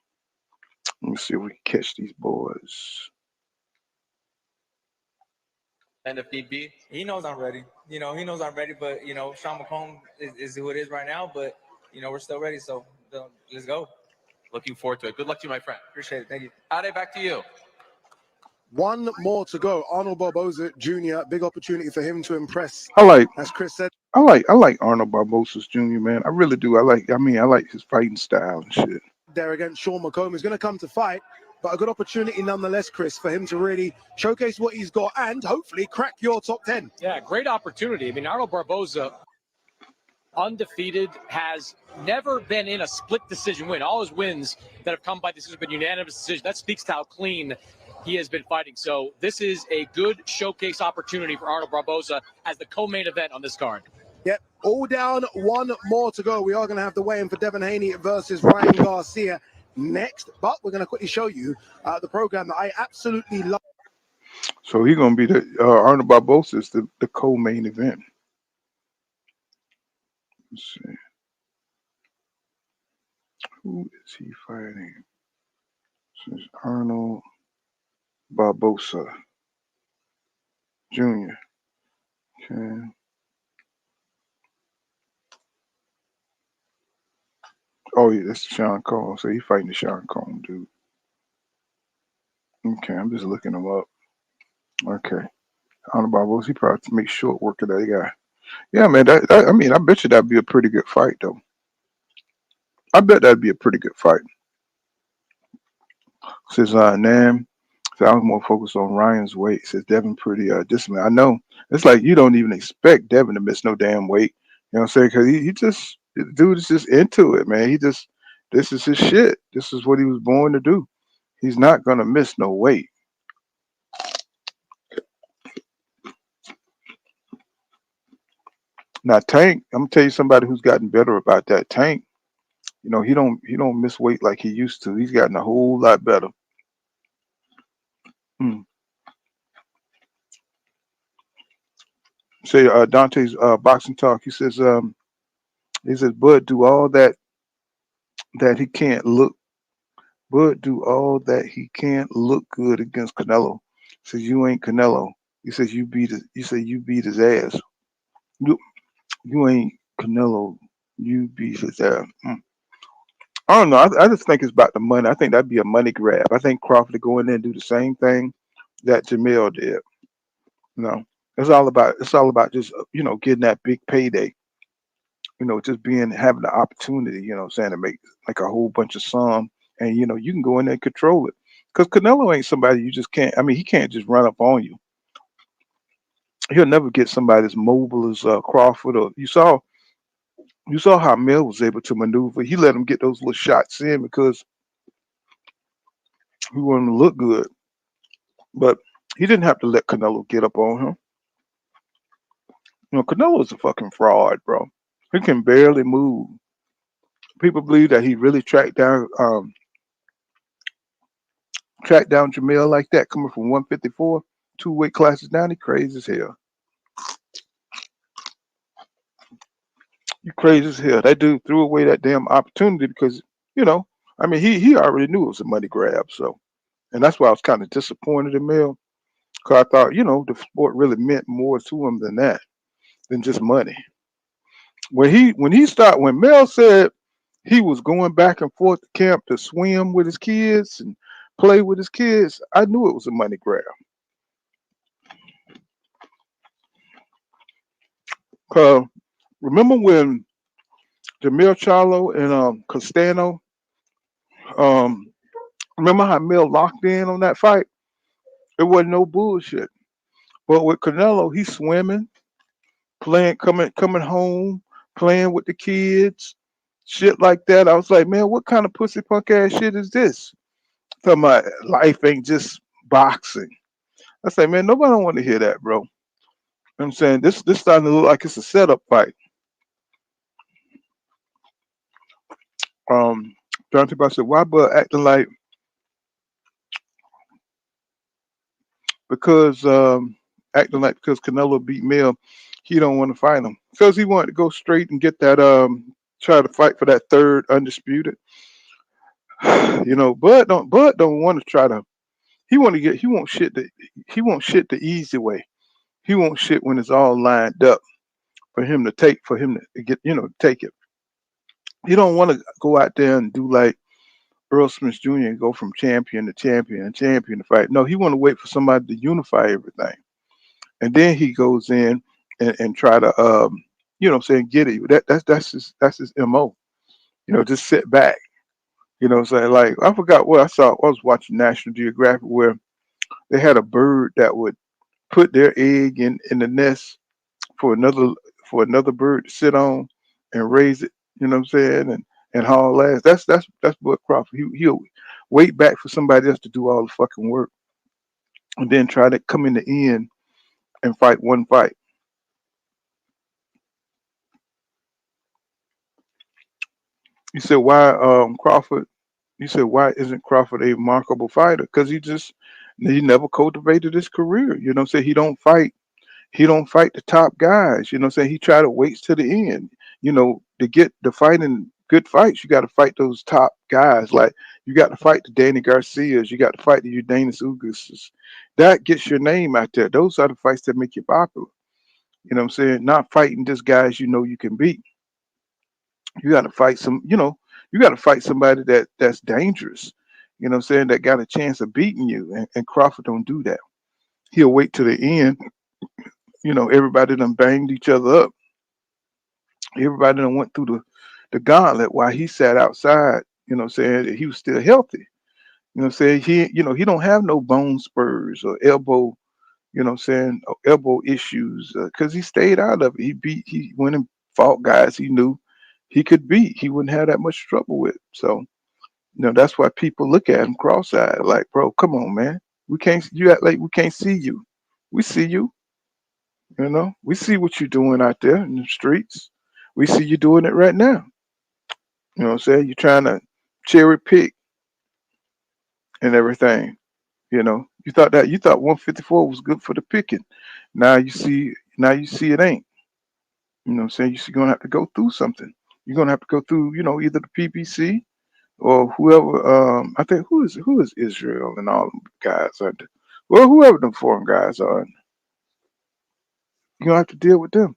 Let me see if we can catch these boys. And if need be, He knows I'm ready. He knows I'm ready. But Sean McComb is who it is right now. But we're still ready. So let's go. Looking forward to it. Good luck to you, my friend. Appreciate it. Thank you. Ade, back to you. One more to go. Arnold Barboza Jr. Big opportunity for him to impress. As Chris said. I like Arnold Barboza Jr., man. I really do. I like his fighting style and shit. There against Sean McComb is going to come to fight, but a good opportunity nonetheless, Chris, for him to really showcase what he's got and hopefully crack your top 10. Yeah, great opportunity. I mean, Arnold Barboza, undefeated, has never been in a split decision win. All his wins that have come by decision have been unanimous decision. That speaks to how clean he has been fighting. So this is a good showcase opportunity for Arnold Barboza as the co-main event on this card. Yep, all down, one more to go. We are going to have the weigh-in for Devin Haney versus Ryan Garcia next, but we're going to quickly show you the program that I absolutely love. So he's going to be the Arnold Barboza is the co-main event. Let's see. Who is he fighting? This is Arnold Barboza Jr. Okay. Oh, yeah, that's Sean Combs. So he's fighting the Sean Combs, dude. Okay, I'm just looking him up. Okay. Arnold Barboza, he probably makes short work of that guy. Yeah, man, I bet you that'd be a pretty good fight, though. I bet that'd be a pretty good fight. Says Nam. So I was more focused on Ryan's weight. Says Devin pretty disciplined. I know. It's like you don't even expect Devin to miss no damn weight. You know what I'm saying? Because he just, the dude is just into it, man. This is his shit. This is what he was born to do. He's not going to miss no weight. Now, Tank, I'm going to tell you somebody who's gotten better about that. Tank, he don't miss weight like he used to. He's gotten a whole lot better. Say Dante's boxing talk. He says Bud do all that he can't look. Bud do all that he can't look good against Canelo. Says you ain't Canelo. He says you beat his ass. You ain't Canelo. You beat his ass. I don't know. I just think it's about the money. I think that'd be a money grab. I think Crawford to go in there and do the same thing that Jermell did. It's all about just getting that big payday. Just having the opportunity. To make like a whole bunch of sum, and you can go in there and control it. Because Canelo ain't somebody you just can't. I mean, he can't just run up on you. He'll never get somebody as mobile as Crawford. Or you saw how Mill was able to maneuver. He let him get those little shots in because he wanted to look good. But he didn't have to let Canelo get up on him. Canelo is a fucking fraud, bro. He can barely move. People believe that he really tracked down Jermell like that, coming from 154, 2 weight classes down. He crazy as hell. You crazy as hell. That dude threw away that damn opportunity because, he already knew it was a money grab. So, and that's why I was kind of disappointed in Mel. Because I thought, the sport really meant more to him than just money. When Mel said he was going back and forth to camp to swim with his kids and play with his kids, I knew it was a money grab. Remember when Jermall Charlo and Castano, remember how Mel locked in on that fight? It wasn't no bullshit. But with Canelo, he's swimming, playing, coming home, playing with the kids, shit like that. I was like, man, what kind of pussy punk ass shit is this? Talking about life ain't just boxing. I say, man, nobody don't want to hear that, bro. You know what I'm saying? This starting to look like it's a setup fight. John T. said, why Bud acting like because Canelo beat Mel, he don't want to fight him. Because he wanted to go straight and get that try to fight for that third undisputed. Bud don't want to try to he wants shit the easy way. He won't shit when it's all lined up for him to take, for him to get, take it. You don't want to go out there and do like Earl Smith Jr. and go from champion to champion and champion to fight. No, he want to wait for somebody to unify everything, and then he goes in and try to, get it. That's his MO. Just sit back. Like I forgot what I saw. I was watching National Geographic where they had a bird that would put their egg in the nest for another bird to sit on and raise it. You know what I'm saying? And haul ass. That's what Crawford. He'll wait back for somebody else to do all the fucking work, and then try to come in the end and fight one fight. You said why Crawford? You said why isn't Crawford a remarkable fighter? Because he never cultivated his career. You know what I'm saying? He don't fight the top guys. You know what I'm saying? He try to wait to the end. To get the fighting good fights, you got to fight those top guys. Like you got to fight the Danny Garcias, you got to fight the Udanis Ugases. That gets your name out there. Those are the fights that make you popular. You know what I'm saying? Not fighting just guys you can beat. You got to fight you got to fight somebody that's dangerous. You know what I'm saying? That got a chance of beating you. And Crawford don't do that. He'll wait to the end. Everybody done banged each other up. Everybody done went through the gauntlet while he sat outside. You know what I'm saying? He was still healthy. You know what I'm saying? He don't have no bone spurs or elbow, elbow issues because he stayed out of it. He went and fought guys he knew he could beat. He wouldn't have that much trouble with. So, that's why people look at him cross-eyed, like, bro, come on, man. You act like we can't see you. We see you. We see what you're doing out there in the streets. We see you doing it right now. You know what I'm saying? You're trying to cherry pick and everything. You thought 154 was good for the picking. Now you see it ain't. You know what I'm saying? You're gonna have to go through something. You're gonna have to go through, either the PBC or whoever. I think who is Israel and all them guys are. Well, whoever them foreign guys are, you're gonna have to deal with them.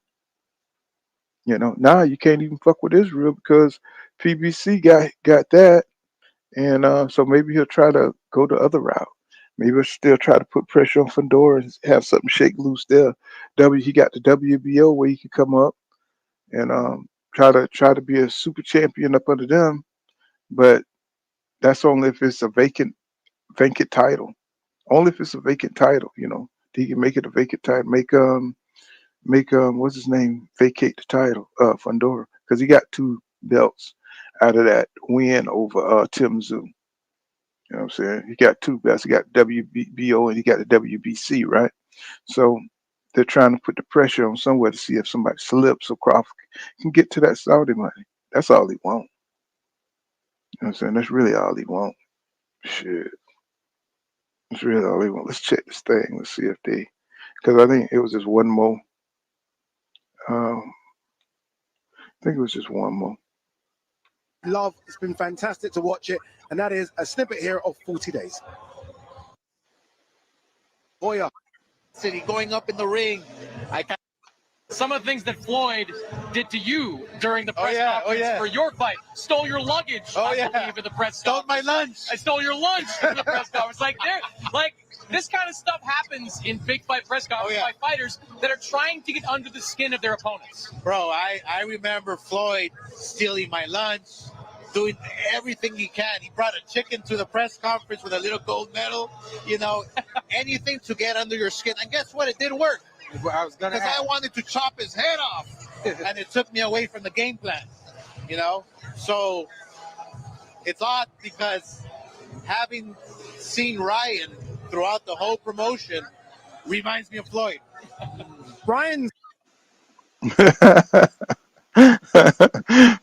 Now you can't even fuck with Israel because PBC got that, and so maybe he'll try to go the other route. Maybe he'll still try to put pressure on Fundora and have something shake loose there. He got the WBO where he could come up and try to be a super champion up under them, but that's only if it's a vacant title. Only if it's a vacant title, he can make it a vacant title. Make what's his name vacate the title, Fundora, because he got 2 belts out of that win over Tim Tszyu. You know what I'm saying? He got 2 belts. He got WBO and he got the WBC, right? So they're trying to put the pressure on somewhere to see if somebody slips so Crawford can get to that Saudi money. That's all he wants. You know what I'm saying? That's really all he wants. Shit. That's really all he wants. Let's check this thing. Let's see if because I think it was just one more. I think it was just one more. Love, it's been fantastic to watch it, and that is a snippet here of 40 days. Boya. City going up in the ring. Some of the things that Floyd did to you during the press conference for your fight. Stole your luggage, I believe, in the press conference. My lunch. I stole your lunch in the press conference. This kind of stuff happens in big fight press conferences by fighters that are trying to get under the skin of their opponents. Bro, I remember Floyd stealing my lunch, doing everything he can. He brought a chicken to the press conference with a little gold medal. Anything to get under your skin. And guess what? It didn't work. Because I wanted to chop his head off, and it took me away from the game plan. So it's odd because having seen Ryan throughout the whole promotion reminds me of Floyd. Ryan.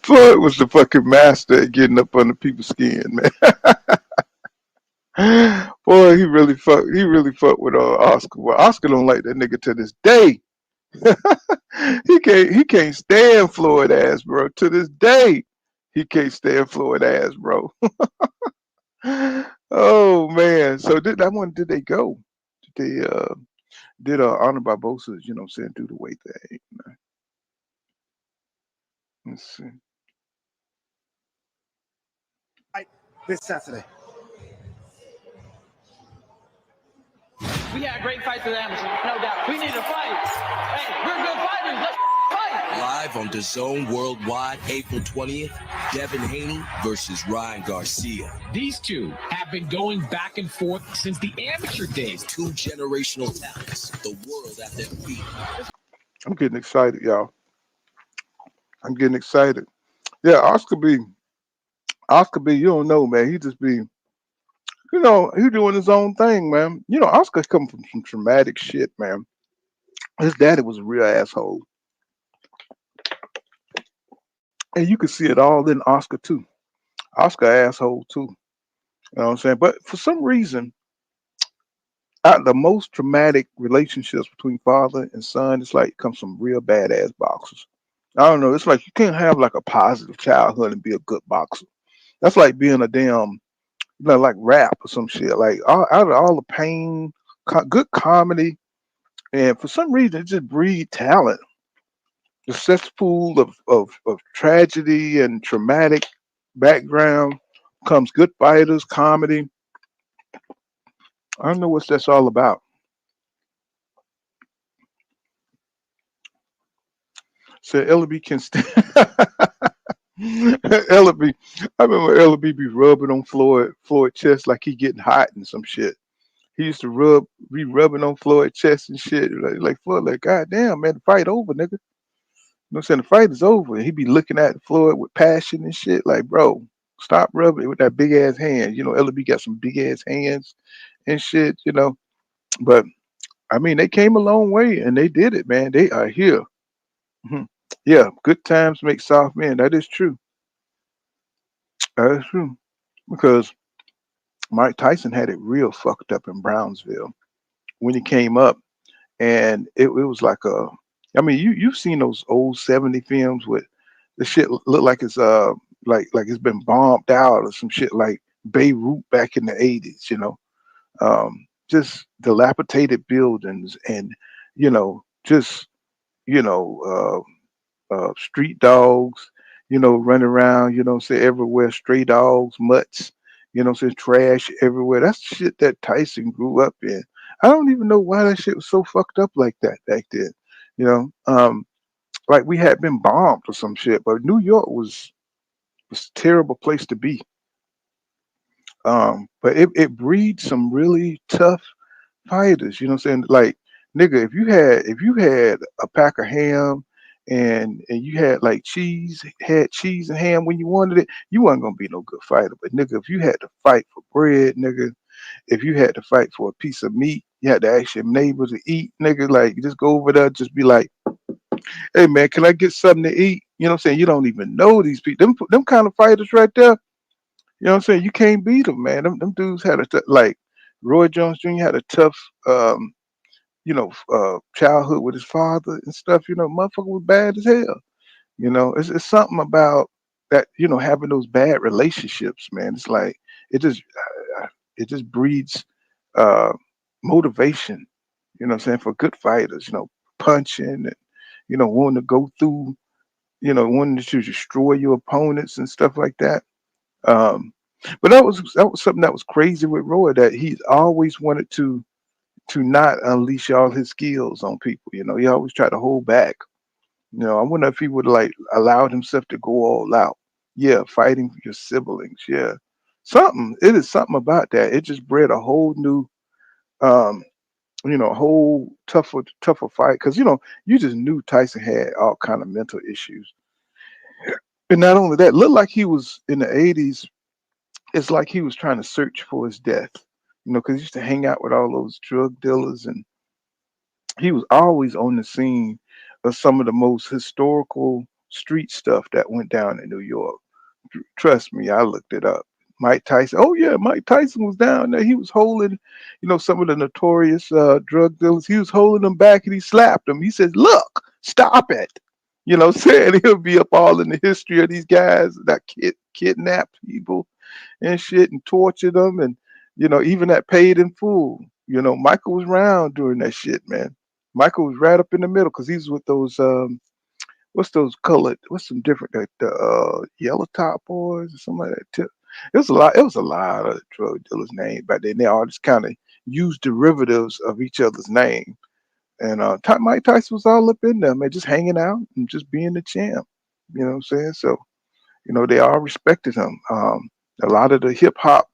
Floyd was the fucking master at getting up under people's skin, man. Boy, he really fucked with Oscar. Well, Oscar don't like that nigga to this day. He can't stand Floyd ass, bro. To this day, he can't stand Floyd ass, bro. Oh man. So did they go? Did did Honor Barbosa's, you know what I'm saying, do the weight thing. Man. Let's see. This Saturday. We had great fights with amateurs, no doubt. We need to fight. Hey, we're good fighters. Let's fight. Live on DAZN Worldwide, April 20th, Devin Haney versus Ryan Garcia. These two have been going back and forth since the amateur days. Two generational talents, the world at their feet. I'm getting excited, y'all. I'm getting excited. Yeah, Oscar B, you don't know, man. He just be, you know, he doing his own thing, man. You know, Oscar come from some traumatic shit, man. His daddy was a real asshole. And you can see it all in Oscar too. Oscar asshole too. You know what I'm saying? But for some reason, out of the most traumatic relationships between father and son, it's like comes from real badass boxers. I don't know. It's like you can't have like a positive childhood and be a good boxer. That's like being a damn, you know, like rap or some shit. Like out of all the pain, good comedy, and for some reason it just breed talent. The cesspool of tragedy and traumatic background comes good fighters, comedy. I don't know what that's all about. So Ellaby can stand. Ellaby, I remember Ellaby be rubbing on Floyd chest like he getting hot and some shit. He used to be rubbing on Floyd chest and shit. Like Floyd, like, God damn, man, the fight over, nigga. You know what I'm saying? The fight is over. He be looking at Floyd with passion and shit. Like, bro, stop rubbing it with that big ass hand. You know, Ellaby got some big ass hands and shit, you know. But I mean, they came a long way and they did it, man. They are here. Mhm. Yeah, good times make soft men. That is true. That is true. Because Mike Tyson had it real fucked up in Brownsville when he came up. And it was like a, I mean, you've seen those old 70 films with the shit look like it's like it's been bombed out or some shit like Beirut back in the 80s, you know. Just dilapidated buildings and, you know, just, you know, street dogs, you know, running around, you know, say everywhere, stray dogs, mutts, you know, say trash everywhere. That's shit that Tyson grew up in. I don't even know why that shit was so fucked up like that back then. You know, like we had been bombed or some shit, but New York was a terrible place to be. But it breeds some really tough fighters, you know what I'm saying? Like, nigga, if you had a pack of ham and you had like cheese and ham when you wanted it, you wasn't gonna be no good fighter. But nigga, if you had to fight for bread, nigga, if you had to fight for a piece of meat, you had to ask your neighbor to eat, nigga, like just go over there, just be like, hey man, can I get something to eat? You know what I'm saying? You don't even know these people. Them kind of fighters right there, you know what I'm saying? You can't beat them, man. Them dudes had like Roy Jones Jr. had a tough you know, childhood with his father and stuff, you know, motherfucker was bad as hell. You know, it's something about that, you know, having those bad relationships, man. It's like it just breeds uh motivation, you know what I'm saying, for good fighters, you know, punching and, you know, wanting to go through, you know, wanting to destroy your opponents and stuff like that. Um, but that was something that was crazy with Roy, that he always wanted to not unleash all his skills on people. You know, he always tried to hold back. You know, I wonder if he would like allowed himself to go all out. Yeah, fighting for your siblings. Yeah, something. It is something about that. It just bred a whole new, um, you know, whole tougher fight. Because you know, you just knew Tyson had all kind of mental issues, and not only that, looked like he was in the '80s. It's like he was trying to search for his death. You know, because he used to hang out with all those drug dealers, and he was always on the scene of some of the most historical street stuff that went down in New York. Trust me, I looked it up. Mike Tyson. Oh yeah, Mike Tyson was down there. He was holding, you know, some of the notorious drug dealers. He was holding them back and he slapped them. He says, "Look, stop it." You know, saying he'll be up all in the history of these guys that kidnapped people and shit and tortured them, and you know, even that paid in full. You know, Michael was around during that shit, man. Michael was right up in the middle because he's with those what's those colored, what's some different like the yellow top boys or something like that too. It was a lot of drug dealers' names back then. They all just kind of used derivatives of each other's name. And Mike Tyson was all up in there, man, just hanging out and just being the champ. You know what I'm saying? So, you know, they all respected him. A lot of the hip hop,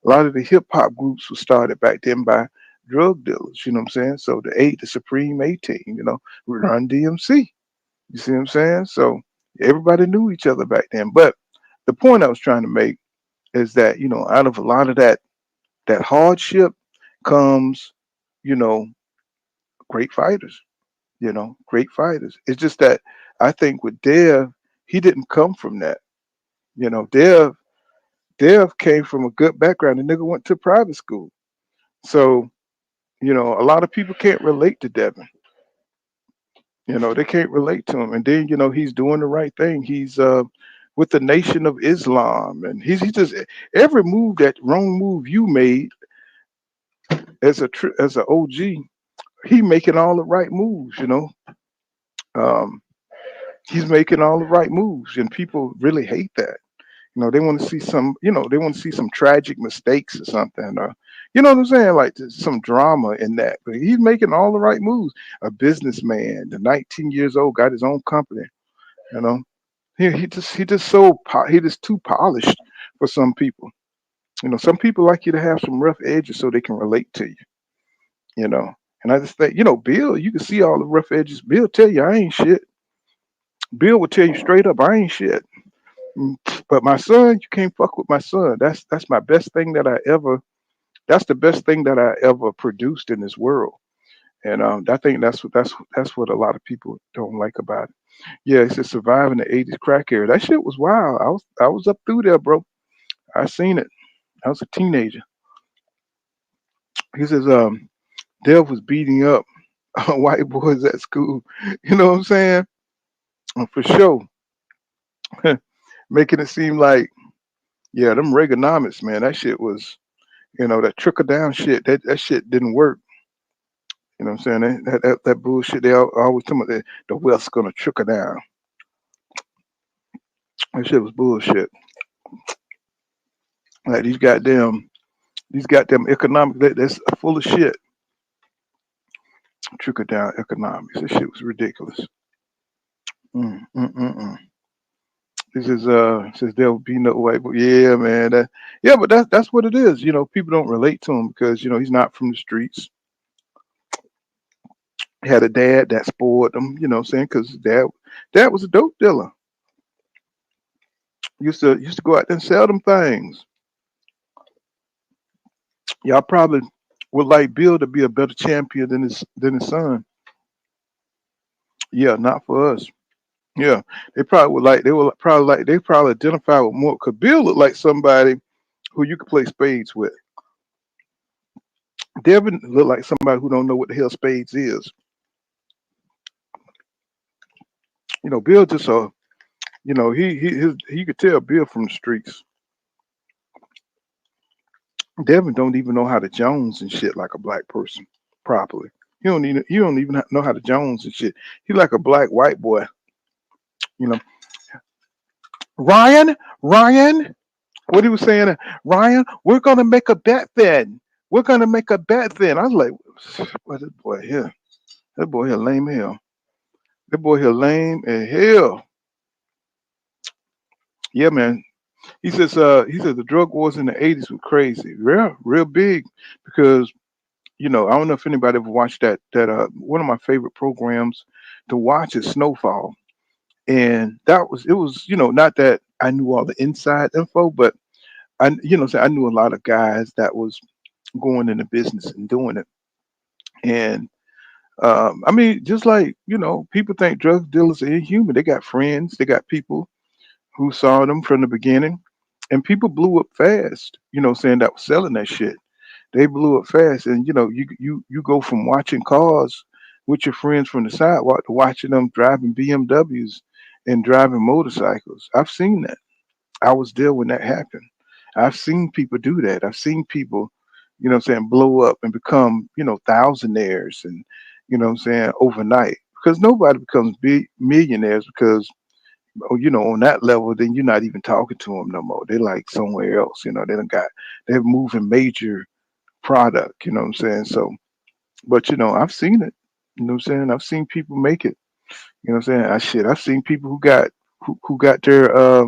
a lot of the hip hop groups were started back then by drug dealers. You know what I'm saying? So the Supreme 18, you know, Run DMC. You see what I'm saying? So everybody knew each other back then. But the point I was trying to make is that, you know, out of a lot of that hardship comes, you know, great fighters. You know, great fighters. It's just that I think with Dev, he didn't come from that. You know, Dev came from a good background. The nigga went to private school. So, you know, a lot of people can't relate to Devin. You know, they can't relate to him. And then, you know, he's doing the right thing. He's with the Nation of Islam. And he just every move, that wrong move you made as an OG, he making all the right moves, you know. Um, he's making all the right moves, and people really hate that. You know, they want to see some, you know, they want to see some tragic mistakes or something, or you know what I'm saying, like there's some drama in that. But he's making all the right moves. A businessman, the 19 years old, got his own company. You know, he just he just too polished for some people. You know, some people like you to have some rough edges so they can relate to you. You know, and I just think, you know, Bill, you can see all the rough edges. Bill tell you I ain't shit. Bill will tell you straight up I ain't shit. Mm, but my son, you can't fuck with my son. That's my best thing that I ever. That's the best thing that I ever produced in this world. And I think that's what a lot of people don't like about it. Yeah, it's just surviving the '80s crack era. That shit was wild. I was up through there, bro. I seen it. I was a teenager. He says Dev was beating up white boys at school. You know what I'm saying? For sure. Making it seem like, yeah, them Reaganomics, man, that shit was, you know, that trickle down shit, that shit didn't work. You know what I'm saying? That bullshit, they always tell me that the wealth's gonna trickle down. That shit was bullshit. Like these goddamn economics, that's full of shit. Trickle down economics. This shit was ridiculous. Mm, mm, mm, mm. This is says there will be no way, but yeah, man, yeah, but that's what it is. You know, people don't relate to him because you know he's not from the streets. He had a dad that spoiled him. You know what I'm saying? Because dad was a dope dealer. Used to go out there and sell them things. Y'all probably would like Bill to be a better champion than his son. Yeah, not for us. Yeah, they probably identify with more because Bill looked like somebody who you could play spades with. Devin looked like somebody who don't know what the hell spades is. You know, Bill just you know, he could tell Bill from the streets. Devin don't even know how to Jones and shit like a black person properly. He don't even know how to Jones and shit. He like a black white boy. You know, Ryan, what he was saying, Ryan, we're gonna make a bet then. We're gonna make a bet then. I was like, what this boy here? That boy here lame hell. That boy here lame as hell. Yeah, man. He says the drug wars in the '80s were crazy. Real big because you know, I don't know if anybody ever watched that one of my favorite programs to watch is Snowfall. And it was, you know, not that I knew all the inside info, but I knew a lot of guys that was going into business and doing it. And I mean, just like, you know, people think drug dealers are inhuman. They got friends, they got people who saw them from the beginning, and people blew up fast, you know, saying that was selling that shit. They blew up fast, and you know, you go from watching cars with your friends from the sidewalk to watching them driving BMWs and driving motorcycles. I've seen that. I was there when that happened. I've seen people do that. I've seen people, you know what I'm saying, blow up and become, you know, thousandaires and, you know what I'm saying, overnight. Because nobody becomes big millionaires because, oh, you know, on that level, then you're not even talking to them no more. They're like somewhere else, you know, they're moving major product, you know what I'm saying? So, but, you know, I've seen it, you know what I'm saying? I've seen people make it, you know what I'm saying? I've seen people who got their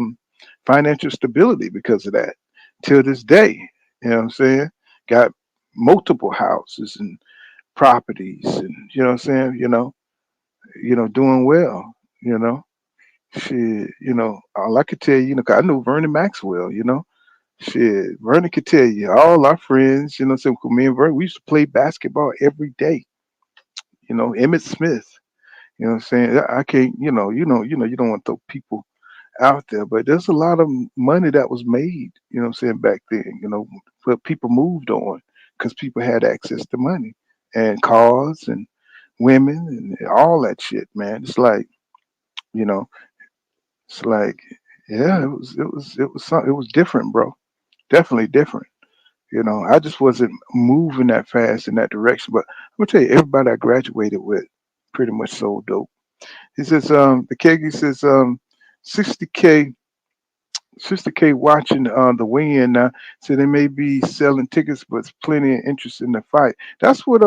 financial stability because of that till this day, you know what I'm saying? Got multiple houses and properties and, you know what I'm saying? Doing well, you know. Shit, you know, all I could tell you, you know, 'cause I know Vernon Maxwell, you know. Shit, Vernon could tell you, all our friends, you know, so me and Vernon, we used to play basketball every day. You know, Emmett Smith, you know what I'm saying? I can't, you don't want to throw people out there, but there's a lot of money that was made, you know what I'm saying, back then, you know, but people moved on because people had access to money and cars and women and all that shit, man. It's like, you know, it's like, yeah, it was different, bro. Definitely different. You know, I just wasn't moving that fast in that direction. But I'm gonna tell you, everybody I graduated with pretty much sold dope. He says, the Kegi says, 60K, 60K watching the weigh-in now. So they may be selling tickets, but it's plenty of interest in the fight. That's what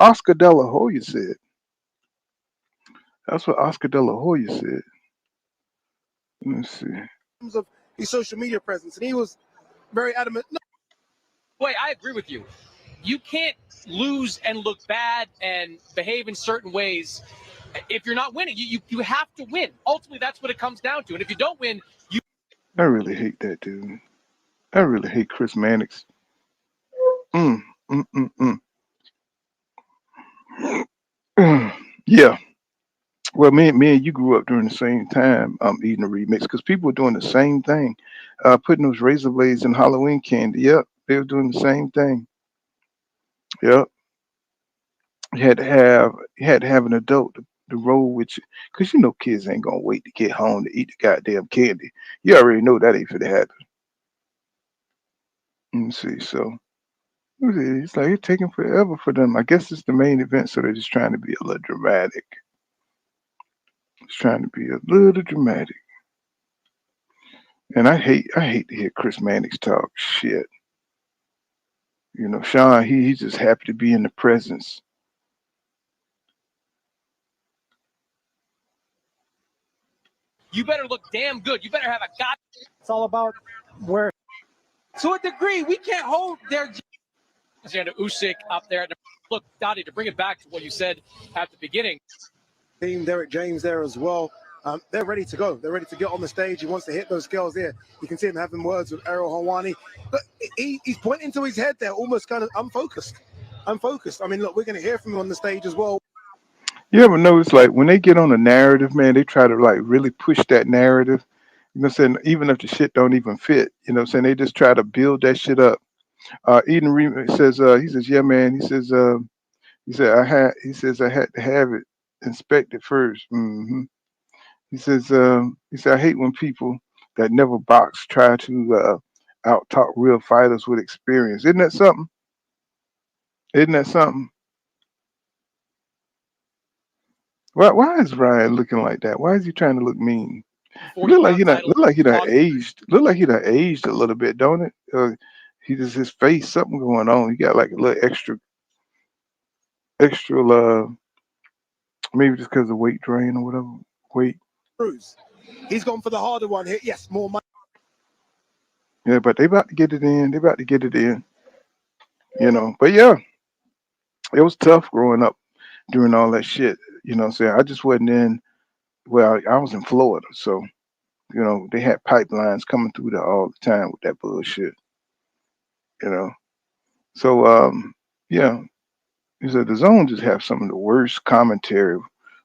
Oscar De La Hoya said. That's what Oscar De La Hoya said. Let me see. terms of his social media presence, and he was very adamant. No. Wait, I agree with you. You can't lose and look bad and behave in certain ways if you're not winning. You have to win. Ultimately, that's what it comes down to. And if you don't win, you. I really hate that dude. I really hate Chris Mannix. Mm, mm, mm, mm. Yeah. Well, me and you grew up during the same time, eating the remix because people were doing the same thing, putting those razor blades in Halloween candy. Yep, they were doing the same thing. Yep, you had to have an adult to roll with you because you know kids ain't gonna wait to get home to eat the goddamn candy. You already know that ain't finna happen. Let me see. So it's like it's taking forever for them. I guess it's the main event, so they're just trying to be a little dramatic. It's trying to be a little dramatic. And I hate to hear Chris Mannix talk shit. You know, Sean, he's just happy to be in the presence. You better look damn good. You better have a god. It's all about where. To a degree, we can't hold their. And Usyk up there. Look, Dottie, to bring it back to what you said at the beginning. Team Derek James there as well. They're ready to go. They're ready to get on the stage. He wants to hit those scales there. You can see him having words with Errol Hawani. But he's pointing to his head there, almost kind of unfocused. Unfocused. I mean, look, we're going to hear from him on the stage as well. You ever notice, like, when they get on a narrative, man, they try to, like, really push that narrative. You know what I'm saying? Even if the shit don't even fit, you know what I'm saying? They just try to build that shit up. Eden says, he says, yeah, man. He says, I had to have it inspected first. He said, I hate when people that never box try to out talk real fighters with experience. Isn't that something? Isn't that something? Why is Ryan looking like that? Why is he trying to look mean? Look like he done aged. Look like he done aged a little bit, don't it? He just his face, something going on. He got like a little extra. Maybe just because of weight drain or whatever. Weight. Bruce. He's gone for the harder one here. Yes, more money. Yeah, but they about to get it in. They about to get it in. You know. But yeah, it was tough growing up during all that shit. You know what I'm saying? I just wasn't in. Well, I was in Florida, so you know they had pipelines coming through there all the time with that bullshit. You know. So yeah, he said the zone just have some of the worst commentary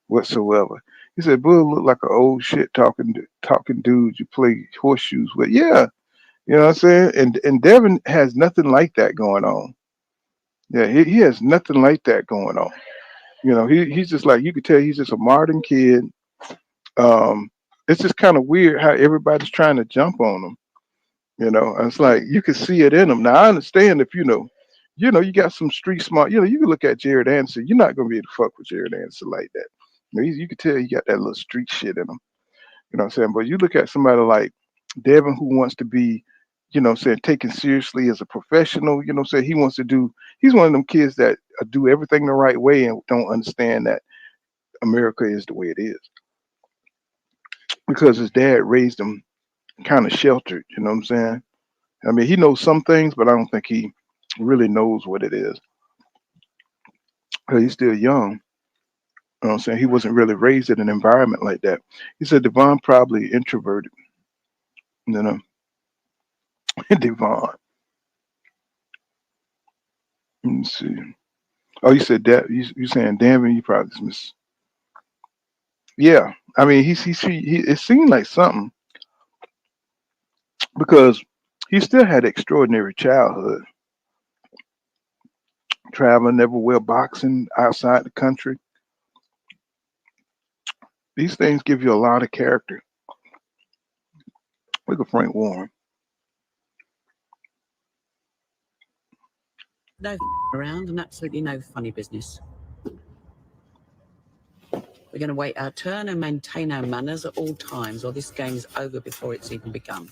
whatsoever. He said Bull looked like an old shit talking dude you play horseshoes with. Yeah, you know what I'm saying? And Devin has nothing like that going on. Yeah, he has nothing like that going on. You know, he's just like you could tell he's just a modern kid. It's just kind of weird how everybody's trying to jump on him. You know, and it's like you can see it in him. Now I understand if you know You know, you got some street smart. You know, you can look at Jared Anderson. You're not gonna be able to fuck with Jared Anderson like that. You know, you can tell he got that little street shit in him. You know what I'm saying? But you look at somebody like Devin who wants to be, you know what I'm saying, taken seriously as a professional. You know what I'm saying? He wants to do. He's one of them kids that do everything the right way and don't understand that America is the way it is because his dad raised him kind of sheltered. You know what I'm saying? I mean, he knows some things, but I don't think he really knows what it is. 'Cause he's still young. You know what I'm saying? He wasn't really raised in an environment like that. He said Devon probably introverted. You know, Devon. Let me see. Oh, you said that. You saying Devin? You probably just miss. Yeah, I mean, he it seemed like something because he still had extraordinary childhood. Traveling everywhere, boxing outside the country. These things give you a lot of character. Look at Frank Warren. No around and absolutely no funny business. We're going to wait our turn and maintain our manners at all times, or this game's over before it's even begun.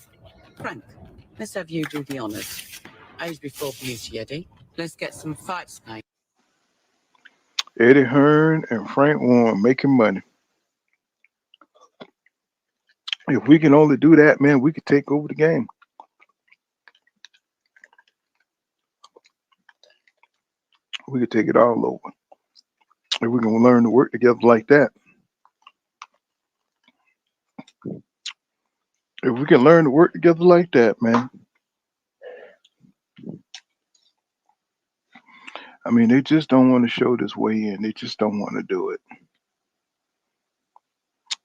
Frank, let's have you do the honours. Age before beauty, Eddie. Let's get some fights, mate. Eddie Hearn and Frank Warren making money. If we can only do that, man, we could take over the game. We could take it all over. If we can learn to work together like that. If we can learn to work together like that, man. I mean, they just don't want to show this way in. They just don't want to do it.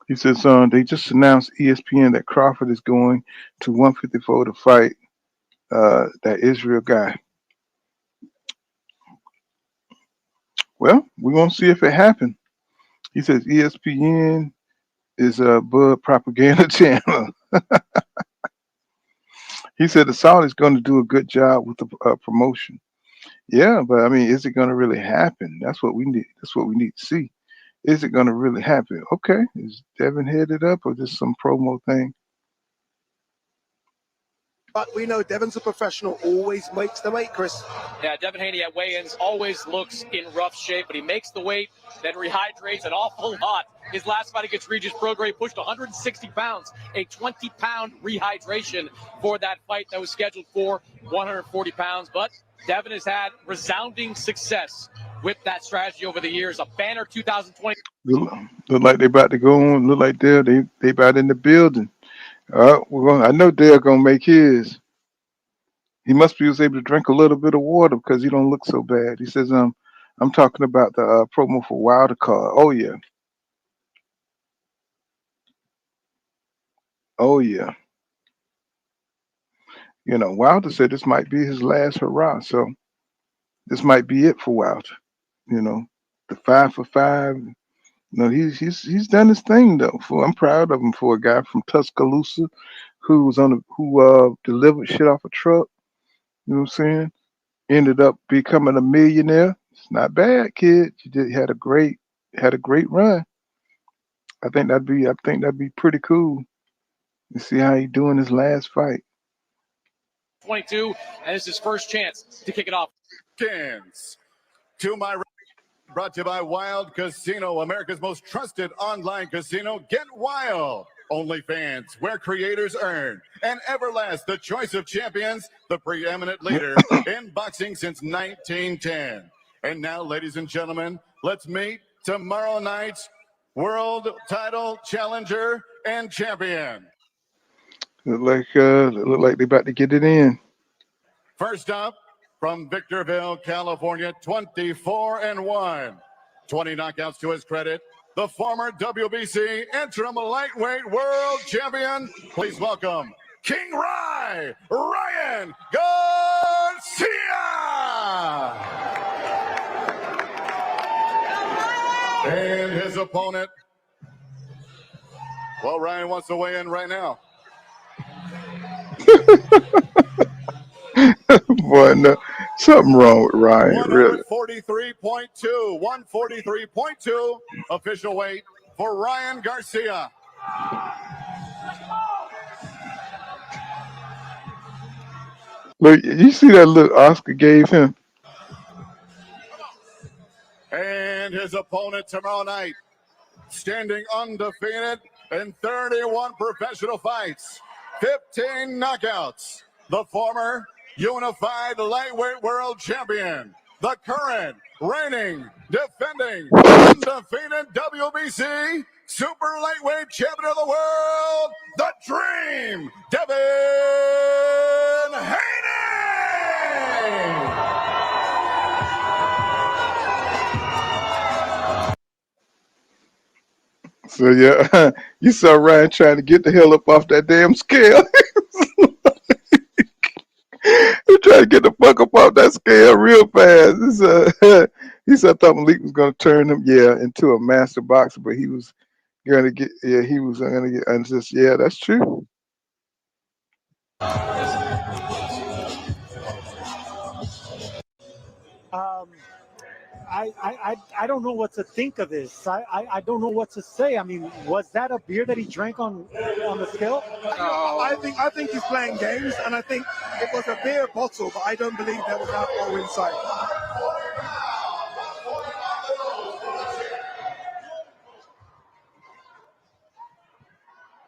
He says they just announced ESPN that Crawford is going to 154 to fight that Israel guy. Well, we're going to see if it happens. He says ESPN is a Bud propaganda channel. He said the Saudi's going to do a good job with the promotion. Yeah, but I mean, is it going to really happen? That's what we need. That's what we need to see. Is it going to really happen? Okay, is Devin headed up or just some promo thing? But we know Devin's a professional, always makes the weight, Chris. Yeah, Devin Haney at weigh-ins always looks in rough shape, but he makes the weight, then rehydrates an awful lot. His last fight against Regis Prograis, he pushed 160 pounds, a 20-pound rehydration for that fight that was scheduled for 140 pounds. But Devin has had resounding success with that strategy over the years. A banner 2020. Look like they about to go on. Look like they about in the building. I know Dale gonna make his. He must be was able to drink a little bit of water because he don't look so bad. He says, I'm talking about the promo for Undercard. Oh yeah. Oh yeah. You know, Wilder said this might be his last hurrah, so this might be it for Wilder. You know, the 5 for 5. You know, he's done his thing though. I'm proud of him for a guy from Tuscaloosa who delivered shit off a truck. You know what I'm saying? Ended up becoming a millionaire. It's not bad, kid. You had a great run. I think that'd be pretty cool. You see how he doing his last fight. 22, and it's his first chance to kick it off. To my right, brought to you by Wild Casino, America's most trusted online casino. Get wild. OnlyFans, where creators earn. And Everlast, the choice of champions, the preeminent leader in boxing since 1910. And now, ladies and gentlemen, let's meet tomorrow night's world title challenger and champion. Look like they about to get it in. First up, from Victorville, California, 24-1. 20 knockouts to his credit. The former WBC interim lightweight world champion. Please welcome King Ryan Garcia. And his opponent. Well, Ryan wants to weigh in right now. Boy, no, Something wrong with Ryan, really. 143.2, 143.2 official weight for Ryan Garcia. Look, you see that look Oscar gave him? And his opponent tomorrow night, standing undefeated in 31 professional fights, 15 knockouts, the former unified lightweight world champion, the current reigning, defending, undefeated WBC super lightweight champion of the world, the Dream, Devin Haney! So yeah, you saw Ryan trying to get the hell up off that damn scale. He tried to get the fuck up off that scale real fast. He said thought Malik was gonna turn him, into a master boxer, but he was gonna get, he was gonna get, and just, that's true. I don't know what to think of this. I don't know what to say. I mean, was that a beer that he drank on the scale? I think he's playing games, and I think it was a beer bottle, but I don't believe there was alcohol inside.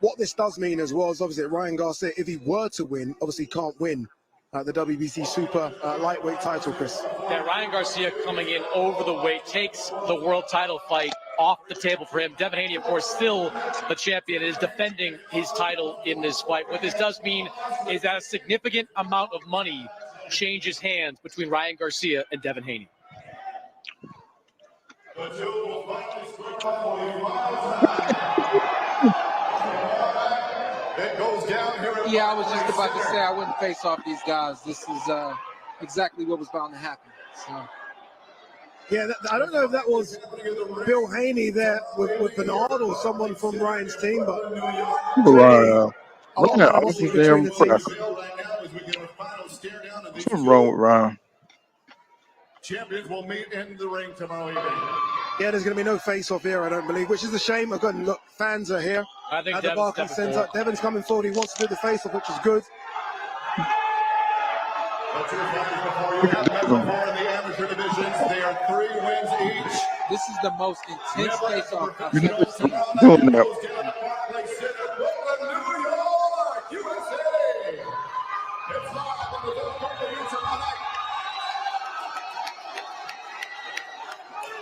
What this does mean as well is obviously Ryan Garcia, if he were to win, obviously can't win the WBC Super Lightweight title, Chris. Yeah, Ryan Garcia coming in over the weight takes the world title fight off the table for him. Devin Haney, of course, still the champion, is defending his title in this fight. What this does mean is that a significant amount of money changes hands between Ryan Garcia and Devin Haney. Yeah, I was just about to say I wouldn't face off these guys. This is exactly what was bound to happen. So. Yeah, I don't know if that was Bill Haney there with Bernard or someone from Ryan's team, but Ryan, animosity between the teams. Something wrong with Ryan. Champions will meet in the ring tomorrow evening. Yeah, there's going to be no face-off here, I don't believe, which is a shame. Again, look, fans are here I think at the Barclays Center. Devin's coming forward. He wants to do the face-off, which is good. They are 3 wins each. This is the most intense face-off I've You ever seen. doing that.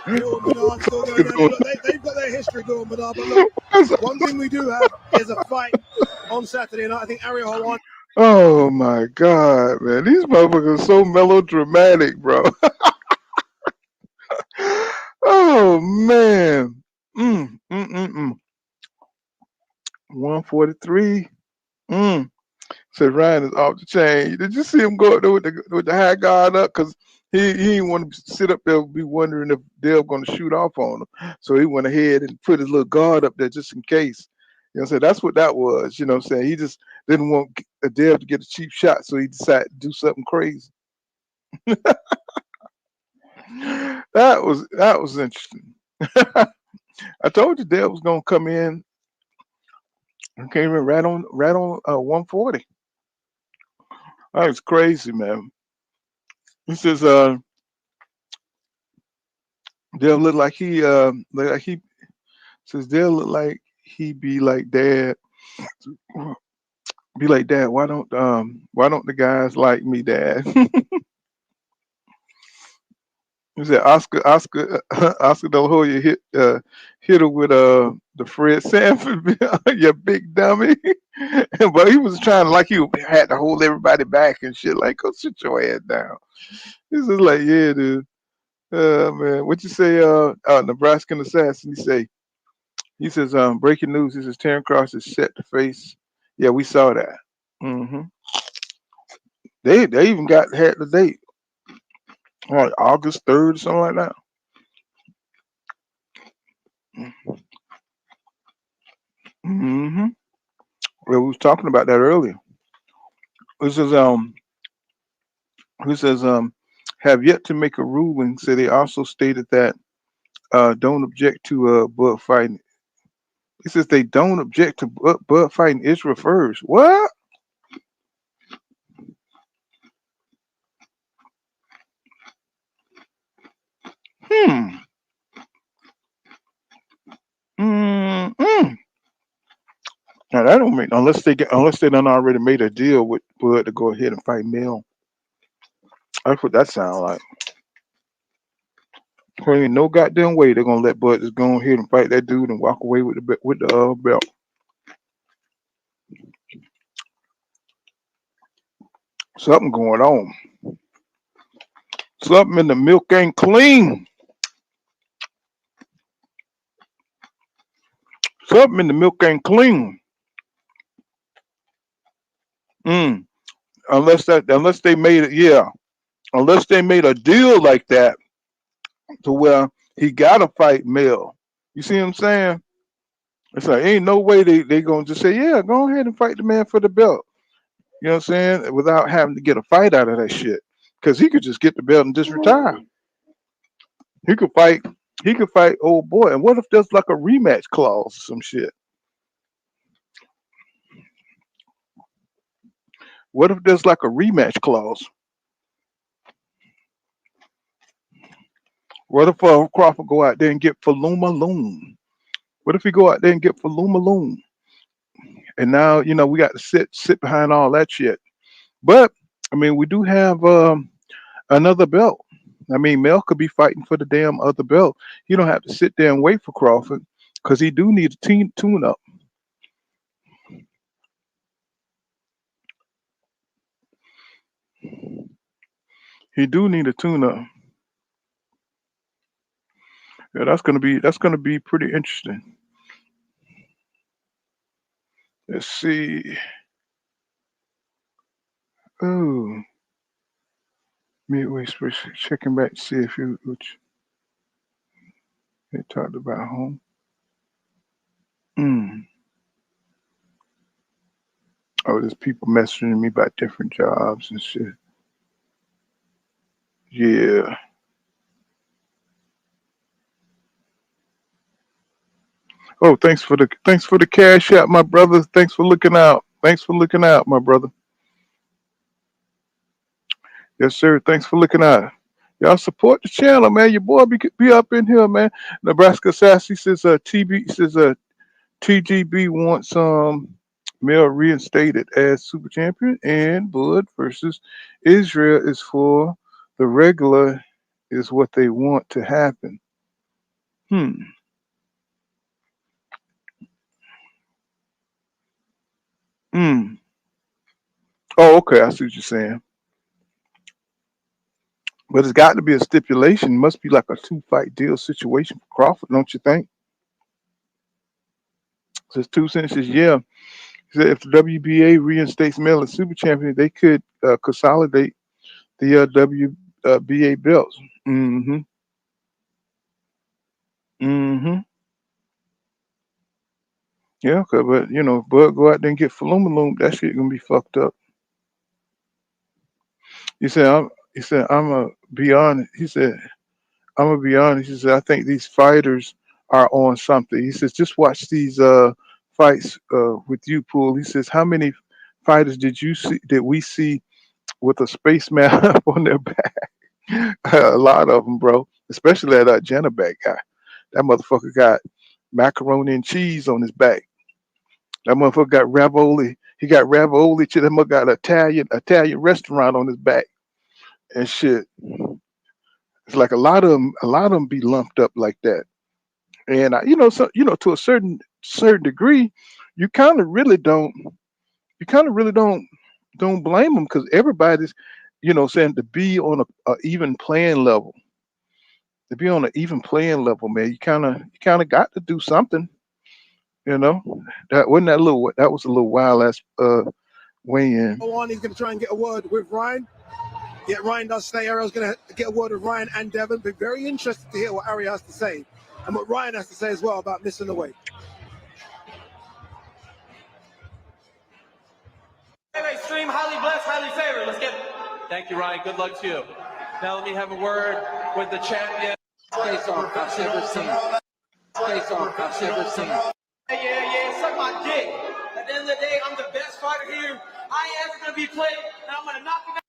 Bill Bernard still going on. Look, they've got their history going, Bernard. But look, one thing we do have is a fight on Saturday night. I think Ariel Hawan. Oh my God, man. These motherfuckers are so melodramatic, bro. Oh man. 143. Said Ryan is off the chain. Did you see him go up there with the high guard up? Because he didn't want to sit up there and be wondering if Dale going to shoot off on him. So he went ahead and put his little guard up there just in case. You know what I'm saying? That's what that was. You know what I'm saying? He just didn't want Dale to get a cheap shot, so he decided to do something crazy. That was interesting. I told you Dale was gonna come in and came in right on 140. That was crazy, man. He says Dale look like he says Dale look like he be like Dad. Be like, Dad, why don't the guys like me, Dad? He said Oscar De La Hoya hit her with the Fred Sanford, you big dummy. But he was trying to, like, he had to hold everybody back and shit. Like, go sit your ass down. He's just like, yeah, dude. Man, what you say? Nebraskan assassin. He says, breaking news. He says Terrence Cross is set to face. Yeah, we saw that. They even had the date. Like August 3rd or something like that. Well, we was talking about that earlier. Who says have yet to make a ruling. So they also stated that don't object to Bud fighting. It says they don't object to Bud fighting Israel first. What? Hmm. Mm-mm. Now that don't make unless they done already made a deal with Bud to go ahead and fight Mel. That's what that sounds like. There ain't no goddamn way they're gonna let Bud just go ahead and fight that dude and walk away with the belt. Something going on. Something in the milk ain't clean. Something in the milk ain't clean. Mm. Unless they made it, yeah. Unless they made a deal like that to where he gotta fight Mel. You see what I'm saying? It's like ain't no way they gonna just say, yeah, go ahead and fight the man for the belt. You know what I'm saying? Without having to get a fight out of that shit. Because he could just get the belt and just retire. He could fight old boy. And what if there's like a rematch clause or some shit? What if there's like a rematch clause? What if Crawford go out there and get Faluma Loon? What if he go out there and get Faluma Loon? And now, we got to sit behind all that shit. But I mean, we do have another belt. I mean, Mel could be fighting for the damn other belt. You don't have to sit there and wait for Crawford because he do need a tune up. He do need a tune up. Yeah, that's gonna be pretty interesting. Let's see. Oh, midway switch. Checking back to see if which they talked about home. Oh, there's people messaging me about different jobs and shit. Yeah. Oh, thanks for the cash out, my brother. Thanks for looking out. Thanks for looking out, my brother. Yes, sir. Thanks for looking out. Y'all support the channel, man. Your boy be up in here, man. Nebraska Sassy says TGB wants Mel reinstated as super champion, and Bud versus Israel is for the regular is what they want to happen. Oh, okay. I see what you're saying. But it's got to be a stipulation. It must be like a 2-fight deal situation for Crawford, don't you think? Says 2 cents says, yeah. He said if the WBA reinstates Mel as super champion, they could consolidate the WBA belts. Mm-hmm. Mm-hmm. Yeah, but Bud go out there and get Faluma, that shit gonna be fucked up. He said, I'm gonna be honest. He said, I'm gonna be honest. He said, I think these fighters are on something. He says, just watch these fights with you, Pool. He says, how many fighters did we see with a spaceman up on their back? A lot of them, bro. Especially that Jenneback guy. That motherfucker got macaroni and cheese on his back. That motherfucker got ravioli. He got ravioli. That motherfucker got an Italian restaurant on his back and shit. It's like a lot of them be lumped up like that. And to a certain degree, you kind of really don't blame them because everybody's saying to be on a even playing level. To be on an even playing level, man, you kind of got to do something. That was a little wild ass weigh in. He's going to try and get a word with Ryan. Yeah, Ryan does stay. Ariel's going to get a word with Ryan and Devin. Be very interested to hear what Ariel has to say and what Ryan has to say as well about missing the weight. Extreme, highly blessed, highly favored. Let's get it. Thank you, Ryan. Good luck to you. Now let me have a word with the champion. Face off I've never seen. Face off I've never seen. Yeah, suck my dick. At the end of the day, I'm the best fighter here. I am going to be played, and I'm going to knock him out.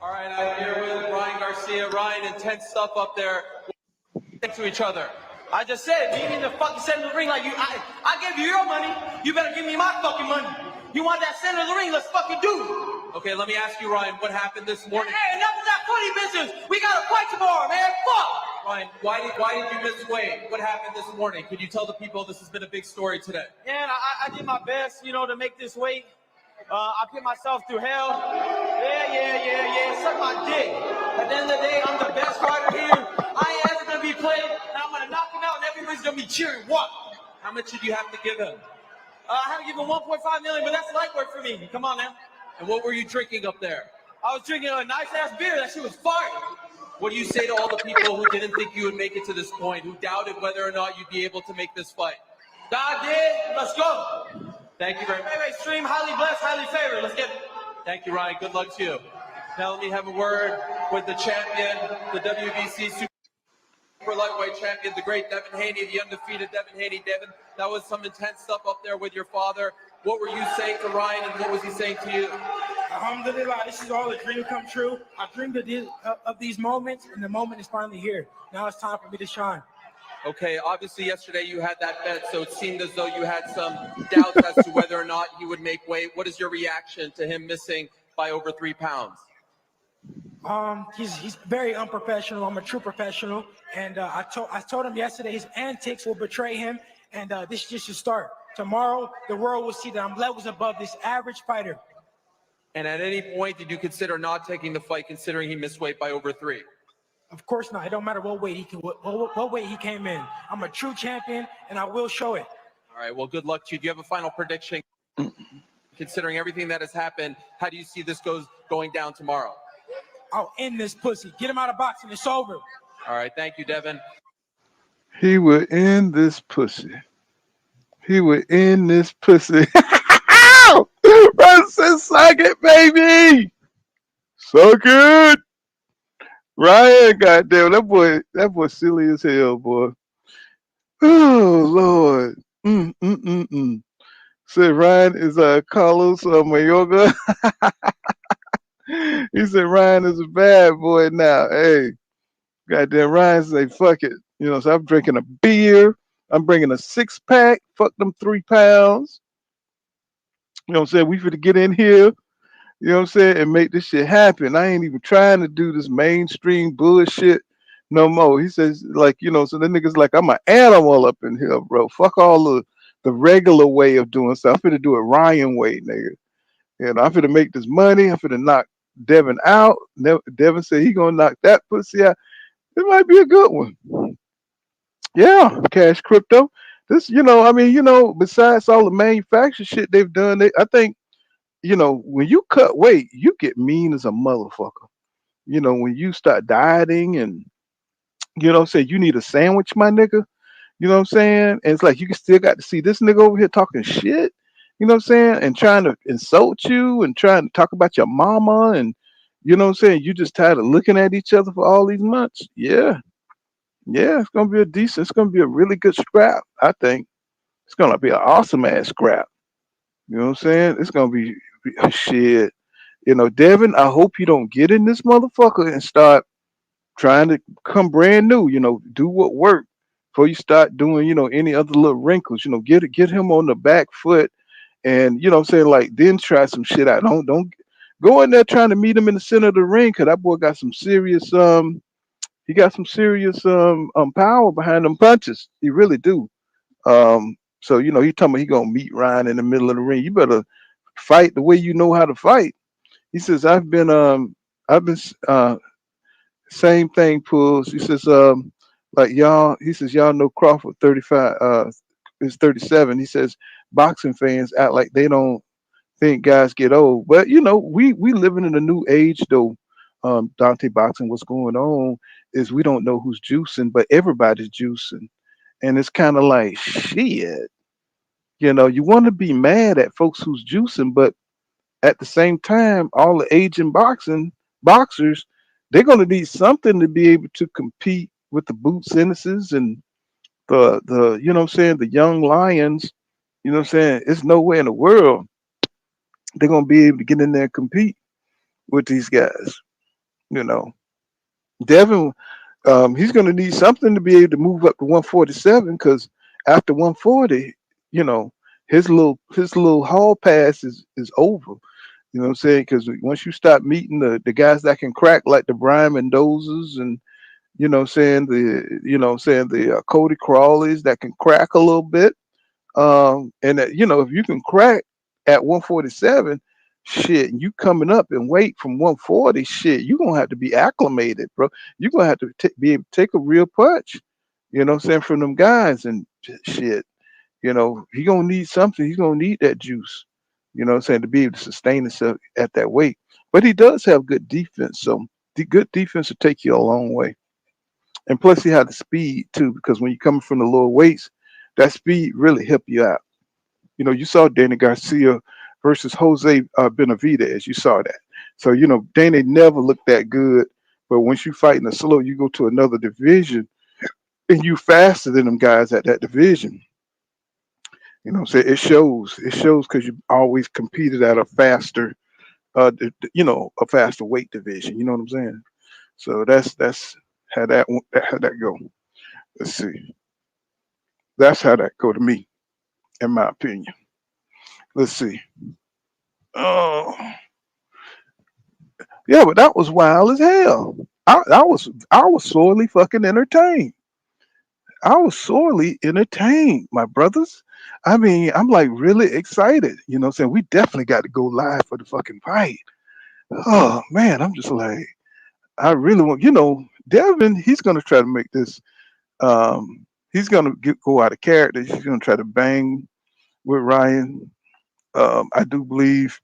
All right, I'm here with Ryan Garcia. Ryan, intense stuff up there. To each other. I just said, you need to fucking center of the ring like you. I gave you your money. You better give me my fucking money. You want that center of the ring? Let's fucking do it. Okay, let me ask you, Ryan, what happened this morning? Hey, enough of that funny business. We got to fight tomorrow, man. Fuck. Ryan, why did you miss weight? What happened this morning? Can you tell the people this has been a big story today? Man, I did my best, to make this weight. I put myself through hell. Yeah. Suck my dick. At the end of the day, I'm the best fighter here. I am going to be played, and I'm going to knock him out, and everybody's going to be cheering. What? How much did you have to give him? I had to give him 1.5 million, but that's light work for me. Come on, now. And what were you drinking up there? I was drinking a nice-ass beer. That shit was fire. What do you say to all the people who didn't think you would make it to this point, who doubted whether or not you'd be able to make this fight? God did. Let's go. Thank you very much. Hey, stream, highly blessed, highly favored. Let's get it. Thank you, Ryan. Good luck to you. Now let me have a word with the champion, the WBC Super Lightweight champion, the great Devin Haney, the undefeated Devin Haney. Devin, that was some intense stuff up there with your father. What were you saying to Ryan, and what was he saying to you? Alhamdulillah, this is all a dream come true. I dreamed of these moments, and the moment is finally here. Now it's time for me to shine. Okay, obviously yesterday you had that bet, so it seemed as though you had some doubts as to whether or not he would make weight. What is your reaction to him missing by over 3 pounds? He's very unprofessional. I'm a true professional, and I told him yesterday his antics will betray him, and this is just a start. Tomorrow, the world will see that I'm levels above this average fighter. And at any point, did you consider not taking the fight, considering he missed weight by over 3? Of course not. It don't matter what weight what weight he came in. I'm a true champion, and I will show it. All right. Well, good luck to you. Do you have a final prediction? Considering everything that has happened, how do you see this going down tomorrow? I'll end this pussy. Get him out of boxing. It's over. All right. Thank you, Devin. He would end this pussy. He would end this pussy. Brother said, suck it, baby. Suck it. Ryan, goddamn, that boy silly as hell, boy. Oh, Lord. Said Ryan is Carlos Mayorga. He said Ryan is a bad boy now. Hey, goddamn, Ryan say, fuck it. So I'm drinking a beer. I'm bringing a 6-pack. Fuck them 3 pounds. You know what I'm saying? We finna get in here. You know what I'm saying? And make this shit happen. I ain't even trying to do this mainstream bullshit no more. He says, so the niggas like, I'm an animal up in here, bro. Fuck all the regular way of doing stuff. I'm finna do it Ryan way, nigga. I'm finna make this money. I'm finna knock Devin out. Devin said he gonna knock that pussy out. It might be a good one. Yeah, Cash Crypto. This, besides all the manufacturer shit they've done, I think, when you cut weight, you get mean as a motherfucker. When you start dieting and, you need a sandwich, my nigga. You know what I'm saying? And it's like you still got to see this nigga over here talking shit, you know what I'm saying? And trying to insult you and trying to talk about your mama. And, you know what I'm saying? You just tired of looking at each other for all these months. Yeah. Yeah, it's going to be it's going to be a really good scrap, I think. It's going to be an awesome ass scrap. You know what I'm saying? It's going to be shit. Devin, I hope you don't get in this motherfucker and start trying to come brand new, do what worked before you start doing, any other little wrinkles, get him on the back foot and, then try some shit out. Don't go in there trying to meet him in the center of the ring, because that boy got some serious, he got some serious power behind them punches. He really do. So he talking about he gonna meet Ryan in the middle of the ring. You better fight the way you know how to fight. He says, I've been same thing, Pulls. He says, like y'all, he says, y'all know Crawford 35 is 37. He says boxing fans act like they don't think guys get old. But we living in a new age though. Dante Boxing, what's going on is we don't know who's juicing, but everybody's juicing. And it's kind of like, shit, You know, you want to be mad at folks who's juicing, but at the same time, all the aging boxers, they're going to need something to be able to compete with the Boots Ennises and the you know what I'm saying, the young lions. You know what I'm saying? It's nowhere in the world they're going to be able to get in there and compete with these guys. You know, Devin, he's going to need something to be able to move up to 147 because after 140, you know, his little hall pass is over. You know what I'm saying? Because once you start meeting the guys that can crack like the Brian Mendozas and you know what I'm saying the Cody Crawleys that can crack a little bit, and that, you know, if you can crack at 147, shit, and you coming up and weight from 140, shit, you're gonna have to be acclimated, bro. You're gonna have to be able to take a real punch, you know what I'm saying, from them guys and shit. You know, he gonna need something. He's gonna need that juice, you know what I'm saying, to be able to sustain himself at that weight. But he does have good defense, so the good defense will take you a long way. And plus, he had the speed too, because when you're coming from the lower weights, that speed really help you out. You know, you saw Danny Garcia versus Jose Benavidez. You saw that. So, you know, Danny never looked that good. But once you fight in the slow, you go to another division and you faster than them guys at that division. You know what I'm saying? It shows. It shows because you always competed at a faster, you know, a faster weight division. You know what I'm saying? So that's how that go. Let's see. That's how that go to me, in my opinion. Let's see. Oh, yeah, but that was wild as hell. I was sorely fucking entertained. I was sorely entertained, my brothers. I mean, I'm like really excited. You know what I'm saying? We definitely got to go live for the fucking fight. Oh man, I'm just like, I really want, you know, Devin, he's gonna try to make this he's gonna go out of character. He's gonna try to bang with Ryan. I do believe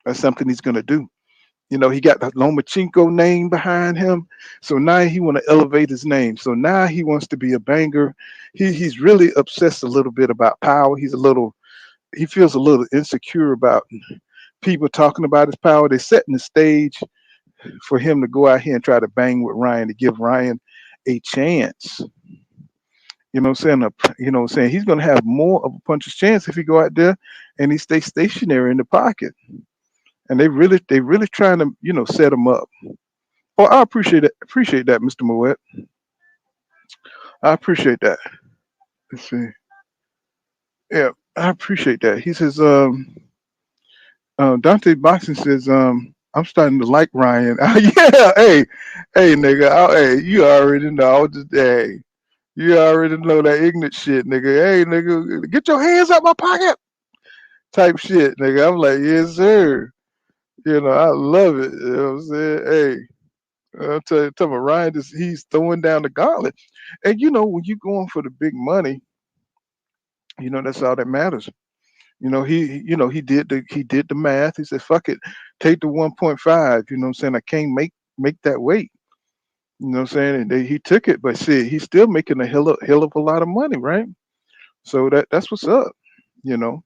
that's something he's gonna do. You know, he got the Lomachenko name behind him, so now he want to elevate his name. So now he wants to be a banger. He's really obsessed a little bit about power. He feels a little insecure about people talking about his power. They're setting the stage for him to go out here and try to bang with Ryan to give Ryan a chance. You know what I'm saying? You know what I'm saying? He's gonna have more of a puncher's chance if he go out there and he stays stationary in the pocket. And they really trying to, you know, set him up. Oh, I appreciate that, Mr. Moet. I appreciate that. Let's see. Yeah, I appreciate that. He says, Dante Boxing says, I'm starting to like Ryan. Yeah, hey, nigga, hey, you already know. I was just, hey, you already know that ignorant shit, nigga. Hey, nigga, get your hands out my pocket, type shit, nigga. I'm like, yes, sir. You know, I love it. You know what I'm saying? Hey, I'll tell you, Ryan, he's throwing down the gauntlet. And you know, when you're going for the big money, you know, that's all that matters. You know, he did the math. He said, fuck it, take the 1.5. You know what I'm saying? I can't make that weight. You know what I'm saying? And he took it, but see, he's still making a hell of a lot of money, right? So that's what's up. You know,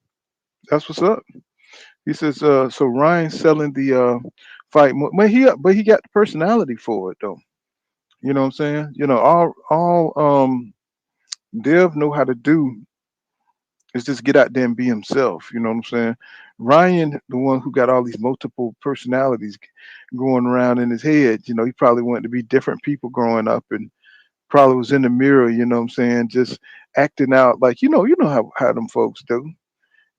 that's what's up. He says, so Ryan's selling the fight more. But he got the personality for it though. You know what I'm saying? You know, all Dev know how to do is just get out there and be himself. You know what I'm saying? Ryan, the one who got all these multiple personalities going around in his head, you know, he probably wanted to be different people growing up and probably was in the mirror, you know what I'm saying, just acting out like, you know how them folks do.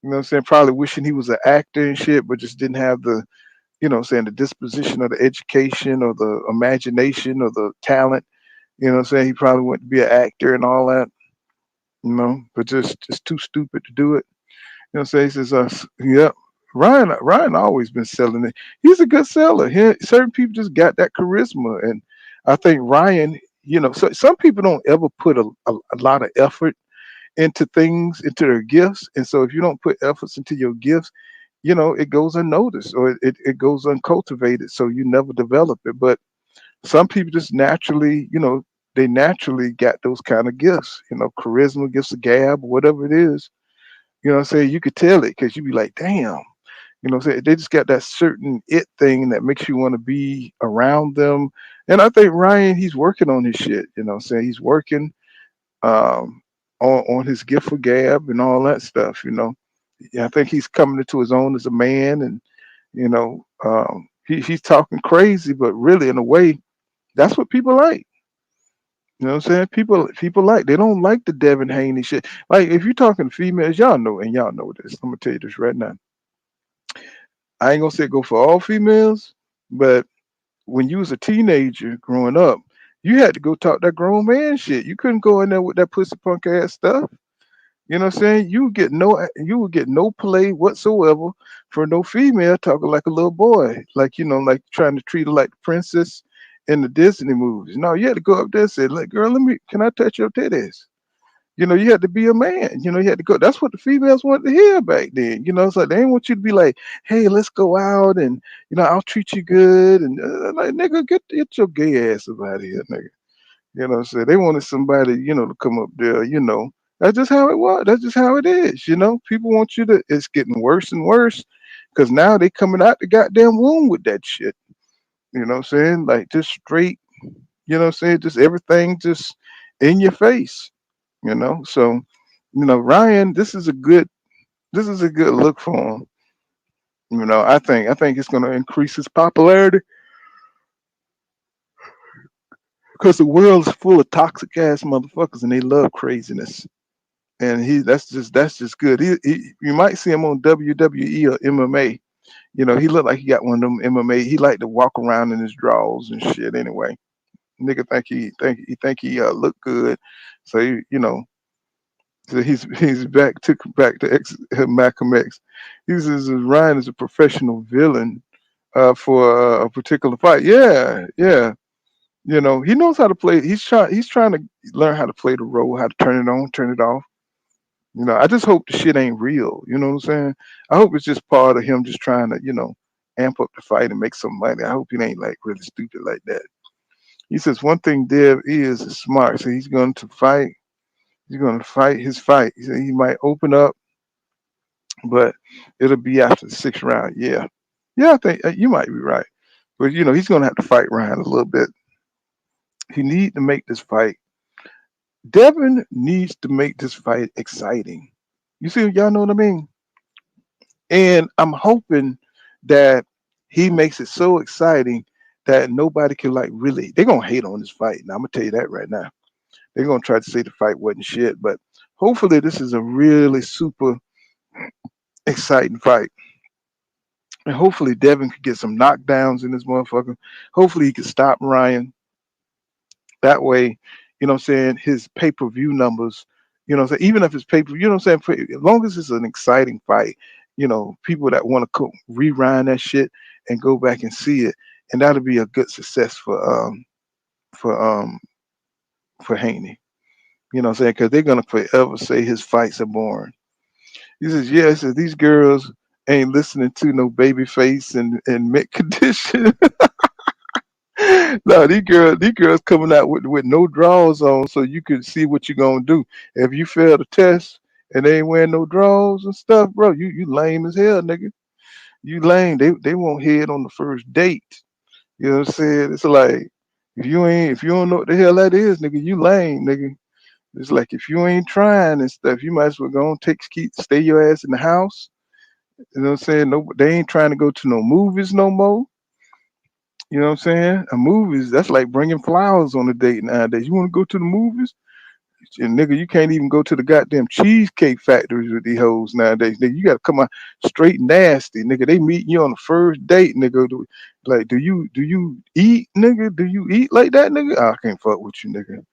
You know what I'm saying? Probably wishing he was an actor and shit, but just didn't have the, you know what I'm saying, the disposition or the education or the imagination or the talent. You know what I'm saying? He probably wanted to be an actor and all that, you know, but just too stupid to do it. You know what I'm saying? He says, yeah, Ryan always been selling it. He's a good seller. Certain people just got that charisma. And I think Ryan, you know, so some people don't ever put a lot of effort into things, into their gifts. And so if you don't put efforts into your gifts, you know, it goes unnoticed or it goes uncultivated. So you never develop it. But some people just naturally, you know, they naturally got those kind of gifts, you know, charisma, gifts of gab, whatever it is. You know what I'm saying? You could tell it because you be like, damn. You know what I'm saying? They just got that certain it thing that makes you want to be around them. And I think Ryan, he's working on his shit. You know what I'm saying? He's working on his gift for gab and all that stuff, you know. Yeah, I think he's coming into his own as a man, and you know, he's talking crazy, but really in a way, that's what people like. You know what I'm saying? People like, they don't like the Devin Haney shit. Like if you're talking to females, y'all know, and y'all know this. I'm gonna tell you this right now. I ain't gonna say go for all females, but when you was a teenager growing up, you had to go talk that grown man shit. You couldn't go in there with that pussy punk ass stuff. You know what I'm saying? You would get no play whatsoever for no female talking like a little boy, like, you know, like trying to treat her like the princess in the Disney movies. No, you had to go up there and say, like, girl, can I touch your titties? You know, you had to be a man. You know, you had to go. That's what the females wanted to hear back then. You know, it's like they didn't want you to be like, hey, let's go out and, you know, I'll treat you good. And like, nigga, get your gay ass up out of here, nigga. You know what I'm saying? They wanted somebody, you know, to come up there, you know. That's just how it was. That's just how it is. You know, people want you to, it's getting worse and worse because now they coming out the goddamn womb with that shit. You know what I'm saying? Like just straight, you know what I'm saying? Just everything just in your face, you know? So, you know, Ryan, this is a good look for him. You know, I think it's gonna increase his popularity because the world is full of toxic ass motherfuckers and they love craziness. And that's just good. You might see him on WWE or MMA. You know, he looked like he got one of them MMA. He like to walk around in his drawers and shit. Anyway, nigga think he look good. So you know, so he's back to Malcolm X. He says Ryan is a professional villain for a particular fight. Yeah, yeah. You know, he knows how to play. He's trying to learn how to play the role, how to turn it on, turn it off. You know, I just hope the shit ain't real. You know what I'm saying? I hope it's just part of him just trying to, you know, amp up the fight and make some money. I hope it ain't like really stupid like that. He says one thing Dev is smart. So he's going to fight. He's going to fight his fight. He said he might open up, but it'll be after the 6th round. Yeah. Yeah, I think you might be right. But, you know, he's going to have to fight Ryan a little bit. He needs to make this fight. Devin needs to make this fight exciting. You see, y'all know what I mean? And I'm hoping that he makes it so exciting that nobody can like really, they're gonna hate on this fight. Now I'm gonna tell you that right now. They're gonna try to say the fight wasn't shit, but hopefully this is a really super exciting fight. And hopefully Devin could get some knockdowns in this motherfucker. Hopefully he can stop Ryan. That way, you know what I'm saying, his pay-per-view numbers, you know what I'm saying, even if it's pay-per-view, you know what I'm saying, as long as it's an exciting fight, you know, people that want to rewind that shit and go back and see it, and that'll be a good success for Haney. You know what I'm saying? Because they're gonna forever say his fights are boring. He says, yeah, he says, these girls ain't listening to no baby face and mid condition. No, these girls coming out with no drawers on, so you can see what you're gonna do. If you fail the test and they ain't wearing no drawers and stuff, bro, you lame as hell, nigga. You lame. They won't head on the first date. You know what I'm saying? It's like if you don't know what the hell that is, nigga, you lame, nigga. It's like if you ain't trying and stuff, you might as well go and stay your ass in the house. You know what I'm saying? No, they ain't trying to go to no movies no more. You know what I'm saying? A movies, that's like bringing flowers on a date nowadays. You want to go to the movies? And nigga, you can't even go to the goddamn cheesecake factories with these hoes nowadays. Nigga, you got to come out straight nasty. Nigga, they meeting you on the first date, nigga. Like, do you eat, nigga? Do you eat like that, nigga? I can't fuck with you, nigga.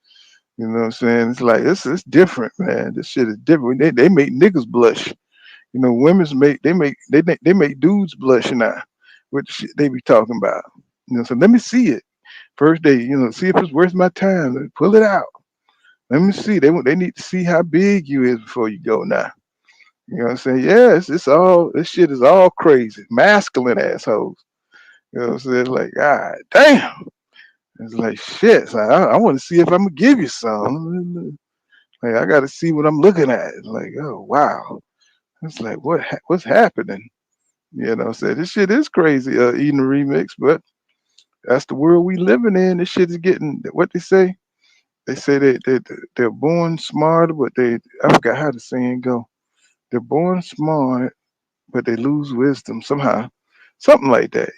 You know what I'm saying? It's like, it's different, man. This shit is different. They make niggas blush. You know, women's make dudes blush now with the shit they be talking about. You know, so let me see it. First day, you know, see if it's worth my time. Let me pull it out. Let me see. They need to see how big you is before you go now. You know what I'm saying? Yeah, this shit is all crazy. Masculine assholes. You know what I'm saying? Like, God damn. It's like shit. So I want to see if I'm gonna give you some. Like I gotta see what I'm looking at. Like, oh wow. It's like what's happening? You know, say this shit is crazy. Eating the remix, but that's the world we living in. This shit is getting what they say. They say they're born smarter, but I forgot how the saying go. They're born smart, but they lose wisdom somehow. Something like that,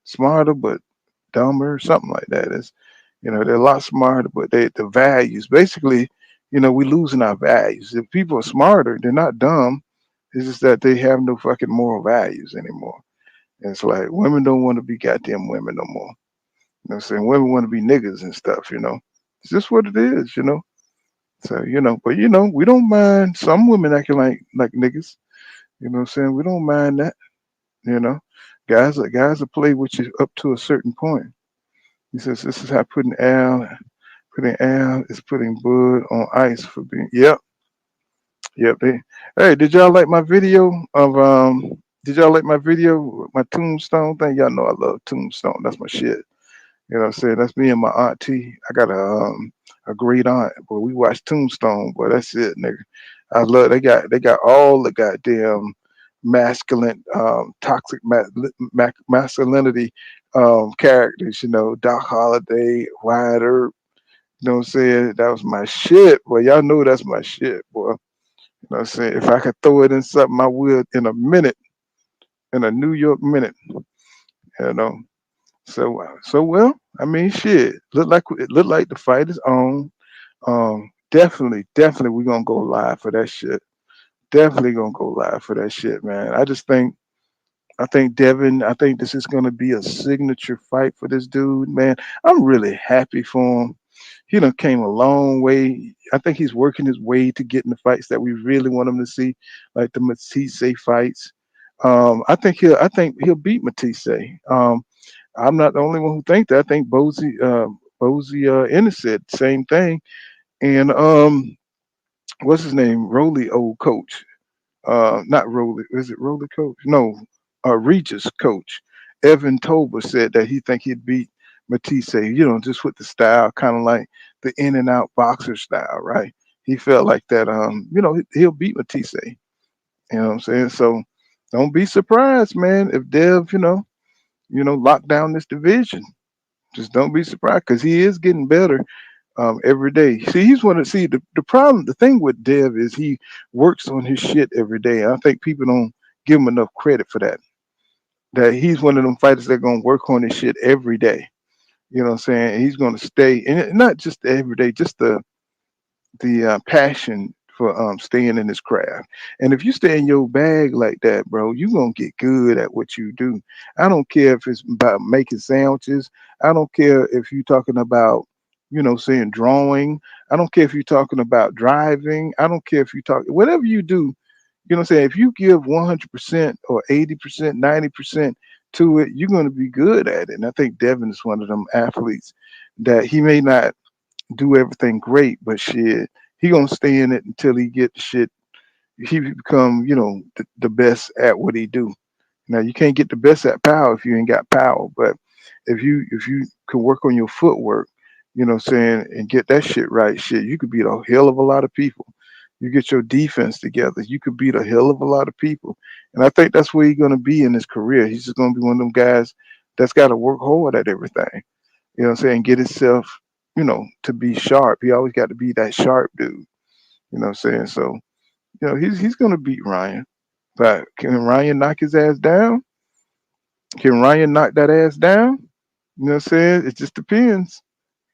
Smarter but dumber, something like that. They're a lot smarter, but the values. Basically, we losing our values. If people are smarter, they're not dumb. It's just that they have no fucking moral values anymore. And it's like women don't want to be goddamn women no more. What I'm saying? Women want to be niggas and stuff. It's just what it is. So, but we don't mind some women acting like niggas. You know what I'm saying? We don't mind that, you know. Guys will play with you up to a certain point. He says this is how putting Al is putting Bud on ice for being Yep. Hey, did y'all like my video of my tombstone thing? Y'all know I love tombstone. That's my shit. You know what I'm saying? That's me and my auntie. I got a great aunt, but we watch Tombstone, but that's it, nigga. I love they got all the goddamn masculine, toxic masculinity characters, Doc Holliday, Wyatt Earp, you know what I'm saying? That was my shit. Boy, y'all know that's my shit, boy. You know what I'm saying? If I could throw it in something, I would in a minute, in a New York minute, you know. So well, I mean, shit. Look like the fight is on. Definitely, we're gonna go live for that shit. Definitely gonna go live for that shit, man. I think Devin. I think this is gonna be a signature fight for this dude, man. I'm really happy for him. He done came a long way. I think he's working his way to getting the fights that we really want him to see, like the Matisse fights. I think he'll beat Matisse. I'm not the only one who think that. I think Bozy Ennis said the same thing. And what's his name? Rolly old coach. Not Rolly. Is it Rolly coach? No, Regis coach. Evan Tober said that he think he'd beat Matisse. Just with the style, kind of like the in and out boxer style, right? He felt like that. He'll beat Matisse. You know what I'm saying? So don't be surprised, man, if Dev, lock down this division. Just don't be surprised because he is getting better every day. See, the problem. The thing with Dev is he works on his shit every day. I think people don't give him enough credit for that. That he's one of them fighters that gonna work on his shit every day. You know what I'm saying? He's gonna stay, and not just every day, just the passion for staying in his craft. And if you stay in your bag like that, bro, you're gonna get good at what you do. I don't care if it's about making sandwiches. I don't care if you're talking about, saying drawing. I don't care if you're talking about driving. I don't care if you talk whatever you do, what I'm saying? If you give 100% or 80%, 90% to it, you're gonna be good at it. And I think Devin is one of them athletes that he may not do everything great, but shit, he gonna stay in it until he get the shit. He become, the best at what he do. Now you can't get the best at power if you ain't got power, but if you can work on your footwork, what I'm saying, and get that shit right, shit, you could beat a hell of a lot of people. You get your defense together, you could beat a hell of a lot of people. And I think that's where he's gonna be in his career. He's just gonna be one of them guys that's gotta work hard at everything. You know what I'm saying? Get himself, to be sharp. He always got to be that sharp dude. You know what I'm saying? So, he's gonna beat Ryan. But can Ryan knock his ass down? Can Ryan knock that ass down? You know what I'm saying? It just depends,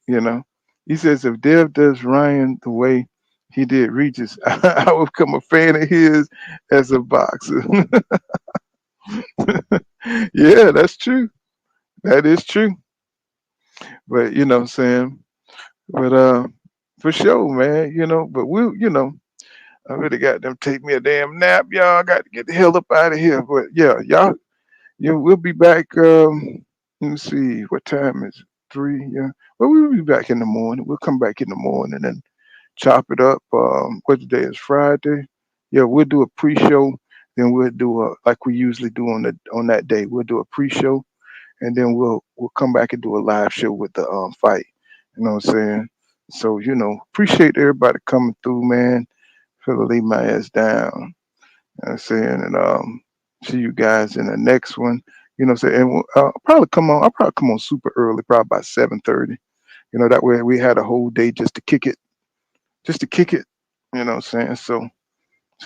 you know. He says if Dev does Ryan the way he did Regis, I will become a fan of his as a boxer. Yeah, that's true. That is true. But you know what I'm saying? But for sure, man, but I really got them take me a damn nap, y'all. I got to get the hell up out of here. But yeah, y'all, we'll be back. Let me see, what time is it? 3, yeah. Well, we'll be back in the morning. We'll come back in the morning and chop it up. What today is Friday? Yeah, we'll do a pre-show. Then we'll do like we usually do on that day. We'll do a pre-show, and then we'll come back and do a live show with the fight. You know what I'm saying? So appreciate everybody coming through, man. Finna lay my ass down. I'm saying, and see you guys in the next one. You know what I'm saying? And I'll probably come on super early, probably about 7:30. You know, that way we had a whole day just to kick it. You know what I'm saying? So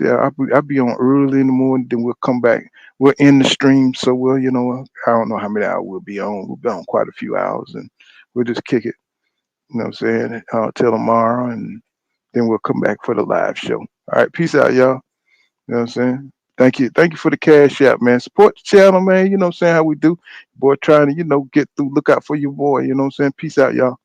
yeah, I'll be on early in the morning, then we'll come back. We're in the stream, so we'll, I don't know how many hours we'll be on. We'll be on quite a few hours, and we'll just kick it. You know what I'm saying? Till tomorrow, and then we'll come back for the live show. All right, peace out, y'all. You know what I'm saying? Thank you for the cash app, man. Support the channel, man. You know what I'm saying? How we do. Boy, trying to, get through. Look out for your boy. You know what I'm saying? Peace out, y'all.